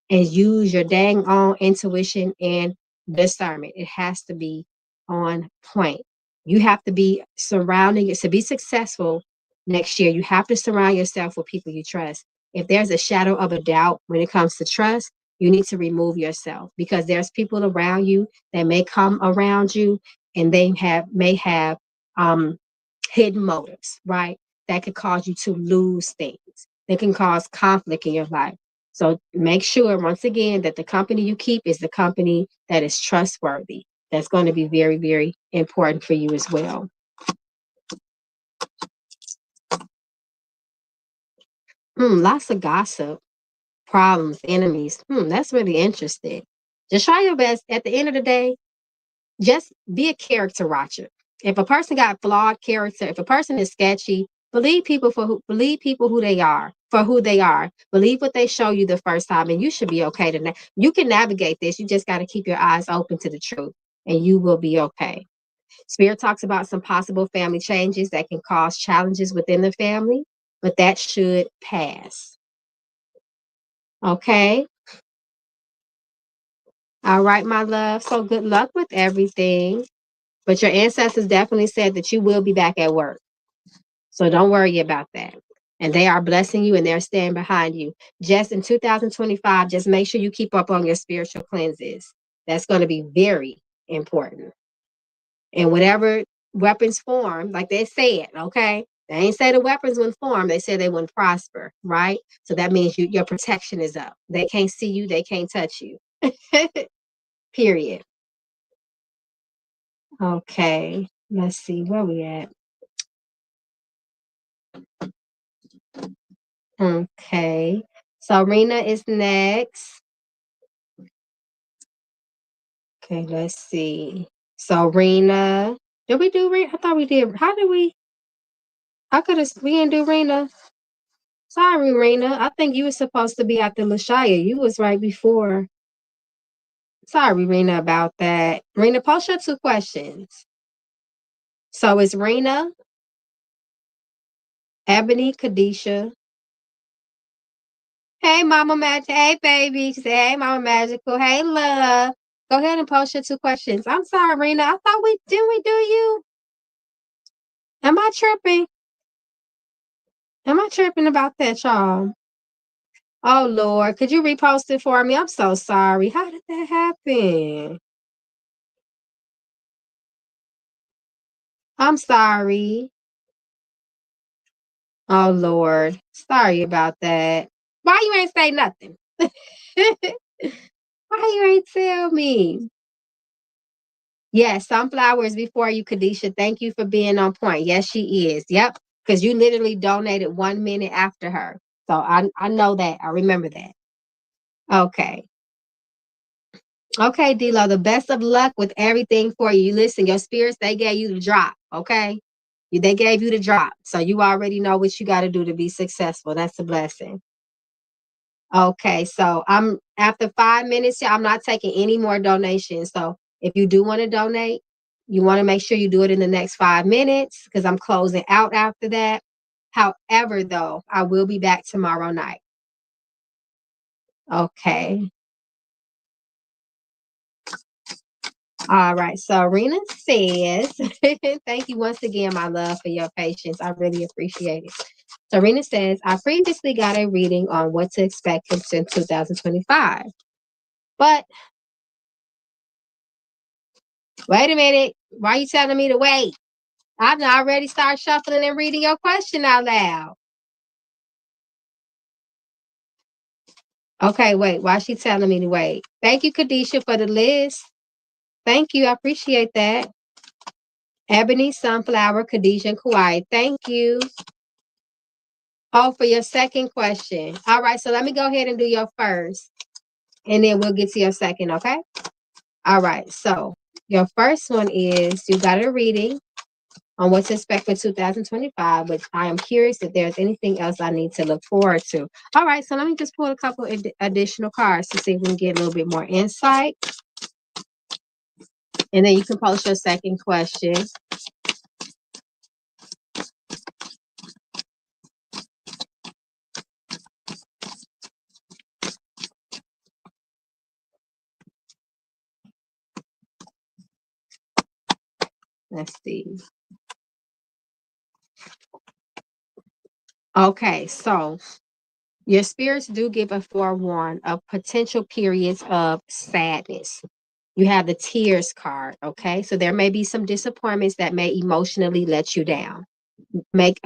and use your dang on intuition and discernment. It has to be on point. You have to be surrounding it to be successful next year. You have to surround yourself with people you trust. If there's a shadow of a doubt when it comes to trust, you need to remove yourself because there's people around you that may come around you and they may have hidden motives, right? That could cause you to lose things. That can cause conflict in your life. So make sure, once again, that the company you keep is the company that is trustworthy. That's going to be very, very important for you as well. Lots of gossip, problems, enemies. That's really interesting. Just try your best. At the end of the day, just be a character watcher. If a person got flawed character, if a person is sketchy, believe people who they are for who they are. Believe what they show you the first time, and you should be okay to you can navigate this. You just got to keep your eyes open to the truth, and you will be okay. Spirit talks about some possible family changes that can cause challenges within the family, but that should pass. Okay. All right, my love. So good luck with everything. But your ancestors definitely said that you will be back at work. So don't worry about that. And they are blessing you and they're standing behind you. Just in 2025, just make sure you keep up on your spiritual cleanses. That's going to be very important. And whatever weapons form, like they said, okay? They ain't say the weapons wouldn't form. They said they wouldn't prosper, right? So that means your protection is up. They can't see you. They can't touch you. Period. Okay. Let's see where we at. Okay. So Rena is next. Okay, let's see. So Rena, did we do Rena? I thought we did. How did we? I could have. We didn't do Rena. Sorry, Rena. I think you were supposed to be after Lashaya. You was right before. Sorry, Rena, about that. Rena, post your 2 questions. So it's Rena, Ebony, Kadisha. Hey, Mama Magic. Hey, baby. She said, hey, Mama Magical. Hey, love. Go ahead and post your 2 questions. I'm sorry, Rena. I thought we didn't we do you? Am I tripping? Am I tripping about that, y'all? Oh, Lord. Could you repost it for me? I'm so sorry. How did that happen? I'm sorry. Oh, Lord. Sorry about that. Why you ain't say nothing? Why you ain't tell me? Yes, sunflowers before you, Kadisha. Thank you for being on point. Yes, she is. Yep. Because you literally donated 1 minute after her. So I know that. I remember that. Okay. Okay, D-Lo, the best of luck with everything for you. Listen, your spirits, they gave you the drop, okay? They gave you the drop. So you already know what you got to do to be successful. That's a blessing. Okay, so I'm after 5 minutes, I'm not taking any more donations. So if you do want to donate, you want to make sure you do it in the next 5 minutes because I'm closing out after that. However, though, I will be back tomorrow night. Okay. All right. So Rena says, thank you once again, my love, for your patience. I really appreciate it. So Rena says, I previously got a reading on what to expect in 2025. But wait a minute. Why are you telling me to wait? I've already started shuffling and reading your question out loud. Okay, wait. Why is she telling me to wait? Thank you, Khadisha, for the list. Thank you. I appreciate that. Ebony, Sunflower, Khadijah, and Kauai. Thank you. Oh, for your second question. All right, so let me go ahead and do your first, and then we'll get to your second, okay? All right, so your first one is you got a reading on what to expect for 2025, which I am curious if there's anything else I need to look forward to. All right, so let me just pull a couple additional cards to see if we can get a little bit more insight. And then you can post your second question. Let's see. Okay, so your spirits do give a forewarn of potential periods of sadness. You have the tears card, okay? So there may be some disappointments that may emotionally let you down. Let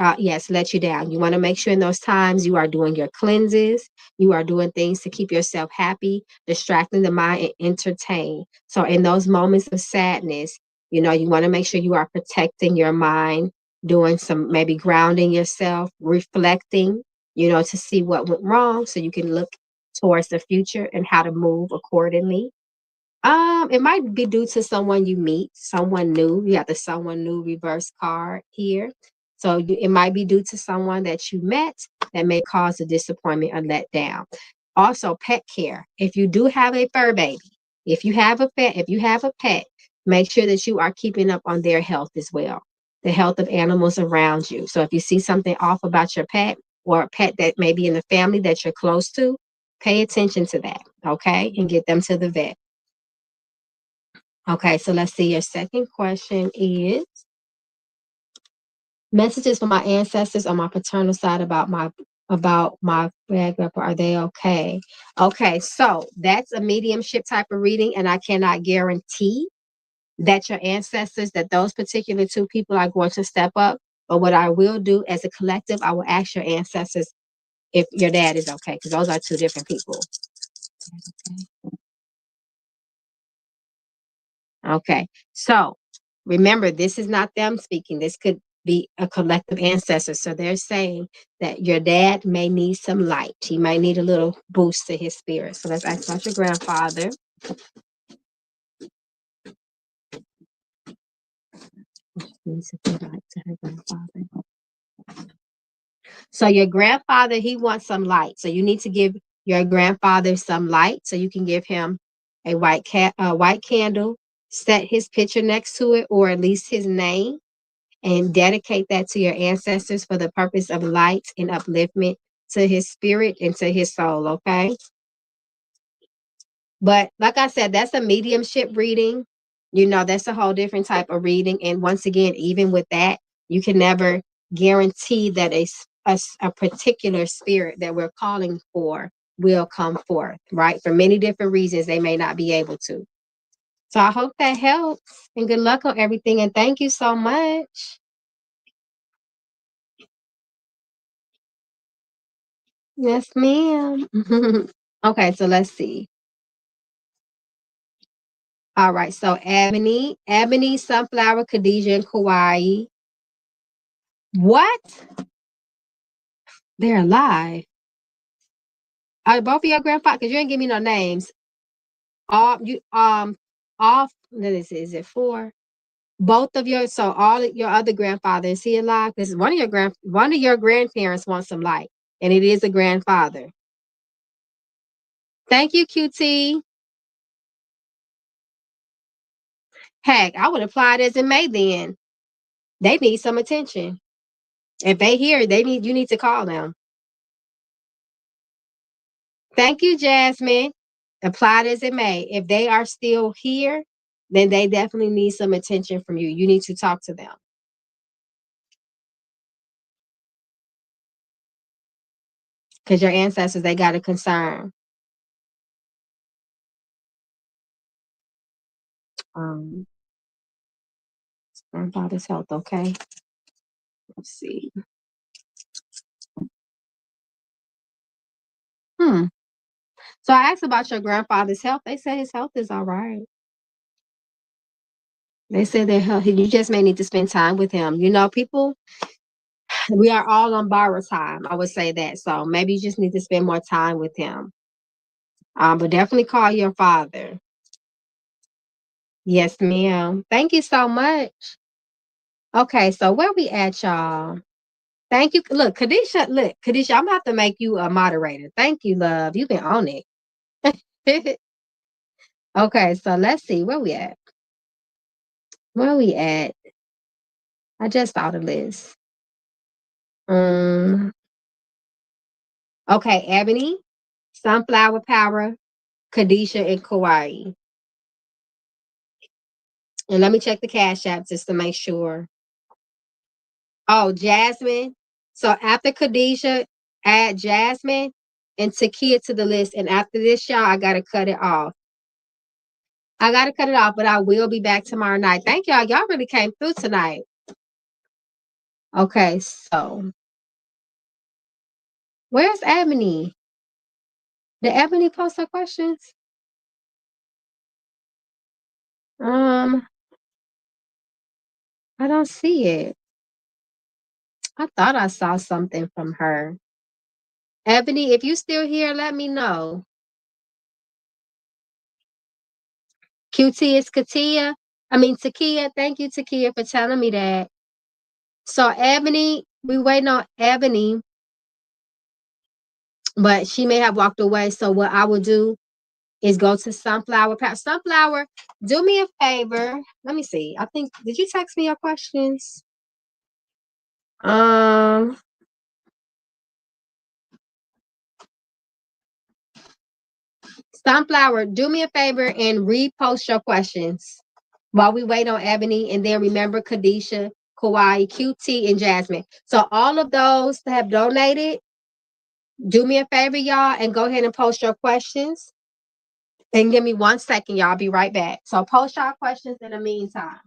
you down. You want to make sure in those times you are doing your cleanses, you are doing things to keep yourself happy, distracting the mind and entertain. So in those moments of sadness, you know, you want to make sure you are protecting your mind, doing some maybe grounding yourself, reflecting, you know, to see what went wrong so you can look towards the future and how to move accordingly. It might be due to someone you meet, someone new. You have the someone new reverse card here. So it might be due to someone that you met that may cause a disappointment or letdown. Also, pet care. If you do have a fur baby, if you have a pet, make sure that you are keeping up on their health as well, the health of animals around you. So if you see something off about your pet or a pet that may be in the family that you're close to, pay attention to that, okay, and get them to the vet. Okay, so let's see. Your second question is messages from my ancestors on my paternal side about my grandpa. Are they okay? Okay, so that's a mediumship type of reading, and I cannot guarantee that your ancestors, that those particular two people are going to step up. But what I will do as a collective, I will ask your ancestors if your dad is okay, because those are two different people. Okay. So remember, this is not them speaking. This could be a collective ancestor. So they're saying that your dad may need some light. He might need a little boost to his spirit. So let's ask about your grandfather. Needs to give light to her grandfather. So your grandfather, he wants some light. So you need to give your grandfather some light. So you can give him a white candle, set his picture next to it, or at least his name, and dedicate that to your ancestors for the purpose of light and upliftment to his spirit and to his soul, okay? But like I said, that's a mediumship reading. You know, that's a whole different type of reading. And once again, even with that, you can never guarantee that a particular spirit that we're calling for will come forth, right? For many different reasons, they may not be able to. So I hope that helps, and good luck on everything. And thank you so much. Yes, ma'am. Okay, so let's see. All right, so Ebony, Sunflower, Khadijah, and Kauai. What? They're alive. Are both of your grandfather? Because you ain't give me no names. Off. Is it four? Both of your, so all of your other grandfather, is he alive? Because one of your grandparents wants some light, and it is a grandfather. Thank you, QT. Heck, I would apply it as in May then. They need some attention. If they hear, you need to call them. Thank you, Jasmine. Applied as it may. If they are still here, then they definitely need some attention from you. You need to talk to them. Because your ancestors, they got a concern. Um, Grandfather's health, okay. Let's see. So I asked about your grandfather's health. They said his health is all right. They said that you just may need to spend time with him. You know, people, we are all on borrowed time. I would say that. So maybe you just need to spend more time with him. But definitely call your father. Yes, ma'am. Thank you so much. Okay, so where we at, y'all? Thank you. Look, Kadisha, I'm gonna have to make you a moderator. Thank you, love. You've been on it. Okay, so let's see where we at. Where we at? I just saw the list. Um, okay, Ebony, Sunflower Power, Kadisha, and Kauai. And let me check the cash app just to make sure. Oh, Jasmine. So after Khadijah, add Jasmine and Takia to the list. And after this, y'all, I gotta cut it off. I gotta cut it off, but I will be back tomorrow night. Thank y'all. Y'all really came through tonight. Okay, so where's Ebony? Did Ebony post her questions? Um, I don't see it. I thought I saw something from her. Ebony, if you still here, let me know. QT is Katia. Takia. Thank you, Takia, for telling me that. So Ebony, we waiting on Ebony, but she may have walked away. So what I will do is go to Sunflower. Sunflower, do me a favor. Let me see. I think, did you text me your questions? Um, Sunflower, do me a favor and repost your questions while we wait on Ebony. And then remember Kadisha, Kauai, QT, and Jasmine. So all of those that have donated, do me a favor, y'all, and go ahead and post your questions. And give me 1 second, y'all. I'll be right back. So post your questions in the meantime.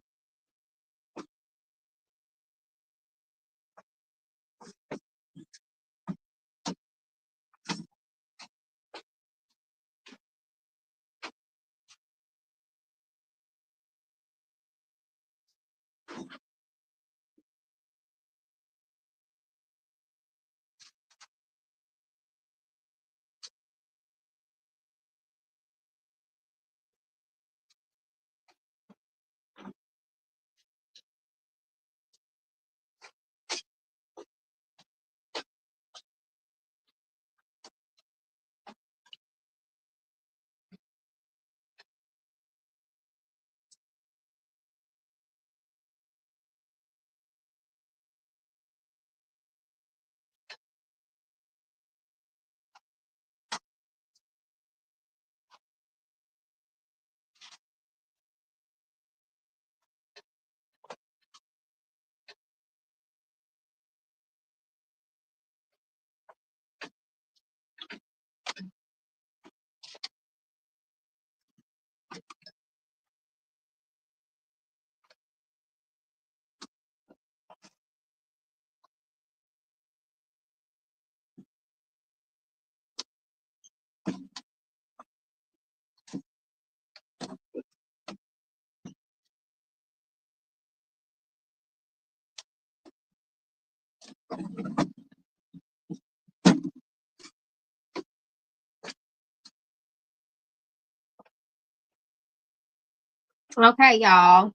Okay, y'all.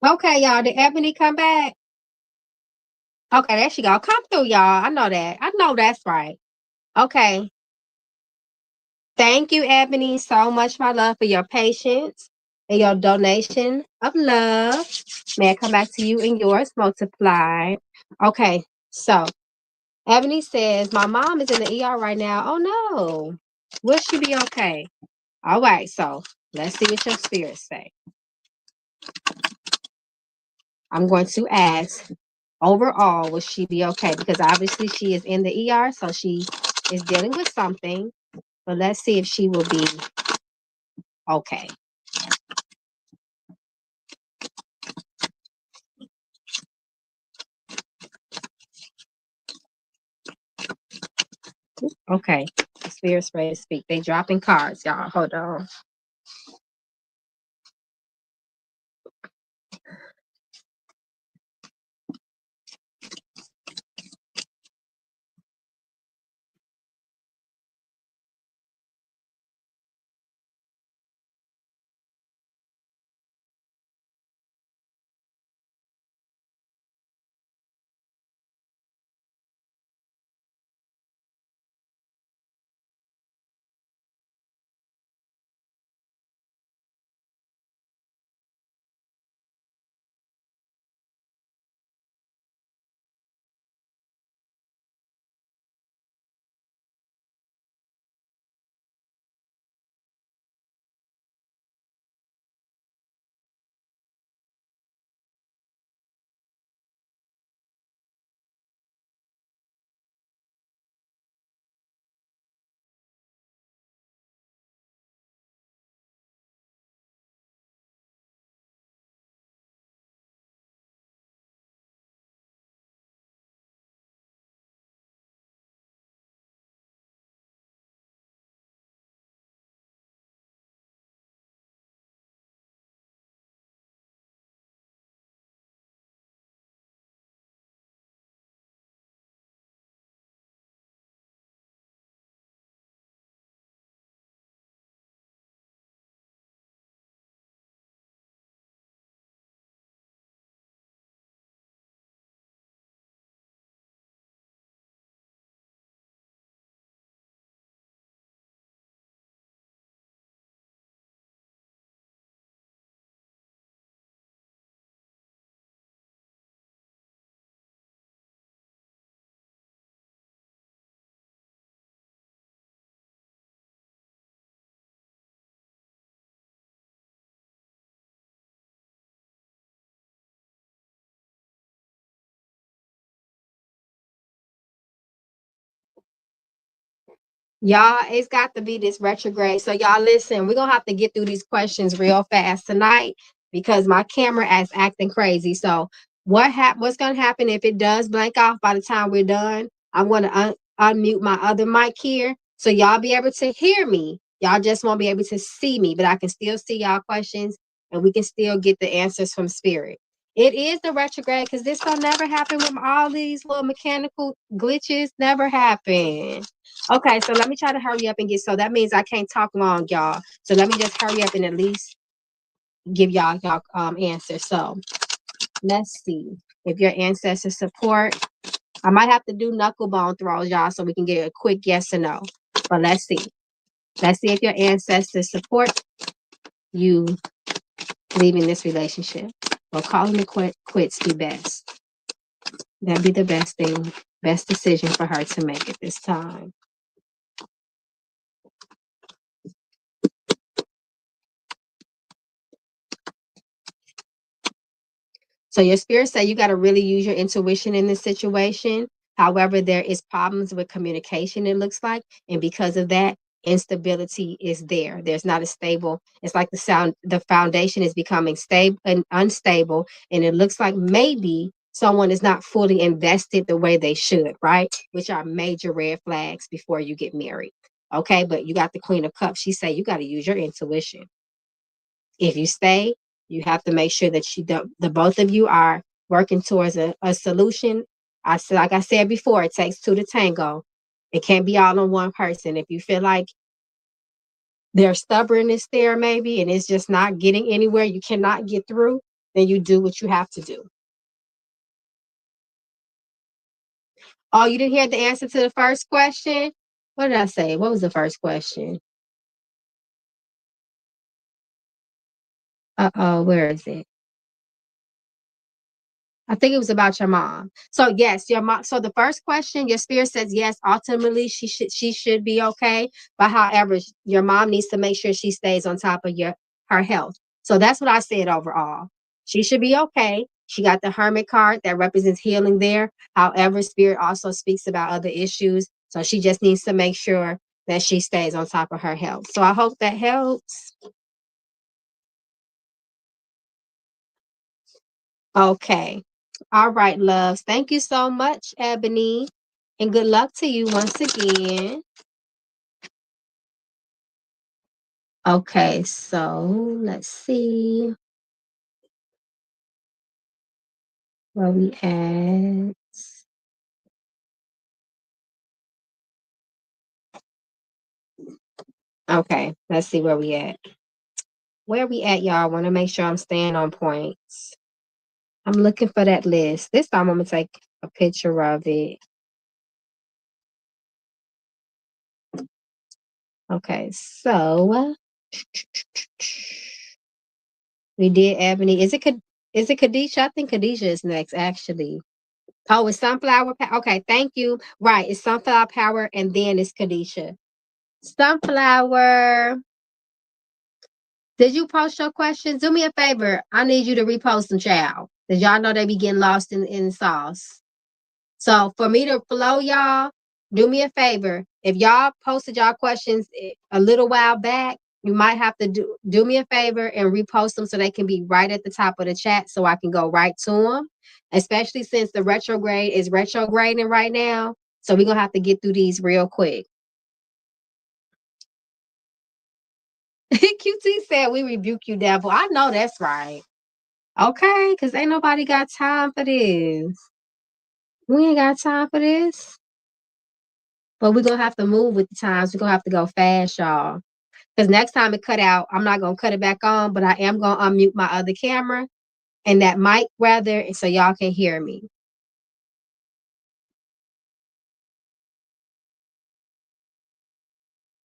Okay, y'all. Did Ebony come back? Okay, there she go. Come through, y'all. I know that. I know that's right. Okay. Thank you, Ebony, so much, my love, for your patience and your donation of love. May I come back to you and yours multiplied. Okay, so Ebony says, my mom is in the ER right now. Oh, no. Will she be okay? All right, so let's see what your spirits say. I'm going to ask, overall, will she be okay? Because obviously she is in the ER, so she is dealing with something. But let's see if she will be okay. Okay. The spirit's ready to speak. They dropping cards, y'all. Hold on. Y'all, it's got to be this retrograde. So y'all listen, we're gonna have to get through these questions real fast tonight because my camera is acting crazy. So what's gonna happen if it does blank off by the time we're done? I'm gonna unmute my other mic here so y'all be able to hear me. Y'all just won't be able to see me, but I can still see y'all questions and we can still get the answers from spirit. It is the retrograde because this don't never happen with all these little mechanical glitches. Never happen. Okay, so let me try to hurry up and get. So that means I can't talk long, y'all. So let me just hurry up and at least give y'all answers. So let's see if your ancestors support. I might have to do knuckle bone throws, y'all, so we can get a quick yes or no. But let's see. Let's see if your ancestors support you leaving this relationship. Well, calling it quits be best. That'd be the best thing, best decision for her to make at this time. So your spirit say you got to really use your intuition in this situation. However, there is problems with communication, it looks like. And because of that, instability is there. There's not a stable, it's like the foundation is becoming stable and unstable. And it looks like maybe someone is not fully invested the way they should, right? Which are major red flags before you get married. Okay, but you got the Queen of Cups. She say you got to use your intuition. If you stay, you have to make sure that the both of you are working towards a solution. Like I said before, it takes two to tango. It can't be all on one person. If you feel like there's stubbornness there, maybe, and it's just not getting anywhere, you cannot get through, then you do what you have to do. Oh, you didn't hear the answer to the first question? What did I say? What was the first question? Uh-oh, where is it? I think it was about your mom. So yes, your mom. So the first question, your spirit says yes. Ultimately, she should be okay. But however, your mom needs to make sure she stays on top of her health. So that's what I said overall. She should be okay. She got the Hermit card that represents healing there. However, spirit also speaks about other issues. So she just needs to make sure that she stays on top of her health. So I hope that helps. Okay. All right, loves. Thank you so much, Ebony. And good luck to you once again. Okay, so let's see where we at. Okay, let's see where we at. Where we at, y'all? I want to make sure I'm staying on points. I'm looking for that list. This time I'm going to take a picture of it. Okay, so we did Ebony. Is it Khadijah? I think Khadijah is next, actually. Oh, it's Sunflower Power. Okay, thank you. Right, it's Sunflower Power, and then it's Khadijah. Sunflower. Did you post your questions? Do me a favor. I need you to repost them, child. Because y'all know they be getting lost in sauce. So for me to flow, y'all, do me a favor. If y'all posted y'all questions a little while back, you might have to do me a favor and repost them so they can be right at the top of the chat so I can go right to them. Especially since the retrograde is retrograding right now. So we're going to have to get through these real quick. QT said, we rebuke you, devil. I know that's right. Okay, because ain't nobody got time for this. We ain't got time for this. But we're going to have to move with the times. We're going to have to go fast, y'all. Because next time it cut out, I'm not going to cut it back on, but I am going to unmute my other camera and that mic, rather, so y'all can hear me.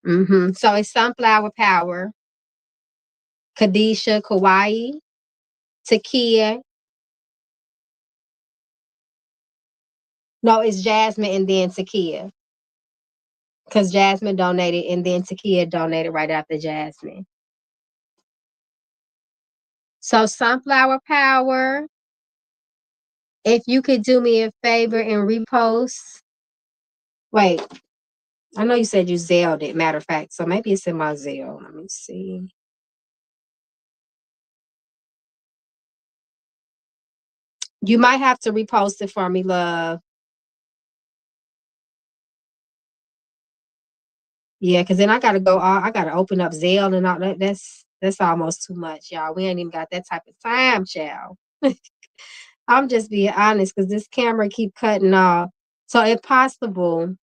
So it's Sunflower Power, Kadisha, Kauai, Takia. No, it's Jasmine and then Takia. Because Jasmine donated and then Takia donated right after Jasmine. So Sunflower Power, if you could do me a favor and repost. Wait, I know you said you Zelled it, matter of fact. So maybe it's in my Zelle. Let me see. You might have to repost it for me, love. Yeah, because then I gotta go. I gotta open up Zelle and all that. That's almost too much, y'all. We ain't even got that type of time, child. I'm just being honest because this camera keep cutting off. So if possible,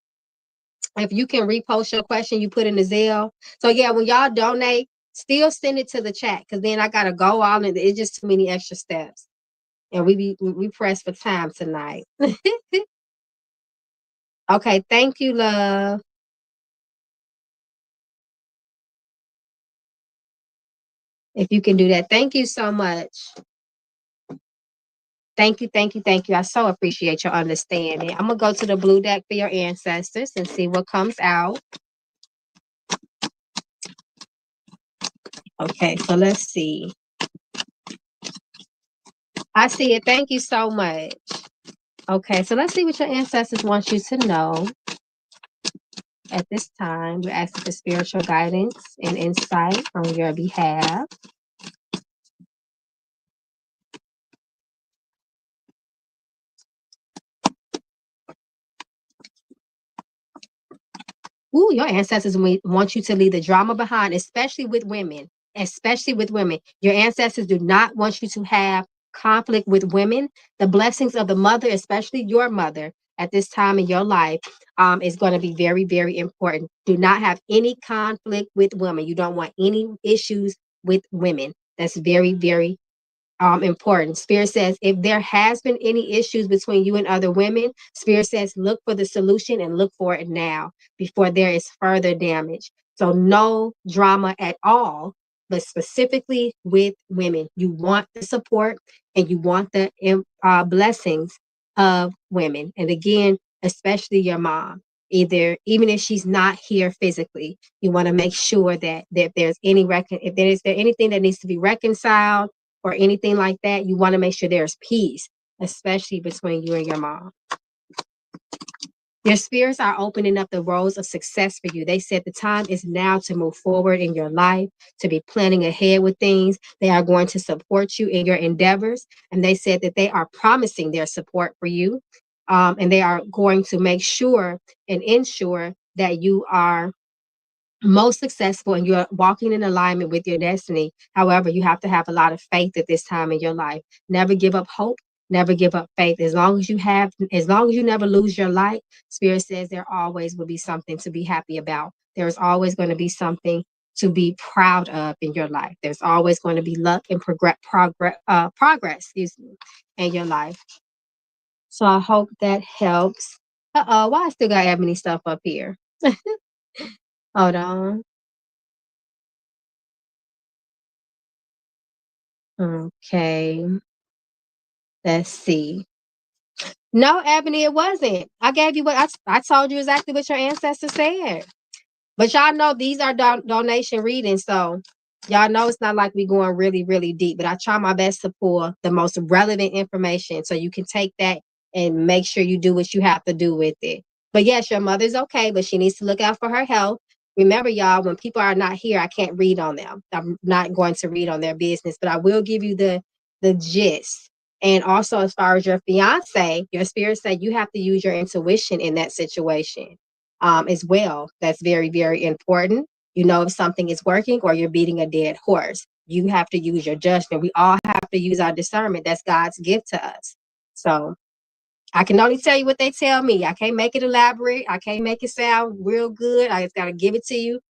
if you can repost your question, you put in the Zelle. So yeah, when y'all donate, still send it to the chat because then I gotta go all and it's just too many extra steps. And we press for time tonight. Okay, thank you, love. If you can do that. Thank you so much. Thank you, thank you, thank you. I so appreciate your understanding. I'm gonna go to the blue deck for your ancestors and see what comes out. Okay, so let's see. I see it. Thank you so much. Okay, so let's see what your ancestors want you to know. At this time, we're asking for spiritual guidance and insight on your behalf. Ooh, your ancestors want you to leave the drama behind, especially with women. Especially with women. Your ancestors do not want you to have conflict with women. The blessings of the mother, especially your mother, at this time in your life, is going to be very, very important. Do not have any conflict with women. You don't want any issues with women. That's very, very important. Spirit says if there has been any issues between you and other women, Spirit says look for the solution and look for it now before there is further damage. So no drama at all, but specifically with women. You want the support and you want the blessings of women. And again, especially your mom. Even if she's not here physically, you want to make sure that there's if there anything that needs to be reconciled or anything like that, you want to make sure there's peace, especially between you and your mom. Your spirits are opening up the roads of success for you. They said the time is now to move forward in your life, to be planning ahead with things. They are going to support you in your endeavors. And they said that they are promising their support for you. and they are going to make sure and ensure that you are most successful and you're walking in alignment with your destiny. However, you have to have a lot of faith at this time in your life. Never give up hope, never give up faith. As long as you never lose your light, Spirit says there always will be something to be happy about. There's always going to be something to be proud of in your life. There's always going to be luck and progress, excuse me, in your life. So I hope that helps. Why I still got Ebony stuff up here? Hold on. Okay. Let's see. No, Ebony, it wasn't. I gave you I told you exactly what your ancestors said. But y'all know these are donation readings, so y'all know it's not like we going really, really deep. But I try my best to pull the most relevant information so you can take that and make sure you do what you have to do with it. But yes, your mother's okay, but she needs to look out for her health. Remember, y'all, when people are not here, I can't read on them. I'm not going to read on their business, but I will give you the gist. And also, as far as your fiance, your spirit said you have to use your intuition in that situation as well. That's very, very important. You know, if something is working or you're beating a dead horse, you have to use your judgment. We all have to use our discernment. That's God's gift to us. So I can only tell you what they tell me. I can't make it elaborate. I can't make it sound real good. I just got to give it to you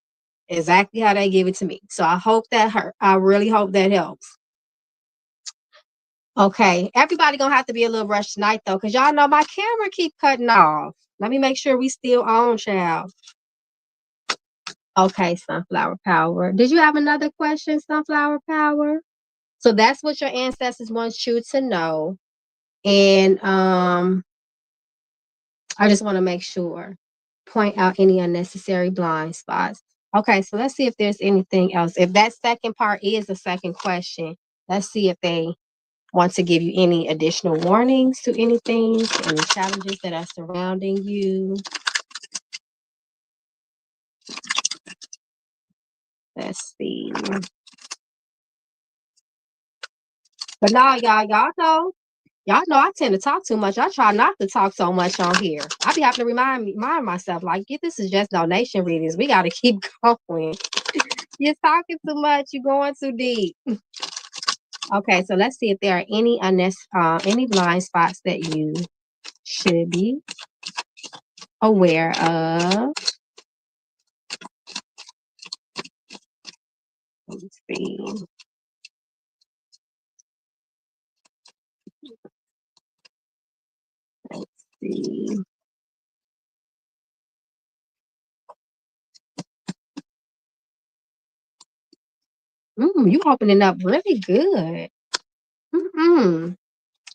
exactly how they give it to me. So I really hope that helps. Okay, everybody gonna have to be a little rushed tonight though, because y'all know my camera keep cutting off. Let me make sure we still on, child. Okay, Sunflower Power. Did you have another question, Sunflower Power? So that's what your ancestors want you to know. And I just want to make sure, point out any unnecessary blind spots. Okay, so let's see if there's anything else. If that second part is the second question, let's see if they want to give you any additional warnings to anything, any challenges that are surrounding you. Let's see. But now, y'all know I tend to talk too much. I try not to talk so much on here. I be having to remind myself, like, this is just donation readings. We got to keep going. You're talking too much. You're going too deep. Okay, so let's see if there are any blind spots that you should be aware of. Let's see. Let's see. You opening up really good. Mm-mm.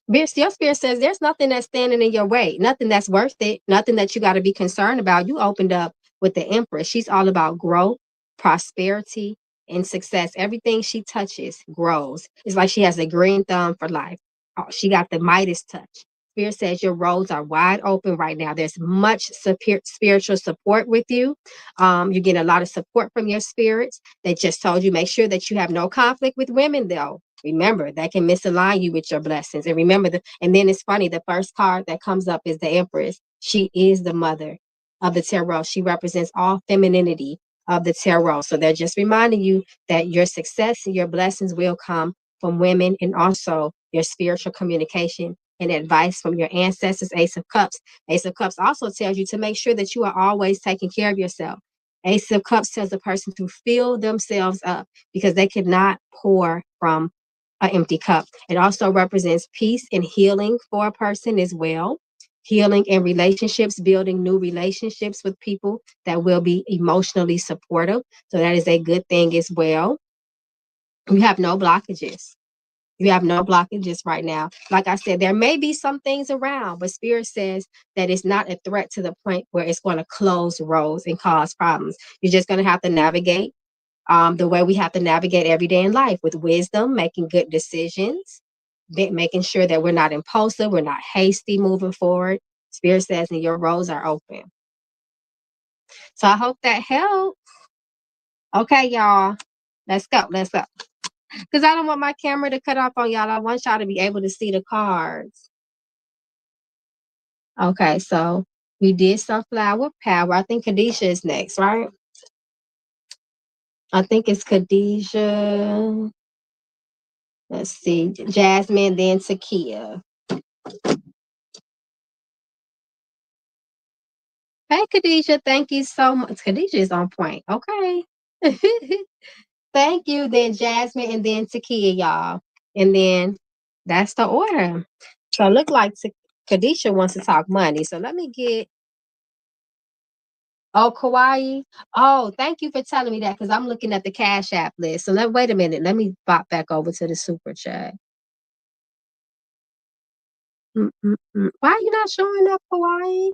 Your spirit says there's nothing that's standing in your way, nothing that's worth it, nothing that you got to be concerned about. You opened up with the Empress. She's all about growth, prosperity, and success. Everything she touches grows. It's like she has a green thumb for life. Oh, she got the Midas touch. Spirit says your roads are wide open right now. There's much spiritual support with you. You're getting a lot of support from your spirits. They just told you make sure that you have no conflict with women, though. Remember, that can misalign you with your blessings. And remember, and then it's funny, the first card that comes up is the Empress. She is the mother of the tarot. She represents all femininity of the tarot. So they're just reminding you that your success and your blessings will come from women, and also your spiritual communication and advice from your ancestors. Ace of Cups. Ace of Cups also tells you to make sure that you are always taking care of yourself. Ace of Cups tells a person to fill themselves up because they cannot pour from an empty cup. It also represents peace and healing for a person as well. Healing in relationships, building new relationships with people that will be emotionally supportive. So that is a good thing as well. You have no blockages. You have no blockages right now. Like I said, there may be some things around, but Spirit says that it's not a threat to the point where it's going to close roads and cause problems. You're just going to have to navigate the way we have to navigate every day in life with wisdom, making good decisions, making sure that we're not impulsive, we're not hasty moving forward. Spirit says, and your roads are open. So I hope that helps. Okay, y'all, let's go. Let's go. Because I don't want my camera to cut off on y'all. I want y'all to be able to see the cards. Okay, so we did sunflower power. I think Khadijah is next, right? I think it's Khadijah. Let's see, Jasmine, then Takia. Hey, Khadijah, thank you so much. Khadijah is on point. Okay. Thank you. Then Jasmine, and then Takia, y'all. And then that's the order. So look like Khadijah wants to talk money. So let me get. Oh, Kauai. Oh, thank you for telling me that because I'm looking at the Cash App list. So wait a minute. Let me pop back over to the super chat. Why are you not showing up, Kauai?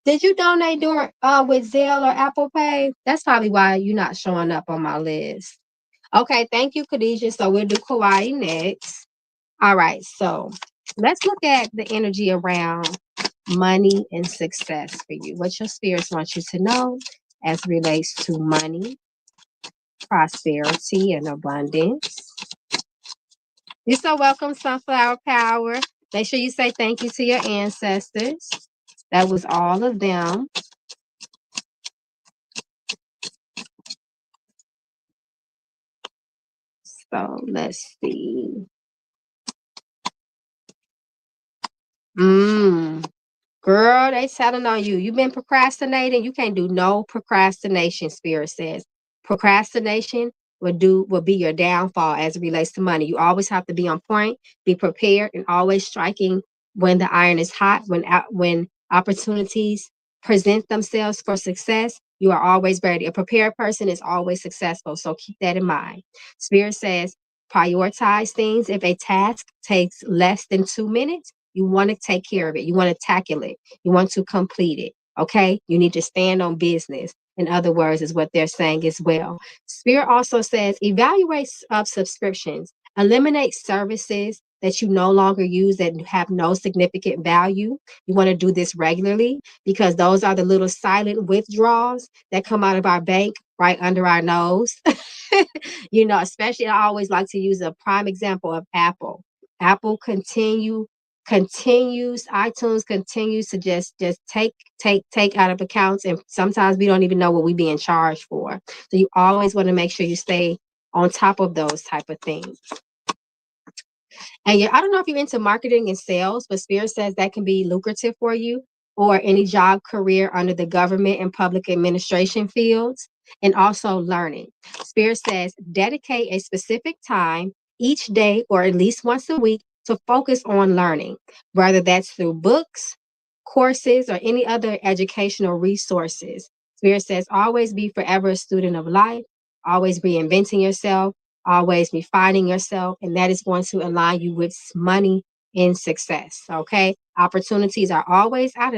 Did you donate during with Zelle or Apple Pay? That's probably why you're not showing up on my list. Okay, thank you, Khadijah. So we'll do Kauai next. All right, so let's look at the energy around money and success for you. What your spirits want you to know as relates to money, prosperity, and abundance. You're so welcome, Sunflower Power. Make sure you say thank you to your ancestors. That was all of them. So let's see. Girl, they telling on you. You've been procrastinating. You can't do no procrastination, Spirit says. Procrastination will be your downfall as it relates to money. You always have to be on point, be prepared, and always striking when the iron is hot, when opportunities present themselves for success. You are always ready. A prepared person is always successful. So keep that in mind. Spirit says prioritize things. If a task takes less than 2 minutes, you want to take care of it. You want to tackle it. You want to complete it. Okay. You need to stand on business. In other words, is what they're saying as well. Spirit also says evaluate subscriptions, eliminate services that you no longer use that have no significant value. You want to do this regularly because those are the little silent withdrawals that come out of our bank right under our nose. Especially I always like to use a prime example of Apple. Apple continues iTunes continues to just take out of accounts, and sometimes we don't even know what we're being charged for. So you always want to make sure you stay on top of those type of things. And I don't know if you're into marketing and sales, but Spirit says that can be lucrative for you, or any job career under the government and public administration fields, and also learning. Spirit says dedicate a specific time each day or at least once a week to focus on learning, whether that's through books, courses, or any other educational resources. Spirit says always be forever a student of life, always reinventing yourself, always refining yourself, and that is going to align you with money and success. Okay, opportunities are always out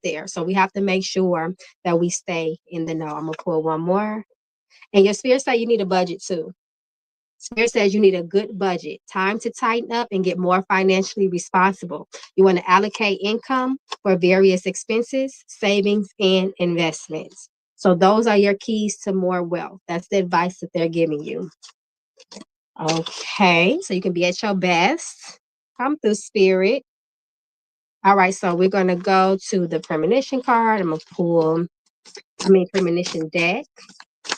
there, so we have to make sure that we stay in the know. I'm gonna pull one more, and your spirit say you need a budget too. Spirit says you need a good budget, time to tighten up and get more financially responsible. You want to allocate income for various expenses, savings, and investments. So those are your keys to more wealth. That's the advice that they're giving you. Okay, so you can be at your best. Come through, Spirit. All right, so we're going to go to the premonition card. I'm going to premonition deck.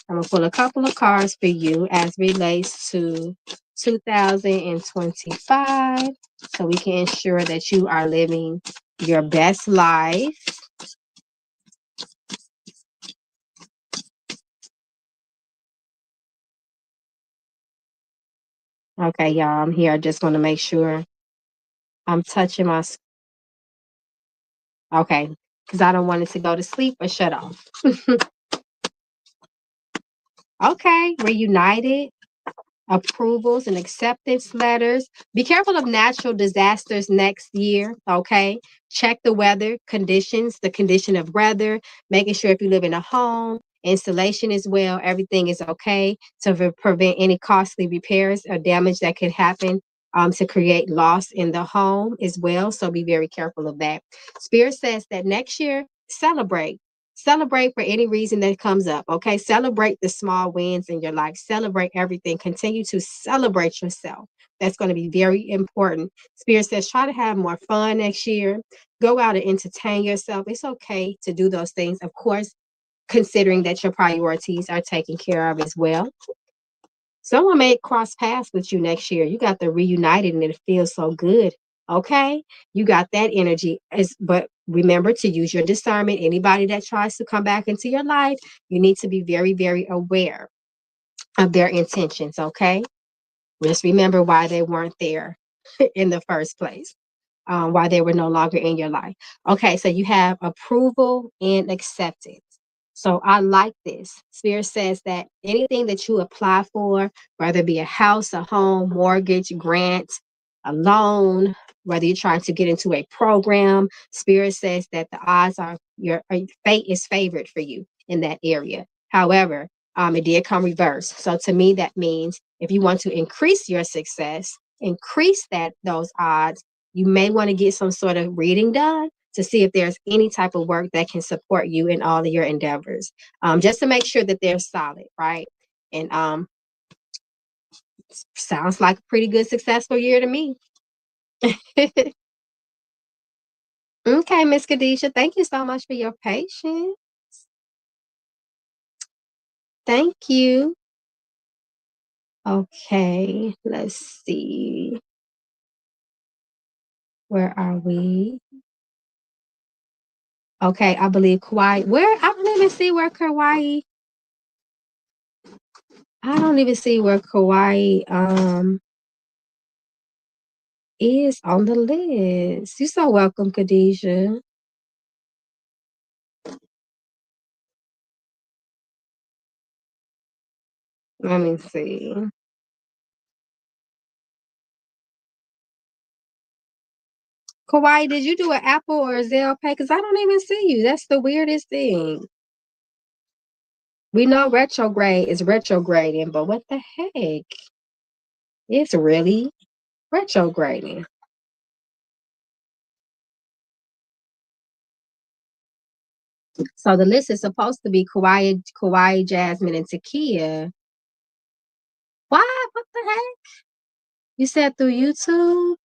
I'm going to pull a couple of cards for you as relates to 2025, so we can ensure that you are living your best life. Okay, y'all, I'm here. I just want to make sure I'm touching my. Okay, because I don't want it to go to sleep or shut off. Okay, reunited, approvals and acceptance letters. Be careful of natural disasters next year. Okay, check the weather conditions, the condition of weather, making sure if you live in a home, installation as well, everything is okay to prevent any costly repairs or damage that could happen. To create loss in the home as well. So be very careful of that. Spirit says that next year, celebrate. Celebrate for any reason that comes up. Okay. Celebrate the small wins in your life. Celebrate everything. Continue to celebrate yourself. That's going to be very important. Spirit says try to have more fun next year. Go out and entertain yourself. It's okay to do those things. Of course, considering that your priorities are taken care of as well. Someone may cross paths with you next year. You got the reunited and it feels so good. Okay. You got that energy but remember to use your discernment. Anybody that tries to come back into your life, you need to be very, very aware of their intentions. Okay. Just remember why they weren't there in the first place, why they were no longer in your life. Okay, so you have approval and acceptance. So I like this. Spirit says that anything that you apply for, whether it be a house, a home, mortgage, grant, a loan, whether you're trying to get into a program, Spirit says that the odds are your fate is favored for you in that area. However, it did come reverse. So to me, that means if you want to increase your success, increase those odds, you may want to get some sort of reading done to see if there's any type of work that can support you in all of your endeavors, just to make sure that they're solid, right? And sounds like a pretty good, successful year to me. Okay, Miss Khadijah, thank you so much for your patience. Thank you. Okay, let's see. Where are we? Okay, I believe Kauai. Where? I don't even see where Kauai. I don't even see where Kauai is on the list. You're so welcome, Khadijah. Let me see. Kauai, did you do an Apple or a Zelle pay? Because I don't even see you. That's the weirdest thing. We know retrograde is retrograding, but what the heck? It's really retrograding. So the list is supposed to be Kauai, Jasmine, and Takia. What? What the heck? You said through YouTube?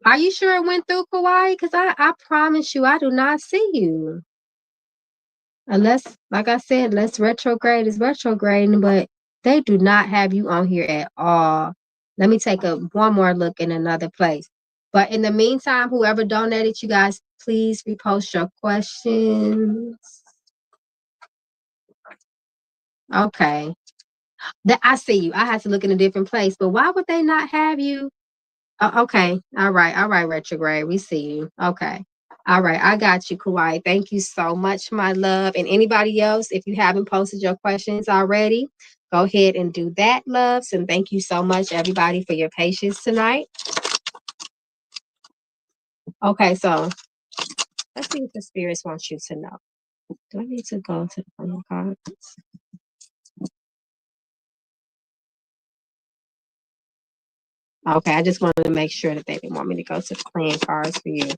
Are you sure it went through Kauai? Because I promise you, I do not see you. Unless, like I said, unless retrograde is retrograding, but they do not have you on here at all. Let me take one more look in another place. But in the meantime, whoever donated, you guys, please repost your questions. Okay. I see you. I had to look in a different place. But why would they not have you? Okay. All right. All right, retrograde. We see you. Okay. All right. I got you, Kauai. Thank you so much, my love. And anybody else, if you haven't posted your questions already, go ahead and do that, loves. And thank you so much, everybody, for your patience tonight. Okay. So let's see what the spirits want you to know. Do I need to go to the phone cards? Okay, I just wanted to make sure that they didn't want me to go to the playing cards for you.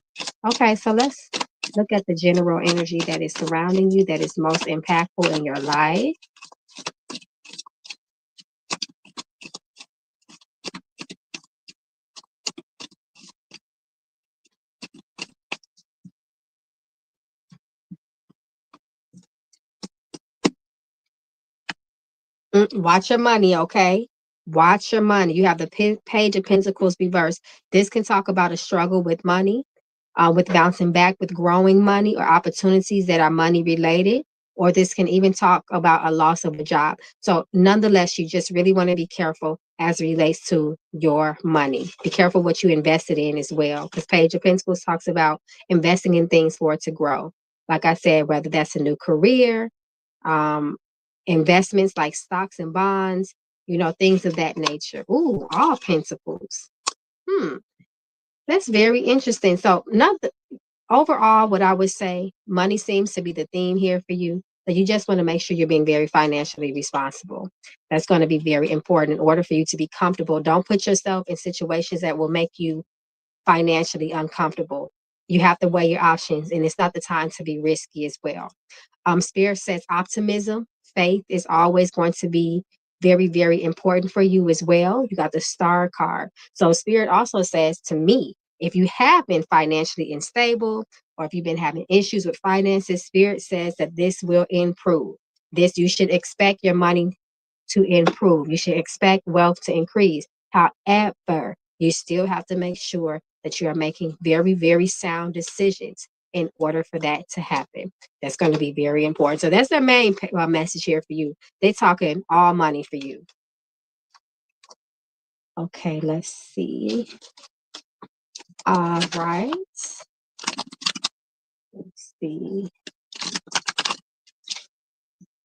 Okay, so let's look at the general energy that is surrounding you, that is most impactful in your life. Watch your money, okay? Watch your money. You have the Page of Pentacles reversed. This can talk about a struggle with money, with bouncing back, with growing money or opportunities that are money related. Or this can even talk about a loss of a job. So nonetheless, you just really want to be careful as it relates to your money. Be careful what you invested in as well. Because Page of Pentacles talks about investing in things for it to grow. Like I said, whether that's a new career, um, investments like stocks and bonds, things of that nature. Ooh, all pentacles. That's very interesting. So overall, what I would say, money seems to be the theme here for you. So you just want to make sure you're being very financially responsible. That's going to be very important in order for you to be comfortable. Don't put yourself in situations that will make you financially uncomfortable. You have to weigh your options, and it's not the time to be risky as well. Spirit says optimism, faith is always going to be very, very important for you as well. You got the star card. So Spirit also says to me, if you have been financially unstable or if you've been having issues with finances, Spirit says that this will improve. This, you should expect your money to improve. You should expect wealth to increase. However, you still have to make sure that you are making very, very sound decisions in order for that to happen. That's going to be very important. So that's their main message here for you. They're talking all money for you. Okay, let's see. All right. Let's see.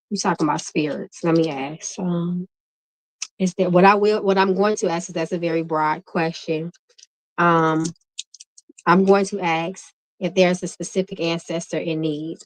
You're talking about spirits. Let me ask. Is that what I'm going to ask is that's a very broad question. Um, I'm going to ask if there's a specific ancestor in need.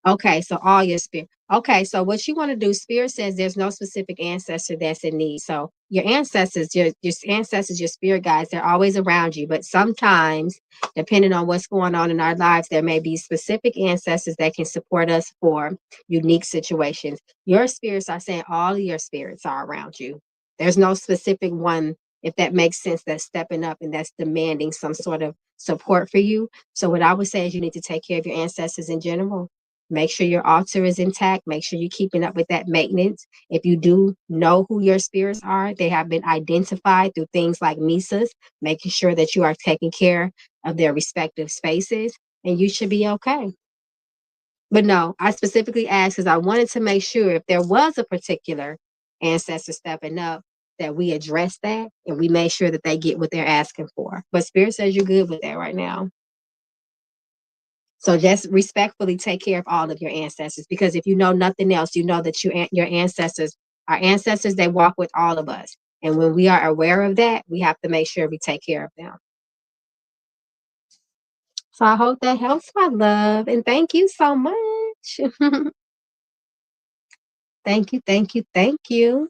Okay, so all your spirit. Okay, so what you want to do, Spirit says there's no specific ancestor that's in need. So your ancestors, your ancestors, your spirit guides, they're always around you. But sometimes, depending on what's going on in our lives, there may be specific ancestors that can support us for unique situations. Your spirits are saying all of your spirits are around you. There's no specific one, if that makes sense, that's stepping up and that's demanding some sort of support for you. So what I would say is you need to take care of your ancestors in general. Make sure your altar is intact. Make sure you're keeping up with that maintenance. If you do know who your spirits are, they have been identified through things like misas, making sure that you are taking care of their respective spaces, and you should be okay. But no, I specifically asked because I wanted to make sure if there was a particular ancestor stepping up, that we address that and we make sure that they get what they're asking for. But Spirit says you're good with that right now. So just respectfully take care of all of your ancestors, because if you know nothing else, you know that your ancestors are ancestors. They walk with all of us. And when we are aware of that, we have to make sure we take care of them. So I hope that helps, my love. And thank you so much. Thank you, thank you, thank you.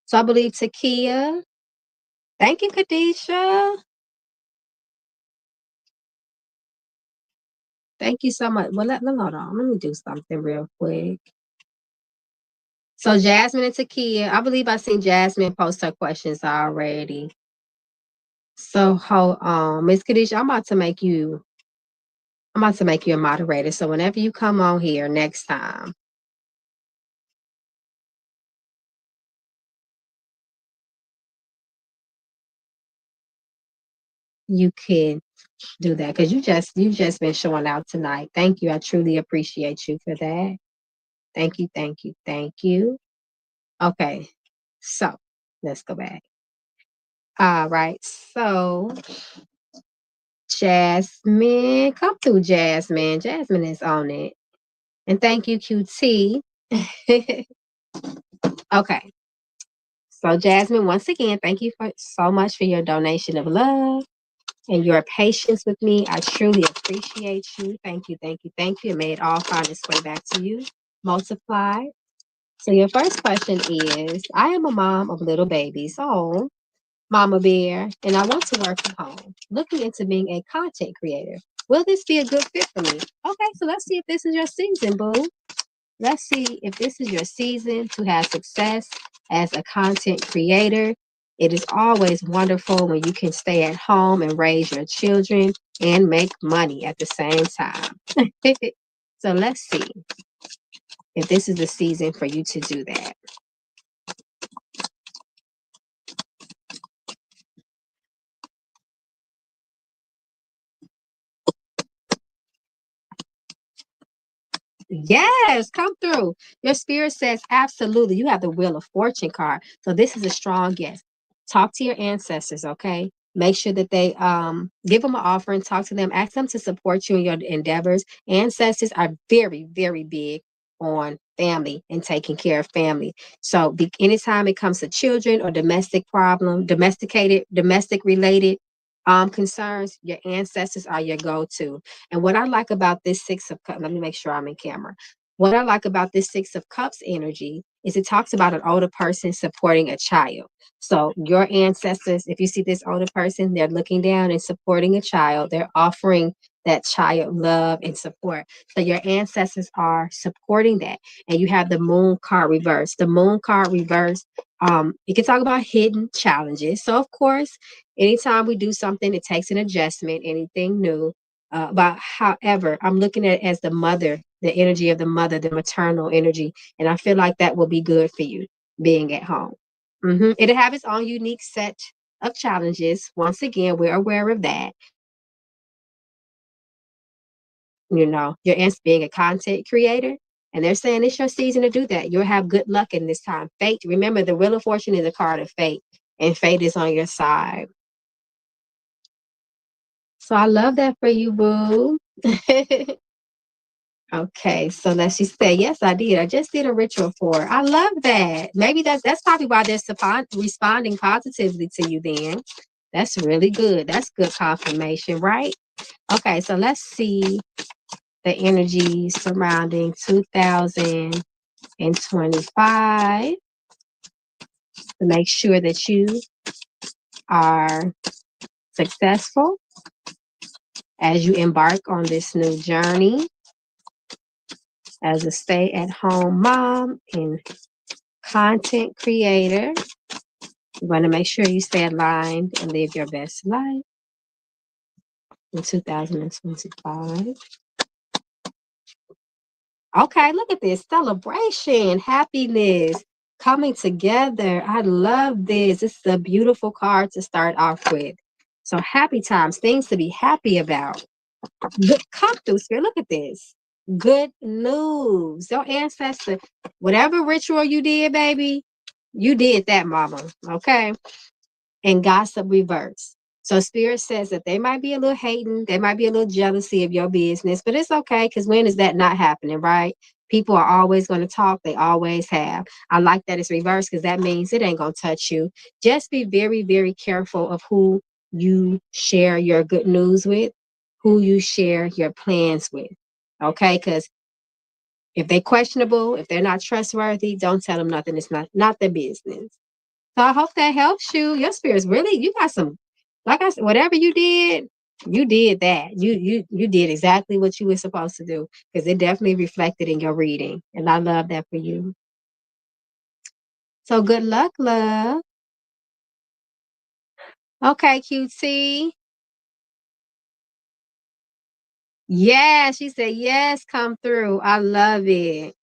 So I believe Takia. Thank you, Khadijah. Thank you so much. Well, hold on. Let me do something real quick. So Jasmine and Takia, I believe I seen Jasmine post her questions already. So hold on, Miss Khadijah, I'm about to make you a moderator. So whenever you come on here next time, you can do that because you've just been showing out tonight. Thank you. I truly appreciate you for that. Thank you, thank you, thank you. Okay, so let's go back. All right, so Jasmine, come through, Jasmine. Jasmine is on it. And thank you, QT. Okay. So, Jasmine, once again, thank you so much for your donation of love and your patience with me. I truly appreciate you. Thank you, thank you, thank you. And may it all find its way back to you, multiply. So, your first question is, I am a mom of little babies. Oh, Mama Bear, and I want to work from home, looking into being a content creator. Will this be a good fit for me? Okay, so let's see if this is your season, boo. Let's see if this is your season to have success as a content creator. It is always wonderful when you can stay at home and raise your children and make money at the same time. So let's see if this is the season for you to do that. Yes, come through. Your spirit says absolutely. You have the Wheel of Fortune card. So this is a strong yes. Talk to your ancestors, okay? Make sure that they give them an offer and talk to them. Ask them to support you in your endeavors. Ancestors are very, very big on family and taking care of family. So anytime it comes to children or domestic problem, domestic related concerns, your ancestors are your go-to. And what I like about this Six of Cups, let me make sure I'm in camera. What I like about this Six of Cups energy is it talks about an older person supporting a child. So your ancestors, if you see this older person, they're looking down and supporting a child. They're offering that child love and support. So your ancestors are supporting that. And you have the moon card reverse. The moon card reverse, it can talk about hidden challenges. So of course, anytime we do something, it takes an adjustment, anything new. But however, I'm looking at it as the mother, the energy of the mother, the maternal energy. And I feel like that will be good for you being at home. It'll have its own unique set of challenges. Once again, we're aware of that. You know, your aunt's being a content creator, and they're saying it's your season to do that. You'll have good luck in this time. Fate, remember, the Wheel of Fortune is a card of fate, and fate is on your side. So I love that for you, boo. Okay, so let's just say, yes, I did. I just did a ritual for her. I love that. Maybe that's probably why they're responding positively to you then. That's really good. That's good confirmation, right? Okay, so let's see the energy surrounding 2025 to make sure that you are successful as you embark on this new journey as a stay-at-home mom and content creator. You want to make sure you stay aligned and live your best life in 2025. Okay, look at this celebration, happiness, coming together. I love this. This is a beautiful card to start off with. So happy times, things to be happy about. Good, come through, Spirit. Look at this. Good news. Your ancestor, whatever ritual you did, baby, you did that, mama. Okay. And gossip reverse. So spirit says that they might be a little hating, they might be a little jealousy of your business, but it's okay because when is that not happening, right? People are always going to talk, they always have. I like that it's reversed because that means it ain't going to touch you. Just be very, very careful of who you share your good news with, who you share your plans with. Okay, because if they're questionable, if they're not trustworthy, don't tell them nothing. It's not their business. So I hope that helps you. Your spirit's really, you got some, like I said, whatever you did that. You did exactly what you were supposed to do because it definitely reflected in your reading. And I love that for you. So good luck, love. Okay, QT. Yeah, she said, yes, come through. I love it.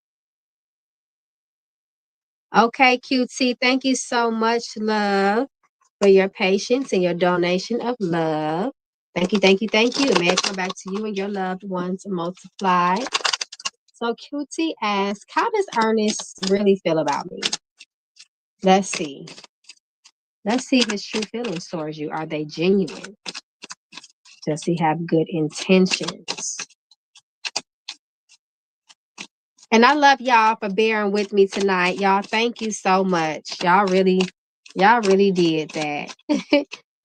Okay, QT. Thank you so much, love, for your patience and your donation of love. Thank you, thank you, thank you. May it come back to you and your loved ones multiplied. So QT asks, how does Ernest really feel about me? Let's see. Let's see his true feelings towards you. Are they genuine? Does he have good intentions? And I love y'all for bearing with me tonight. Y'all, thank you so much. Y'all really did that.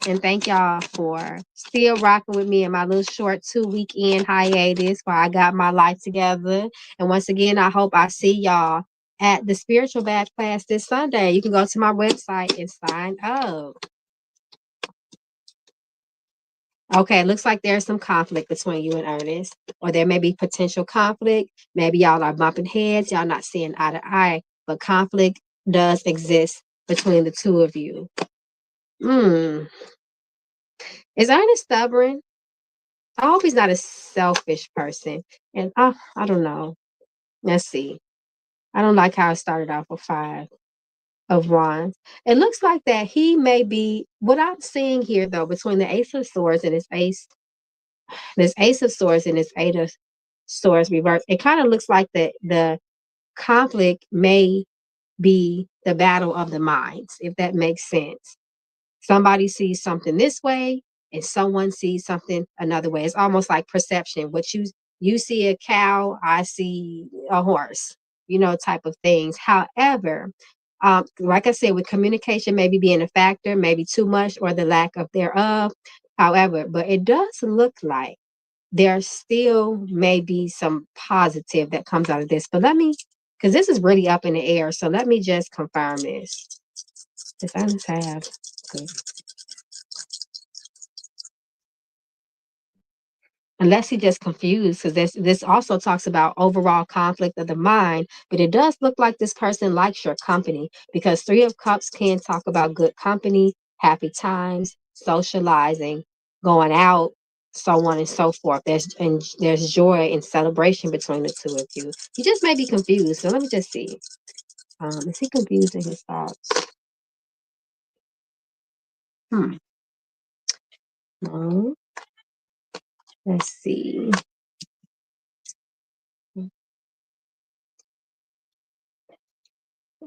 And thank y'all for still rocking with me in my little short 2-weekend hiatus while I got my life together. And once again, I hope I see y'all at the spiritual bath class this Sunday. You can go to my website and sign up. Okay, it looks like there's some conflict between you and Ernest, or there may be potential conflict. Maybe y'all are bumping heads, y'all not seeing eye to eye, but conflict does exist between the two of you. Is Ernest stubborn? I hope he's not a selfish person. And I don't know. Let's see. I don't like how it started off with 5 of Wands. It looks like that he may be, what I'm seeing here though, between the Ace of Swords and his this Ace of Swords and his Eight of Swords reverse, it kind of looks like the conflict may be the battle of the minds, if that makes sense. Somebody sees something this way and someone sees something another way. It's almost like perception. What you see a cow, I see a horse, type of things. However, like I said, with communication maybe being a factor, maybe too much or the lack of thereof. However, but it does look like there still may be some positive that comes out of this. But let me, because this is really up in the air. So let me just confirm this. Does Ernest have good? Unless he just confused, because this also talks about overall conflict of the mind, but it does look like this person likes your company, because Three of Cups can talk about good company, happy times, socializing, going out, so on and so forth. There's joy and celebration between the two of you. He just may be confused. So let me just see. Is he confused in his thoughts? No. Let's see.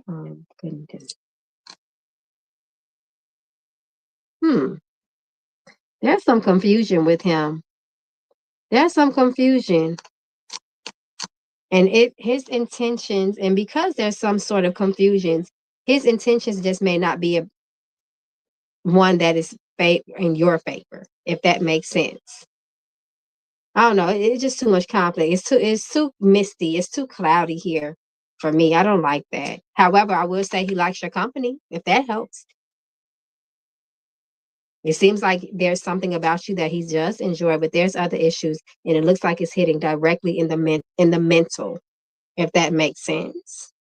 Goodness. There's some confusion with him. There's some confusion. And his intentions, and because there's some sort of confusions, his intentions just may not be one that is in your favor, if that makes sense. I don't know. It's just too much conflict. It's too misty. It's too cloudy here for me. I don't like that. However, I will say he likes your company, if that helps. It seems like there's something about you that he just enjoy, but there's other issues, and it looks like it's hitting directly in the mental, if that makes sense.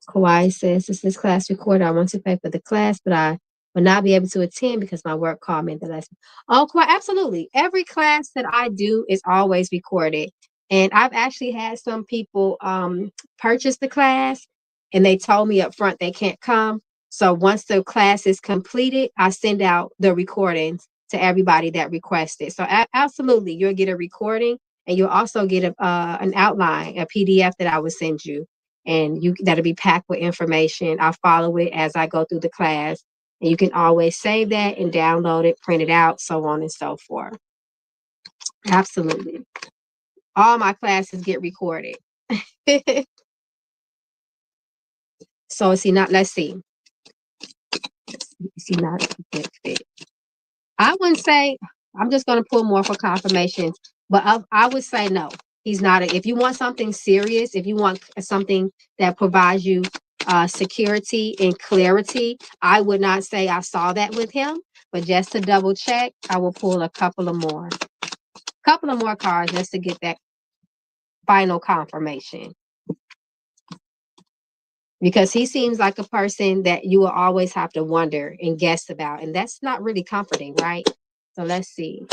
Kawhi says, "This is class recorded. I want to pay for the class, but I will not be able to attend because my work called me at the last." Oh, Kawhi, absolutely. Every class that I do is always recorded. And I've actually had some people purchase the class, and they told me up front they can't come. So once the class is completed, I send out the recordings to everybody that requested. So absolutely, you'll get a recording, and you'll also get an outline, a PDF that I will send you, and that'll be packed with information. I'll follow it as I go through the class, and you can always save that and download it, print it out, so on and so forth. Absolutely. All my classes get recorded. So is he not, let's see. Is he not a good fit? I wouldn't say, I'm just going to pull more for confirmations, but I would say no. He's not. If you want something serious, if you want something that provides you security and clarity, I would not say I saw that with him. But just to double check, I will pull a couple of more cards just to get that final confirmation. Because he seems like a person that you will always have to wonder and guess about, and that's not really comforting, right? So let's see.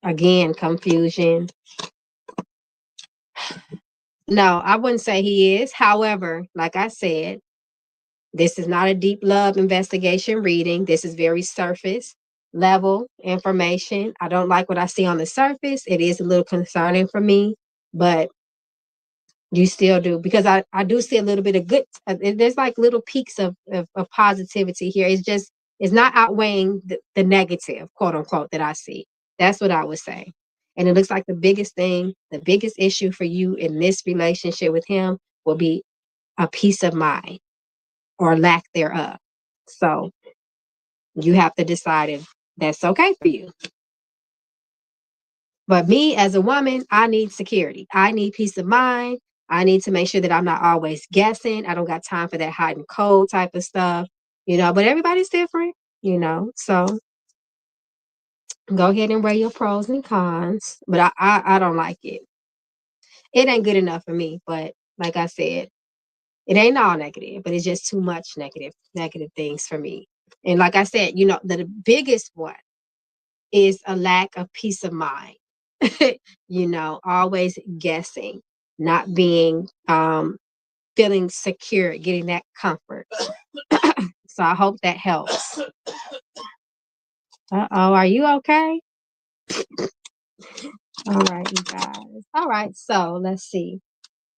Again, confusion. No, I wouldn't say he is. However, like I said, this is not a deep love investigation reading. This is very surface level information. I don't like what I see on the surface. It is a little concerning for me, but you still do, because I do see a little bit of good. There's like little peaks of positivity here. It's not outweighing the negative, quote unquote, that I see. That's what I would say. And it looks like the biggest issue for you in this relationship with him will be a peace of mind or lack thereof. So you have to decide if that's okay for you. But me as a woman, I need security. I need peace of mind. I need to make sure that I'm not always guessing. I don't got time for that hot and cold type of stuff, but everybody's different, so go ahead and weigh your pros and cons. But I don't like it. It ain't good enough for me. But like I said, it ain't all negative, but it's just too much negative things for me. And like I said, the biggest one is a lack of peace of mind. Always guessing, not being feeling secure, getting that comfort. So I hope that helps. Uh-oh, are you okay? All right, you guys. All right, so let's see.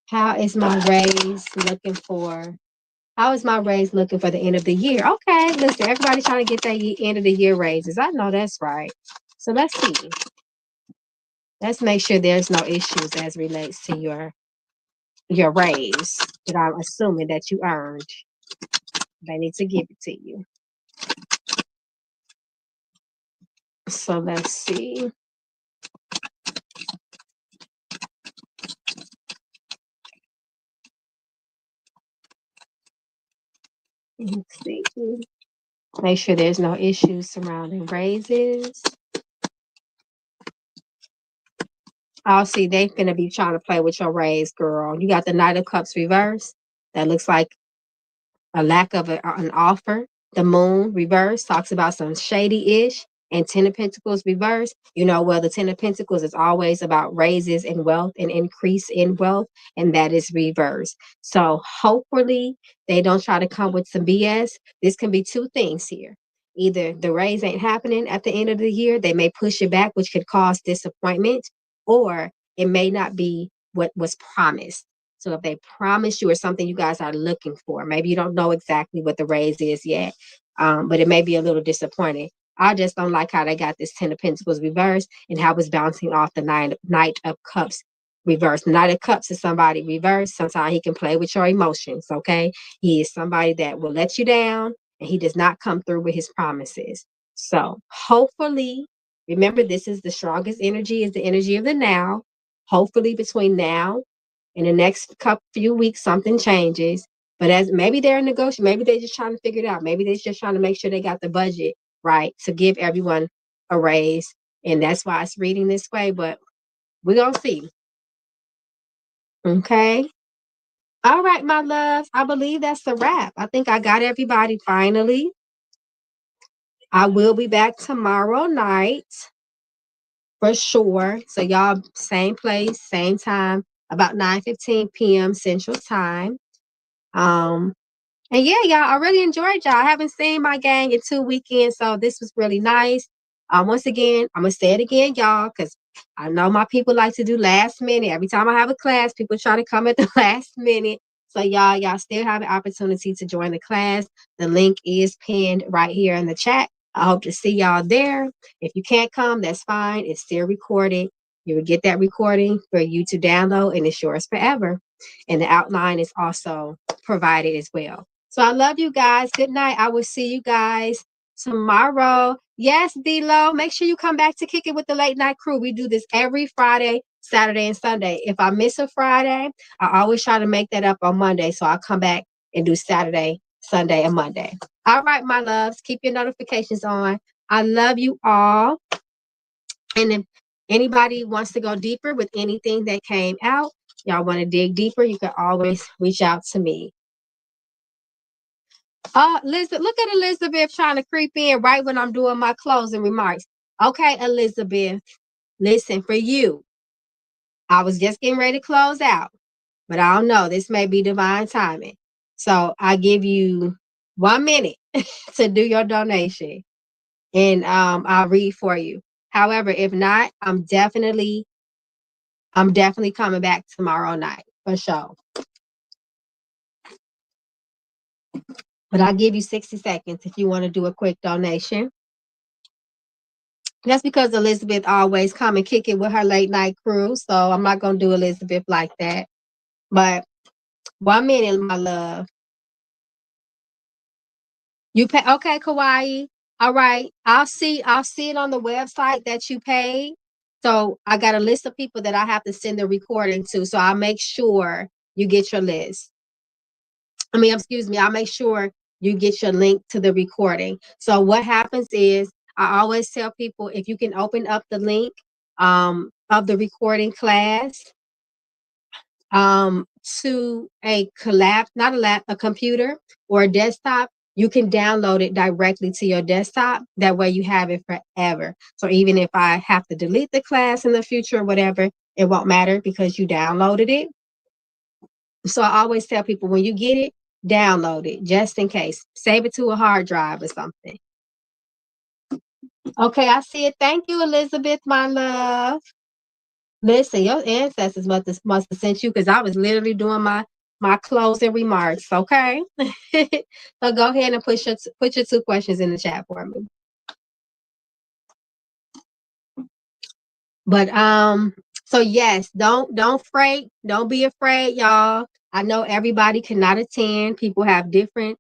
How is my raise looking for the end of the year? Okay, listen, everybody's trying to get that end of the year raises. I know that's right. So let's see. Let's make sure there's no issues as relates to your raise that I'm assuming that you earned. They need to give it to you. So let's see. Let's see. Make sure there's no issues surrounding raises. I'll see they finna be trying to play with your raise, girl. You got the Knight of Cups reverse. That looks like a lack of an offer. The Moon reverse talks about some shady-ish. And Ten of Pentacles reverse, the Ten of Pentacles is always about raises and wealth and increase in wealth, and that is reverse. So hopefully they don't try to come with some BS. This can be two things here. Either the raise ain't happening at the end of the year, they may push it back, which could cause disappointment, or it may not be what was promised. So if they promise you or something you guys are looking for, maybe you don't know exactly what the raise is yet, but it may be a little disappointing. I just don't like how they got this Ten of Pentacles reversed and how it's bouncing off the Knight of Cups reversed. The Knight of Cups is somebody reversed. Sometimes he can play with your emotions, okay? He is somebody that will let you down and he does not come through with his promises. So hopefully, remember, this is the strongest energy, is the energy of the now. Hopefully between now in the next few weeks, something changes. But as maybe they're negotiating, maybe they're just trying to figure it out. Maybe they're just trying to make sure they got the budget right to give everyone a raise. And that's why it's reading this way. But we're going to see. Okay. All right, my loves. I believe that's a wrap. I think I got everybody finally. I will be back tomorrow night for sure. So y'all, same place, same time, about 9:15 p.m. Central Time. And yeah, y'all, I really enjoyed y'all. I haven't seen my gang in 2 weekends, so this was really nice. Once again, I'm gonna say it again, y'all, because I know my people like to do last minute. Every time I have a class, people try to come at the last minute. So y'all still have the opportunity to join the class. The link is pinned right here in the chat. I hope to see y'all there. If you can't come, that's fine. It's still recorded. You will get that recording for you to download, and it's yours forever. And the outline is also provided as well. So I love you guys. Good night. I will see you guys tomorrow. Yes, D-Lo, make sure you come back to Kick It with the Late Night Crew. We do this every Friday, Saturday, and Sunday. If I miss a Friday, I always try to make that up on Monday. So I'll come back and do Saturday, Sunday, and Monday. All right, my loves, keep your notifications on. I love you all. And if anybody wants to go deeper with anything that came out, y'all want to dig deeper, you can always reach out to me. Elizabeth, look at Elizabeth trying to creep in right when I'm doing my closing remarks. Okay, Elizabeth, listen, for you, I was just getting ready to close out, but I don't know. This may be divine timing. So I give you 1 minute to do your donation, and I'll read for you. However, if not, I'm definitely coming back tomorrow night for sure. But I'll give you 60 seconds if you want to do a quick donation. That's because Elizabeth always come and kick it with her late night crew. So I'm not going to do Elizabeth like that. But 1 minute, my love. You pay. Okay, Kauai. All right. I'll see it on the website that you paid. So I got a list of people that I have to send the recording to. So I'll make sure you get your list. I'll make sure you get your link to the recording. So what happens is I always tell people, if you can open up the link of the recording class to a computer or a desktop, you can download it directly to your desktop. That way you have it forever. So even if I have to delete the class in the future or whatever, it won't matter because you downloaded it. So I always tell people, when you get it, download it just in case. Save it to a hard drive or something. Okay, I see it. Thank you, Elizabeth, my love. Listen, your ancestors must have sent you, because I was literally doing my closing remarks. Okay, so go ahead and put your 2 questions in the chat for me. But so yes, don't be afraid, y'all. I know everybody cannot attend. People have different,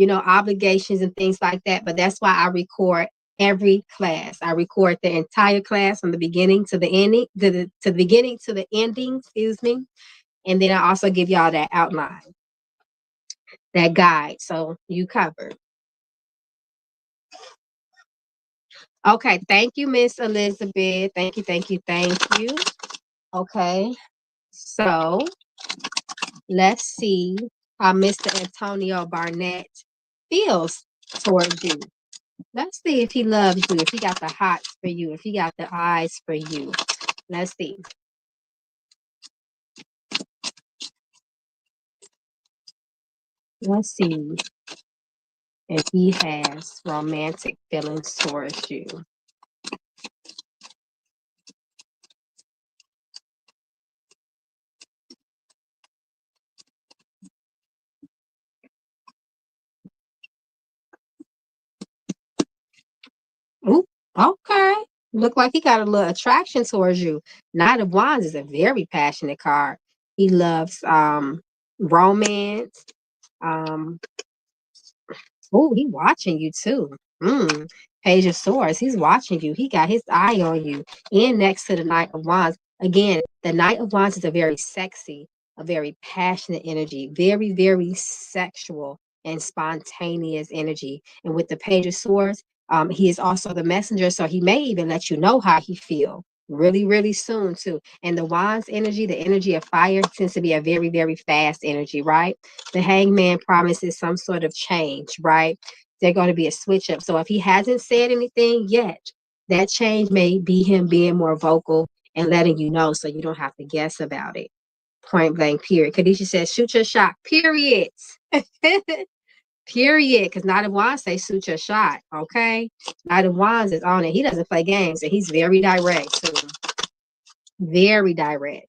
obligations and things like that. But that's why I record every class. I record the entire class from the beginning to the ending, to the beginning to the ending, excuse me. And then I also give y'all that outline. that guide. So you covered. Okay, thank you, Miss Elizabeth. Thank you, thank you, thank you. Okay, so let's see how Mr. Antonio Barnett feels towards you. Let's see if he loves you, if he got the hots for you, if he got the eyes for you. Let's see. Let's see if he has romantic feelings towards you. Ooh, okay. Look like he got a little attraction towards you. Knight of Wands is a very passionate card. He loves romance. Um, oh, he watching you too. Mm. Page of Swords, he's watching you. He got his eye on you. And next to the Knight of Wands. Again, the Knight of Wands is a very sexy, a very passionate energy, very, very sexual and spontaneous energy. And with the Page of Swords, he is also the messenger, so he may even let you know how he feel really, really soon too. And the Wands energy, the energy of fire, tends to be a very, very fast energy, right? The Hangman promises some sort of change, right? They're going to be a switch up. So if he hasn't said anything yet, that change may be him being more vocal and letting you know so you don't have to guess about it. Point blank, period. Khadijah says, shoot your shot, period. Period. Because Knight of Wands say shoot your shot, okay? Knight of Wands is on it. He doesn't play games, and he's very direct, too. Very direct.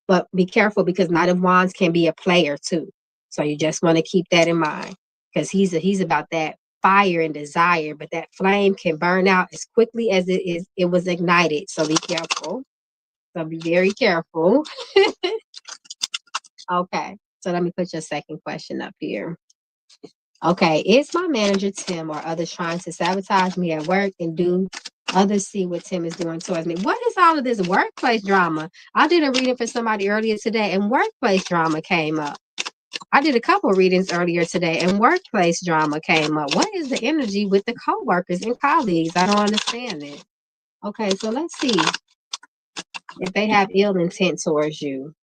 But be careful because Knight of Wands can be a player, too. So you just want to keep that in mind because he's about that fire and desire, but that flame can burn out as quickly as it was ignited. So be careful. So be very careful. Okay. So let me put your second question up here. Okay, is my manager Tim or others trying to sabotage me at work and do others see what Tim is doing towards me? What is all of this workplace drama? I did a reading for somebody earlier today and workplace drama came up. I did a couple readings earlier today and workplace drama came up. What is the energy with the coworkers and colleagues? I don't understand it. Okay, so let's see if they have ill intent towards you.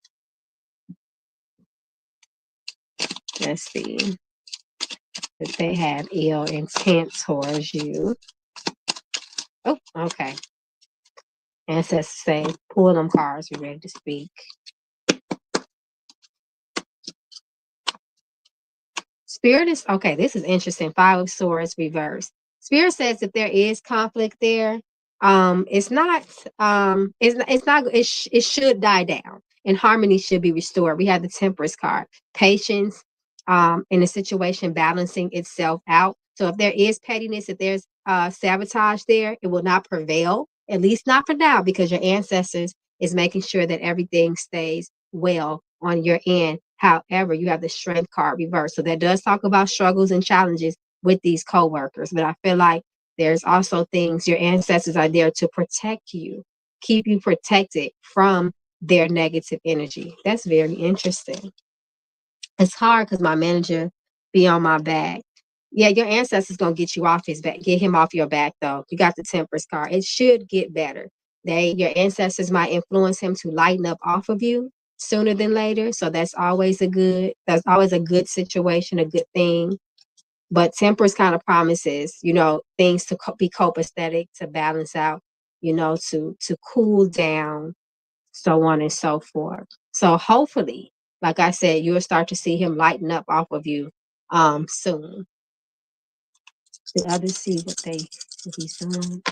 Let's see if they have ill intent towards you. Oh, okay. Ancestors say, pull them cards, we're ready to speak. Spirit is, okay, this is interesting. Five of Swords reverse. Spirit says if there is conflict there, it should die down and harmony should be restored. We have the Temperance card. Patience, in a situation balancing itself out. So if there is pettiness, if there's sabotage there, it will not prevail, at least not for now, because your ancestors is making sure that everything stays well on your end. However, you have the Strength card reversed. So that does talk about struggles and challenges with these coworkers. But I feel like there's also things your ancestors are there to protect you, keep you protected from their negative energy. That's very interesting. It's hard because my manager be on my back. Yeah, your ancestors gonna get you off his back, get him off your back though. You got the Temperance card. It should get better. Your ancestors might influence him to lighten up off of you sooner than later. So that's always a good situation, a good thing. But Temperance kind of promises, things to be copacetic, to balance out, to cool down, so on and so forth. So hopefully, like I said, you'll start to see him lighten up off of you soon. The others see what he's doing.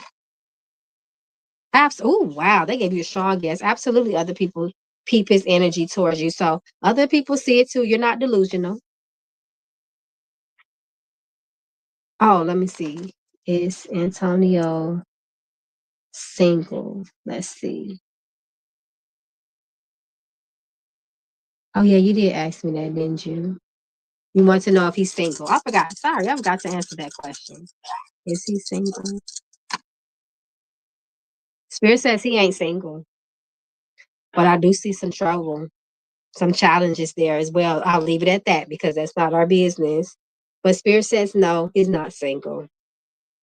Oh wow, they gave you a strong guess. Absolutely, other people peep his energy towards you. So other people see it too. You're not delusional. Oh, let me see. Is Antonio single? Let's see. Oh yeah, you did ask me that, didn't you? You want to know if he's single. I forgot. Sorry, I forgot to answer that question. Is he single? Spirit says he ain't single, but I do see some trouble. some challenges there as well. I'll leave it at that because that's not our business. But Spirit says no, he's not single.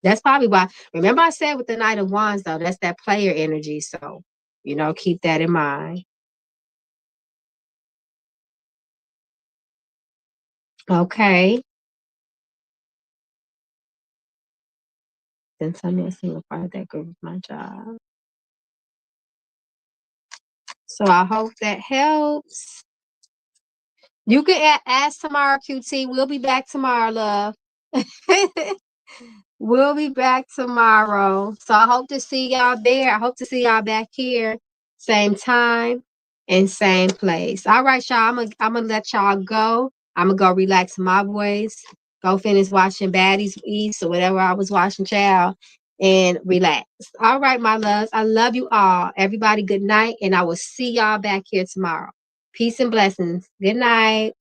That's probably why. Remember, I said with the Knight of Wands, though, that's that player energy. So, keep that in mind. Okay. Then tell me a single part that good with my job. So I hope that helps. You can ask tomorrow, QT. We'll be back tomorrow, love. We'll be back tomorrow. So I hope to see y'all there. I hope to see y'all back here, same time and same place. All right, y'all. I'm gonna let y'all go. I'm gonna go relax my voice. Go finish watching Baddies East or whatever I was watching, child, and relax. All right, my loves. I love you all. Everybody, good night, and I will see y'all back here tomorrow. Peace and blessings. Good night.